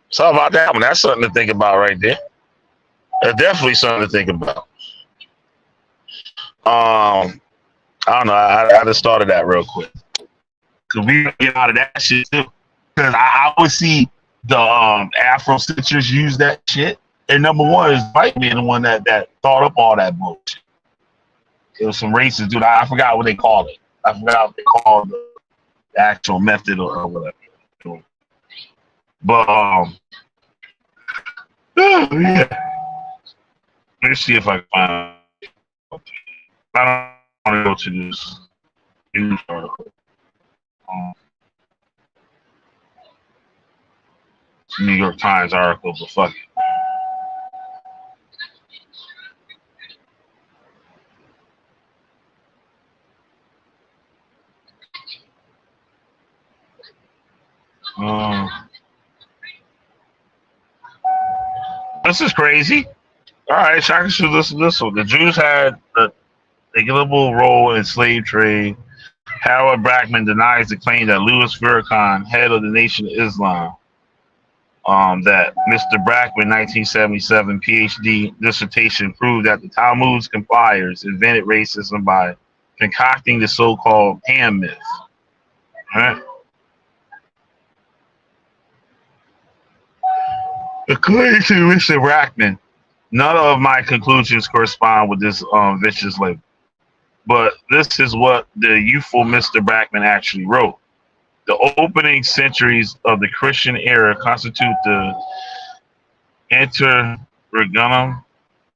So about that one, that's something to think about right there. That's definitely something to think about. I don't know. I just started that real quick. Cause we get out of that shit too. Cause I would see the Afrocentrics use that shit. And number one is white being the one that thought up all that bullshit. It was some racist dude. I forgot what they called it. I forgot what they called the actual method or whatever. But yeah. Let me see if I can find. I don't want to go to this news article. It's a New York Times article, but fuck it. This is crazy. All right, so I can shoot this one. The Jews had a global role in slave trade. Harold Brackman denies the claim that Louis Farrakhan, head of the Nation of Islam, that Mr. Brackman, 1977 PhD dissertation, proved that the Talmud's compilers invented racism by concocting the so-called Ham myth. All right. According to Mr. Brackman, none of my conclusions correspond with this vicious label. But this is what the youthful Mr. Brackman actually wrote. The opening centuries of the Christian era constitute the interregnum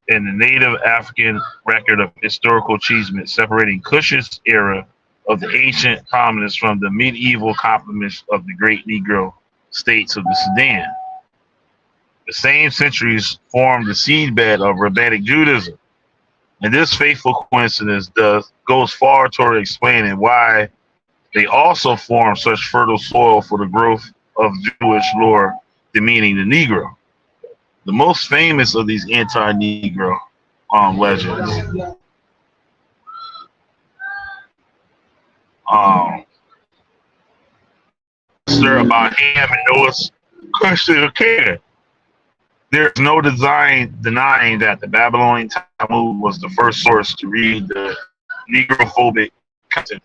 in the native African record of historical achievement, separating Cush's era of the ancient prominence from the medieval accomplishments of the great Negro states of the Sudan. The same centuries formed the seedbed of Rabbinic Judaism. And this faithful coincidence goes far toward explaining why they also form such fertile soil for the growth of Jewish lore, demeaning the Negro. The most famous of these anti-Negro legends Sir about Ham and Noah's question of Canaan. There's no denying that the Babylonian Talmud was the first source to read the negrophobic content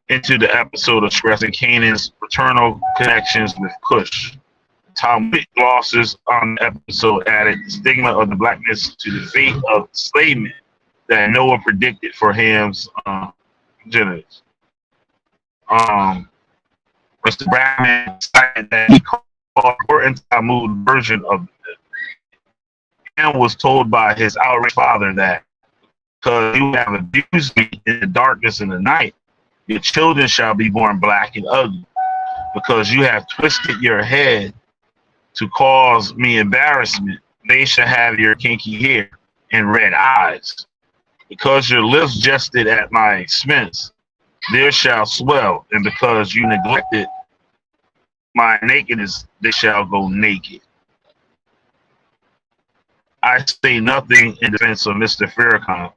into the episode of stressing Canaan's fraternal connections with Cush. Talmudic glosses on the episode added the stigma of the blackness to the fate of enslavement that Noah predicted for Ham's genitals. Mr. Bradman cited that he called important Talmud version of it. Ham was told by his outraged father that because you have abused me in the darkness and the night, your children shall be born black and ugly, because you have twisted your head to cause me embarrassment. They shall have your kinky hair and red eyes. Because your lips jested at my expense, there shall swell, and because you neglected my nakedness, they shall go naked. I say nothing in defense of Mr. Farrakhan,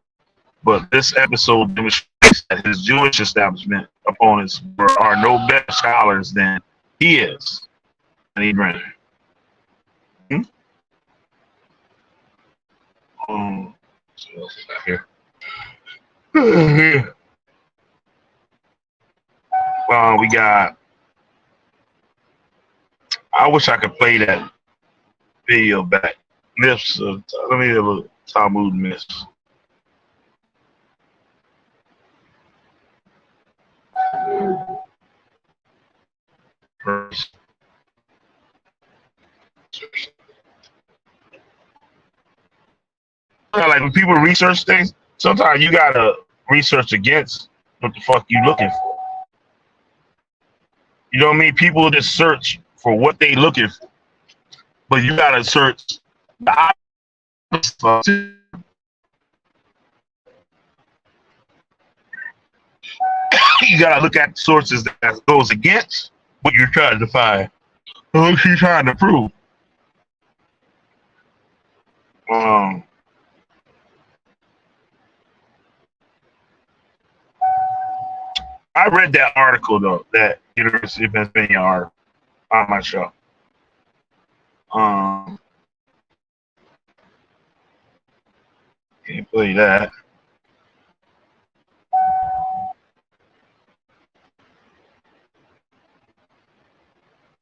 but this episode demonstrates that his Jewish establishment opponents are no better scholars than he is. And he ran. What else is out here? We got. I wish I could play that video back. Myths of, let me have a Talmud myths. Like when people research things, sometimes you gotta research against what the fuck you looking for. You know what I mean? People just search for what they looking for, but you gotta search the opposite. You gotta look at sources that goes against what you're trying to find, what you're trying to prove. I read that article though, that University of Pennsylvania article on my show. Can't play that.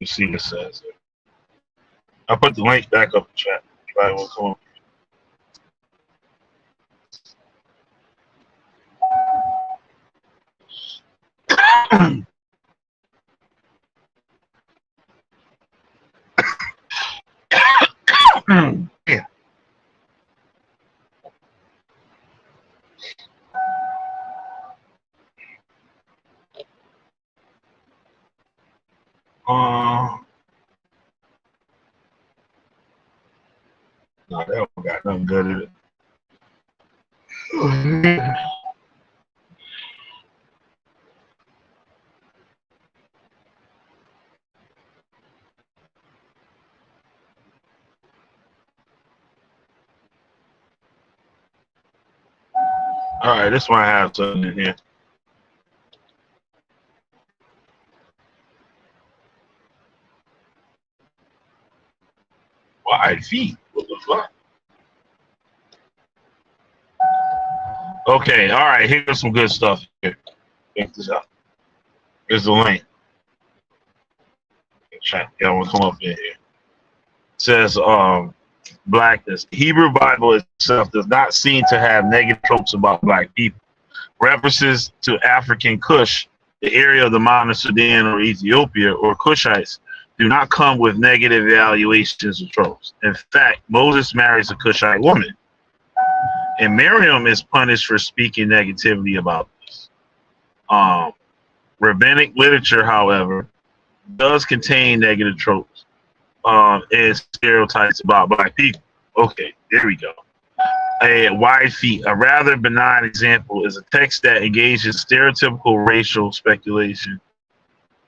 You see what it says there. I'll put the link back up in chat. Anybody will come up. Yeah. No, that one got nothing good in it. All right, this one I have something in here. Wide feet. What the fuck? Okay, all right. Here's some good stuff here. Check this out. Here's the link. Y'all want to come up in here? It says, blackness. The Hebrew Bible itself does not seem to have negative tropes about black people. References to African Kush, the area of the modern Sudan or Ethiopia, or Kushites, do not come with negative evaluations or tropes. In fact, Moses marries a Kushite woman, and Miriam is punished for speaking negatively about this. Rabbinic literature, however, does contain negative tropes and stereotypes about black people. Okay, there we go. A wide feet, a rather benign example, is a text that engages stereotypical racial speculation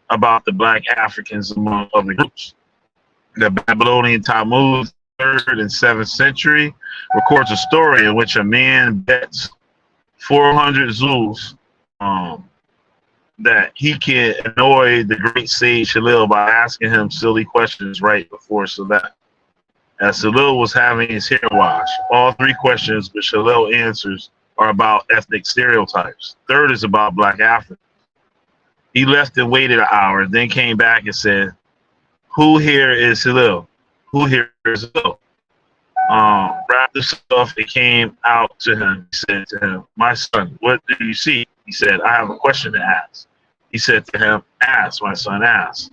about the black Africans among other groups. The Babylonian Talmud, 3rd and 7th century, records a story in which a man bets 400 zuz that he can annoy the great sage Hillel by asking him silly questions right before Salat. As Hillel was having his hair washed, all three questions which Hillel answers are about ethnic stereotypes. Third is about black Africans. He left and waited an hour, then came back and said, "Who here is Hillel? Who here is Hillel?" Wrapped himself and came out to him. He said to him, "My son, what do you see?" He said, "I have a question to ask." He said to him, "Ask, my son, ask.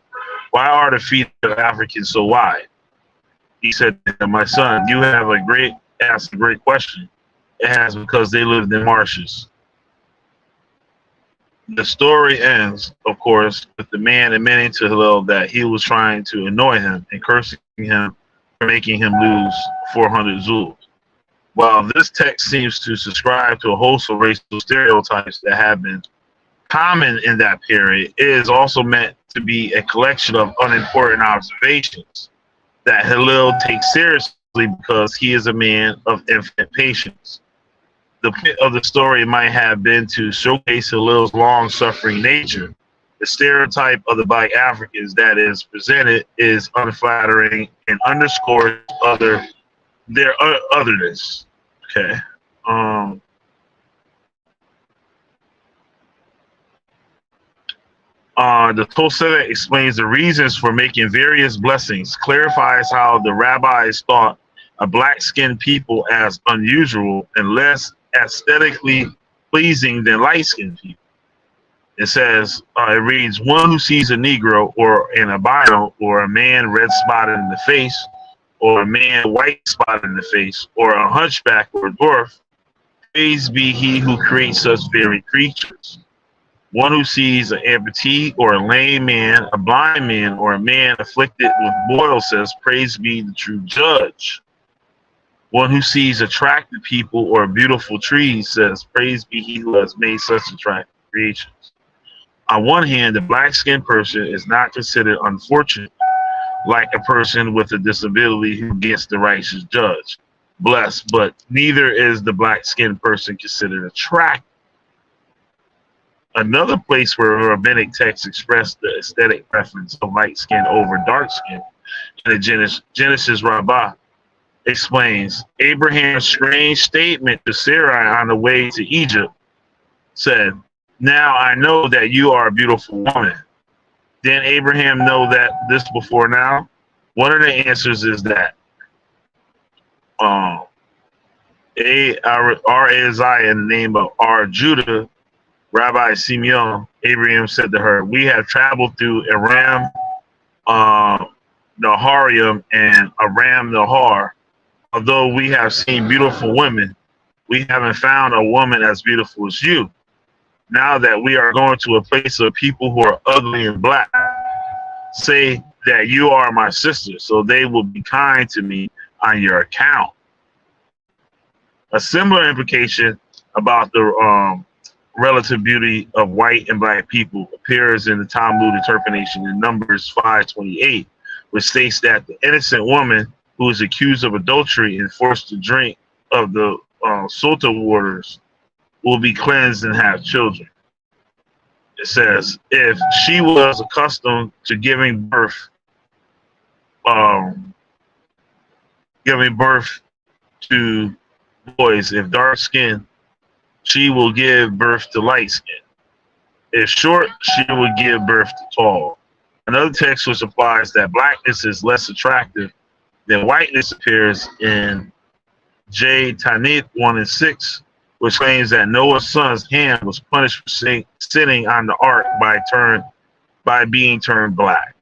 Why are the feet of Africans so wide?" He said to him, "My son, you have asked a great question. It has because they lived in marshes." The story ends, of course, with the man admitting to Hillel that he was trying to annoy him and cursing him for making him lose 400 Zulus. While this text seems to subscribe to a host of racial stereotypes that have been common in that period, it is also meant to be a collection of unimportant observations that Hillel takes seriously because he is a man of infinite patience. The point of the story might have been to showcase Hillel's long-suffering nature. The stereotype of the black Africans that is presented is unflattering and underscores their otherness. Okay. The Tosefta explains the reasons for making various blessings, clarifies how the rabbis thought a black-skinned people as unusual and less aesthetically pleasing than light-skinned people. It says, it reads, "One who sees a Negro or an albino or a man red spotted in the face or a man white spotted in the face or a hunchback or a dwarf, praised be he who creates such very creatures. One who sees an amputee or a lame man, a blind man, or a man afflicted with boils says, praise be the true judge. One who sees attractive people or beautiful trees says, praise be he who has made such attractive creations." On one hand, the black-skinned person is not considered unfortunate, like a person with a disability who gets the righteous judge, blessed, but neither is the black-skinned person considered attractive. Another place where rabbinic texts express the aesthetic preference of light skin over dark skin in the Genesis Rabbah explains Abraham's strange statement to Sarai on the way to Egypt said, "Now I know that you are a beautiful woman." Didn't Abraham know that this before now? One of the answers is that R-A-Z-I in the name of R-Judah, Rabbi Simeon, Abraham said to her, "We have traveled through Aram Naharium and Aram Nahar. Although we have seen beautiful women, we haven't found a woman as beautiful as you. Now that we are going to a place of people who are ugly and black, say that you are my sister, so they will be kind to me on your account." A similar implication about the relative beauty of white and black people appears in the Talmud interpretation in Numbers 5:28, which states that the innocent woman who is accused of adultery and forced to drink of the Sota waters will be cleansed and have children. It says, if she was accustomed to giving birth to boys, if dark skin, she will give birth to light skin. If short, she will give birth to tall. Another text which implies that blackness is less attractive than whiteness appears in J. Tanit 1:6, which claims that Noah's son's Ham was punished for sitting on the ark by being turned black.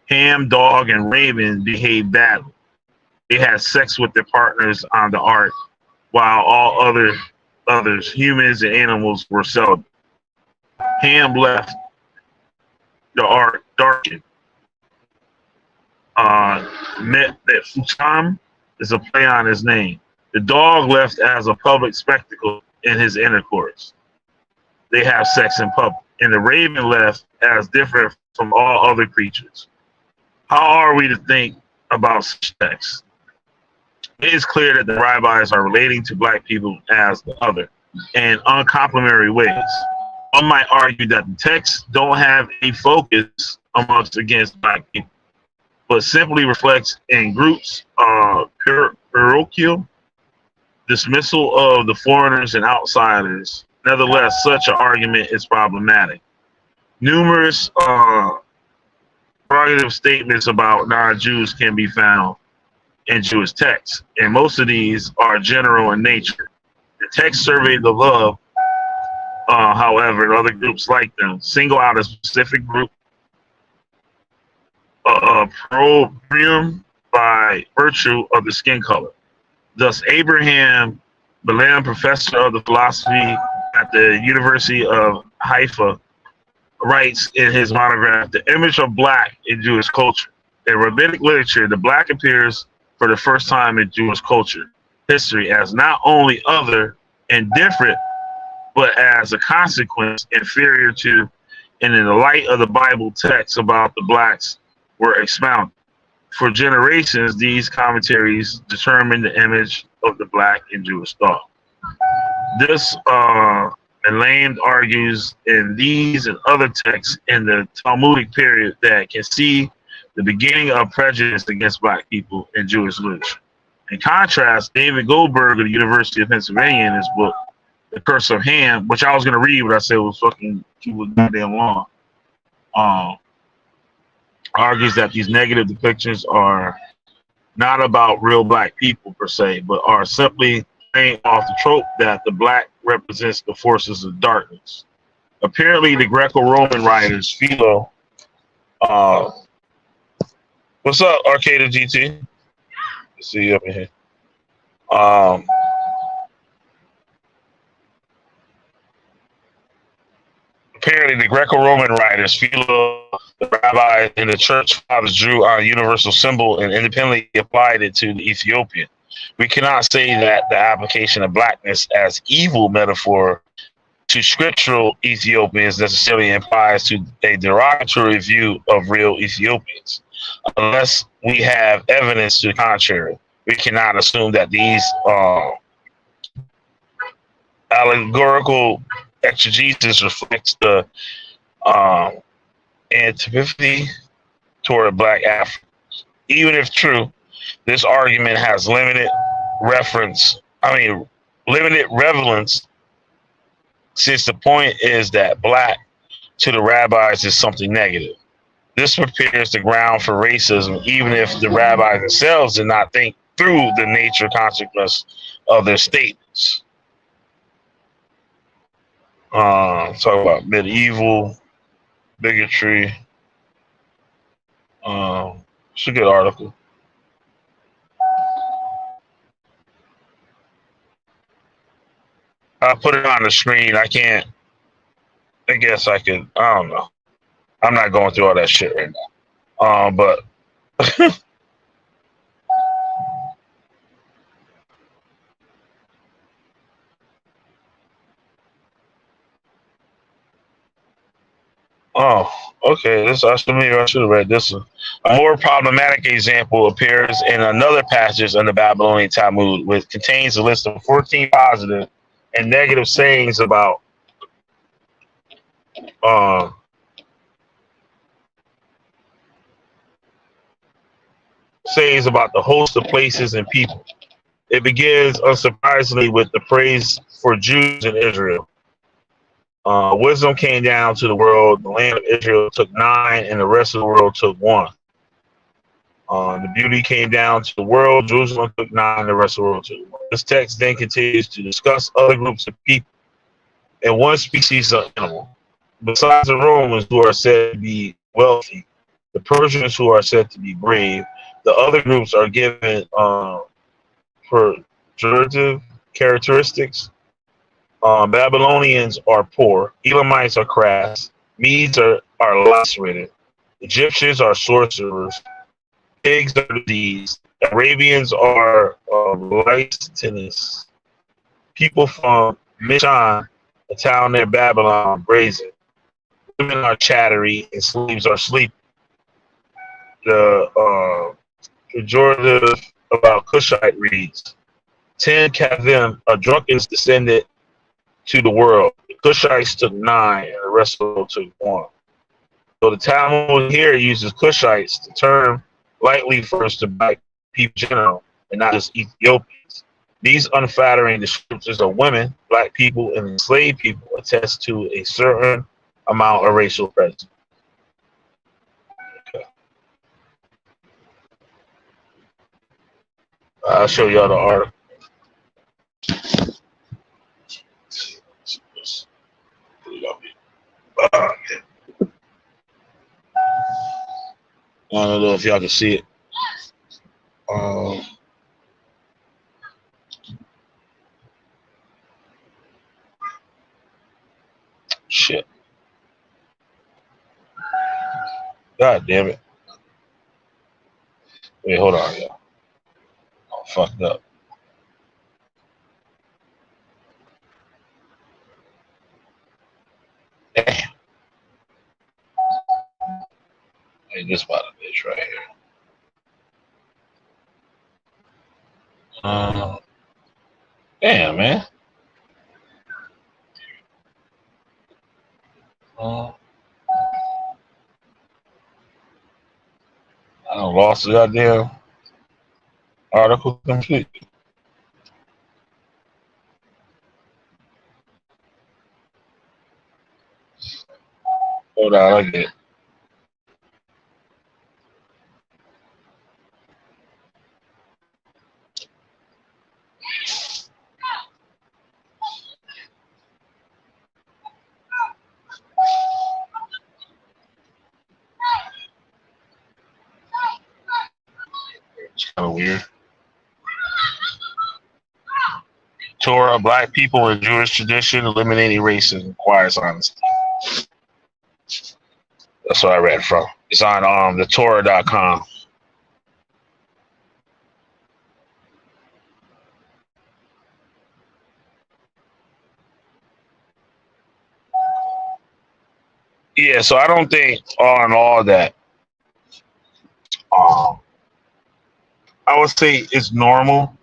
Ham, dog, and raven behaved badly. They had sex with their partners on the ark, while all others, humans and animals, were celibate. Ham left the ark darkened. Futam is a play on his name. The dog left as a public spectacle in his intercourse. They have sex in public. And the raven left as different from all other creatures. How are we to think about such sex? It is clear that the rabbis are relating to black people as the other in uncomplimentary ways. One might argue that the texts don't have any focus amongst against black people, but simply reflects in groups parochial dismissal of the foreigners and outsiders. Nevertheless, such an argument is problematic. Numerous prerogative statements about non-Jews can be found in Jewish texts, and most of these are general in nature. The text Survey of Love, however, and other groups like them single out a specific group, proprium by virtue of the skin color. Thus, Abraham Balaam, professor of the philosophy at the University of Haifa, writes in his monograph, "The Image of Black in Jewish Culture." In rabbinic literature, the black appears for the first time in Jewish culture history as not only other and different, but as a consequence inferior to, and in the light of the Bible texts about the blacks were expounded. For generations, these commentaries determined the image of the black in Jewish thought. This Lane argues in these and other texts in the Talmudic period that can see the beginning of prejudice against black people in Jewish literature. In contrast, David Goldberg of the University of Pennsylvania, in his book, The Curse of Ham, which I was going to read, but I said it was fucking too goddamn long, argues that these negative depictions are not about real black people per se, but are simply playing off the trope that the black represents the forces of darkness. Apparently, the Greco-Roman writers, Philo, what's up, Arcada GT? See you up in here. Apparently, the Greco-Roman writers, Philo, the rabbi, and the church fathers drew on a universal symbol and independently applied it to the Ethiopian. We cannot say that the application of blackness as evil metaphor to scriptural Ethiopians necessarily implies to a derogatory view of real Ethiopians. Unless we have evidence to the contrary, we cannot assume that these allegorical exegesis reflects the antipathy toward black Africans. Even if true, this argument has limited relevance, since the point is that black to the rabbis is something negative. This prepares the ground for racism, even if the rabbis themselves did not think through the nature consequence of their statements. Talk about medieval bigotry. It's a good article. I'll put it on the screen. I guess I could. I don't know. I'm not going through all that shit right now. But oh, okay. I should have read this one. A more problematic example appears in another passage in the Babylonian Talmud, which contains a list of 14 positive and negative sayings about the host of places and people. It begins, unsurprisingly, with the praise for Jews in Israel. Wisdom came down to the world. The land of Israel took 9, and the rest of the world took 1. The beauty came down to the world. Jerusalem took 9, and the rest of the world took 1. This text then continues to discuss other groups of people and one species of animal. Besides the Romans, who are said to be wealthy, the Persians, who are said to be brave, the other groups are given pejorative characteristics. Babylonians are poor. Elamites are crass. Medes are lacerated. Egyptians are sorcerers. Pigs are diseased. Arabians are licentious. People from Mishan, a town near Babylon, brazen. Women are chattery, and slaves are sleepy. The pejorative about Cushite reads, 10 Kavim, a drunkard's descendant to the world. The Cushites took 9, and the rest of the world took 1. So the Talmud here uses Cushites, the term lightly refers to black people in general, and not just Ethiopians. These unflattering descriptions of women, black people, and enslaved people attest to a certain amount of racial prejudice. Okay. I'll show y'all the article. I don't know if y'all can see it. Shit. God damn it. Wait, hold on, y'all. Oh, fucked up. Damn. Hey, this about a bitch right here. Damn, man. I done lost the goddamn article completely. Hold on, I get it. It's kind of weird. Torah, black people in Jewish tradition, eliminating racism requires honesty. That's what I read from. It's on the Torah.com. Yeah, so I don't think on all that. I would say it's normal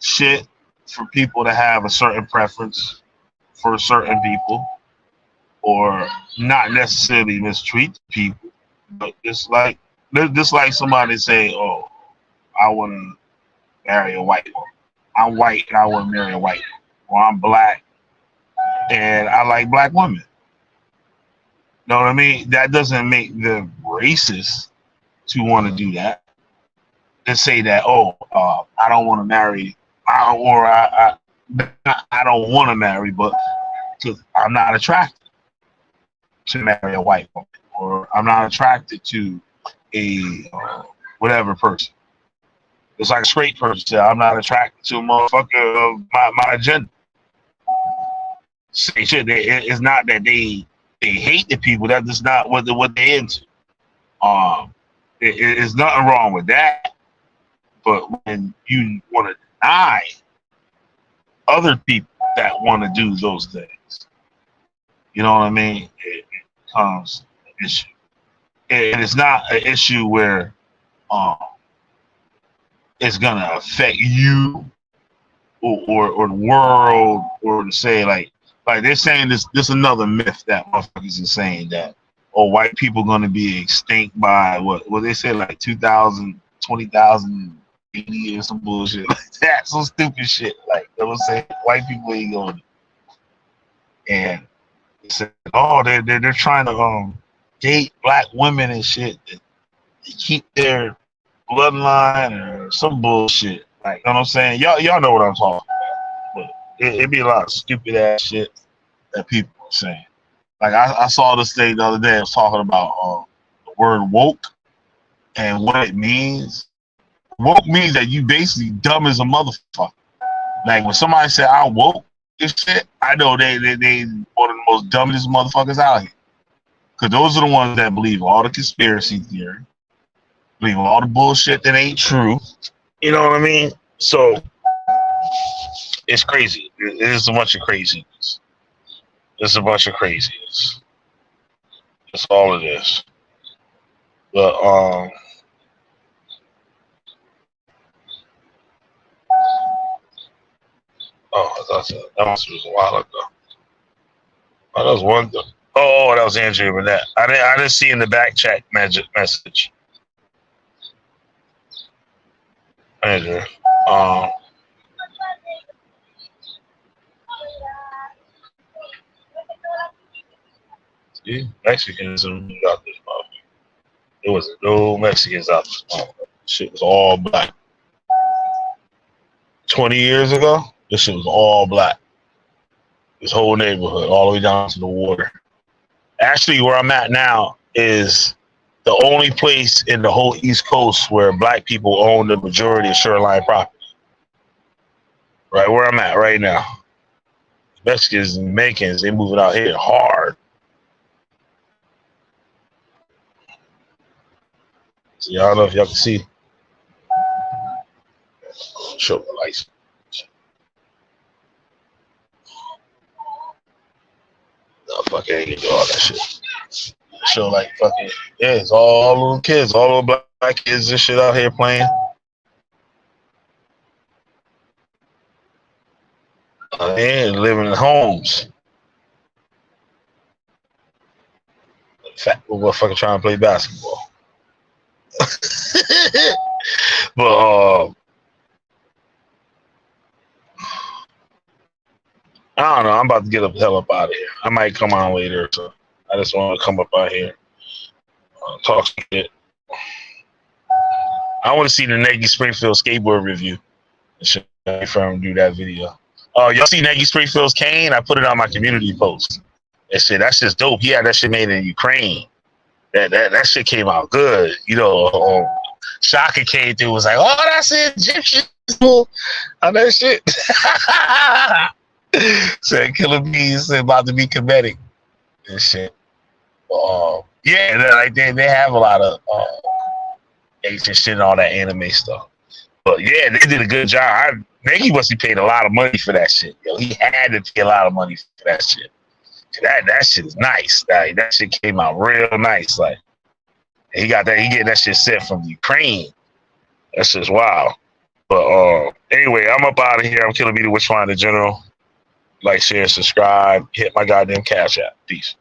shit for people to have a certain preference for certain people, or not necessarily mistreat people, but just like somebody say, "Oh, I want to marry a white woman. I'm white and I want to marry a white woman. Or I'm black and I like black women." Know what I mean? That doesn't make them racist to want to do that. To say that, I don't want to marry, I don't want to marry, but I'm not attracted to marry a white woman, or I'm not attracted to a whatever person. It's like a straight person say, I'm not attracted to a motherfucker of my agenda. Say shit. It's not that they hate the people. That's just not what they're into. It's nothing wrong with that. But when you want to deny other people that want to do those things, you know what I mean? It becomes an issue. And it's not an issue where it's gonna affect you or the world, or to say like they're saying this another myth that motherfuckers are saying that white people gonna be extinct by what they say, like 2000, 20,000 or some bullshit like that. Some stupid shit like they will say white people ain't going. And they said, oh, they're trying to date black women and shit to keep their bloodline or some bullshit. Like, you know what I'm saying? Y'all know what I'm talking about. But it be a lot of stupid ass shit that people are saying. Like I saw this thing the other day. I was talking about the word woke and what it means. Woke means that you basically dumb as a motherfucker. Like when somebody say I woke this shit, I know they one of the most dumbest motherfuckers out here. Cause those are the ones that believe all the conspiracy theory, believe all the bullshit that ain't true. You know what I mean? So it's crazy. It is a bunch of craziness. It's a bunch of craziness. That's all it is. But oh, thought that was a while ago. Oh, that was one. Oh, that was Andrea Burnett. I didn't see in the back chat message. Andrea. See, Mexicans out this motherfucker. There was no Mexicans out this motherfucker. Shit was all black. 20 years ago, this shit was all black. This whole neighborhood, all the way down to the water. Actually, where I'm at now is the only place in the whole East Coast where black people own the majority of shoreline property. Right where I'm at right now. Mexicans and Mexicans, they moving out here hard. So y'all know if y'all can see. Show the lights. No, fuck, I ain't gonna do all that shit. Show like fucking, yeah, it's all little kids, all little black kids and shit out here playing. And living in homes. Fat motherfucker trying to play basketball. But I don't know. I'm about to get the hell up out of here. I might come on later. So I just want to come up out here, talk some shit. I want to see the Nagy Springfield skateboard review. If I do that video. Oh, y'all see Nagy Springfield's cane? I put it on my community post. That's just dope. He had that shit made in Ukraine. That shit came out good. You know, Shaka came through, was like, oh, that's Egyptian. On that shit. Said Killer Bees about to be comedic and shit. Yeah, like they have a lot of ancient shit and all that anime stuff. But yeah, they did a good job. Nagy must have paid a lot of money for that shit. Yo, he had to pay a lot of money for that shit. That shit is nice. Like, that shit came out real nice. Like, he getting that shit sent from Ukraine. That's just wild. But anyway, I'm up out of here. I'm Killer B, the Witchfinder General. Like, share, subscribe, hit my goddamn Cash App. Peace.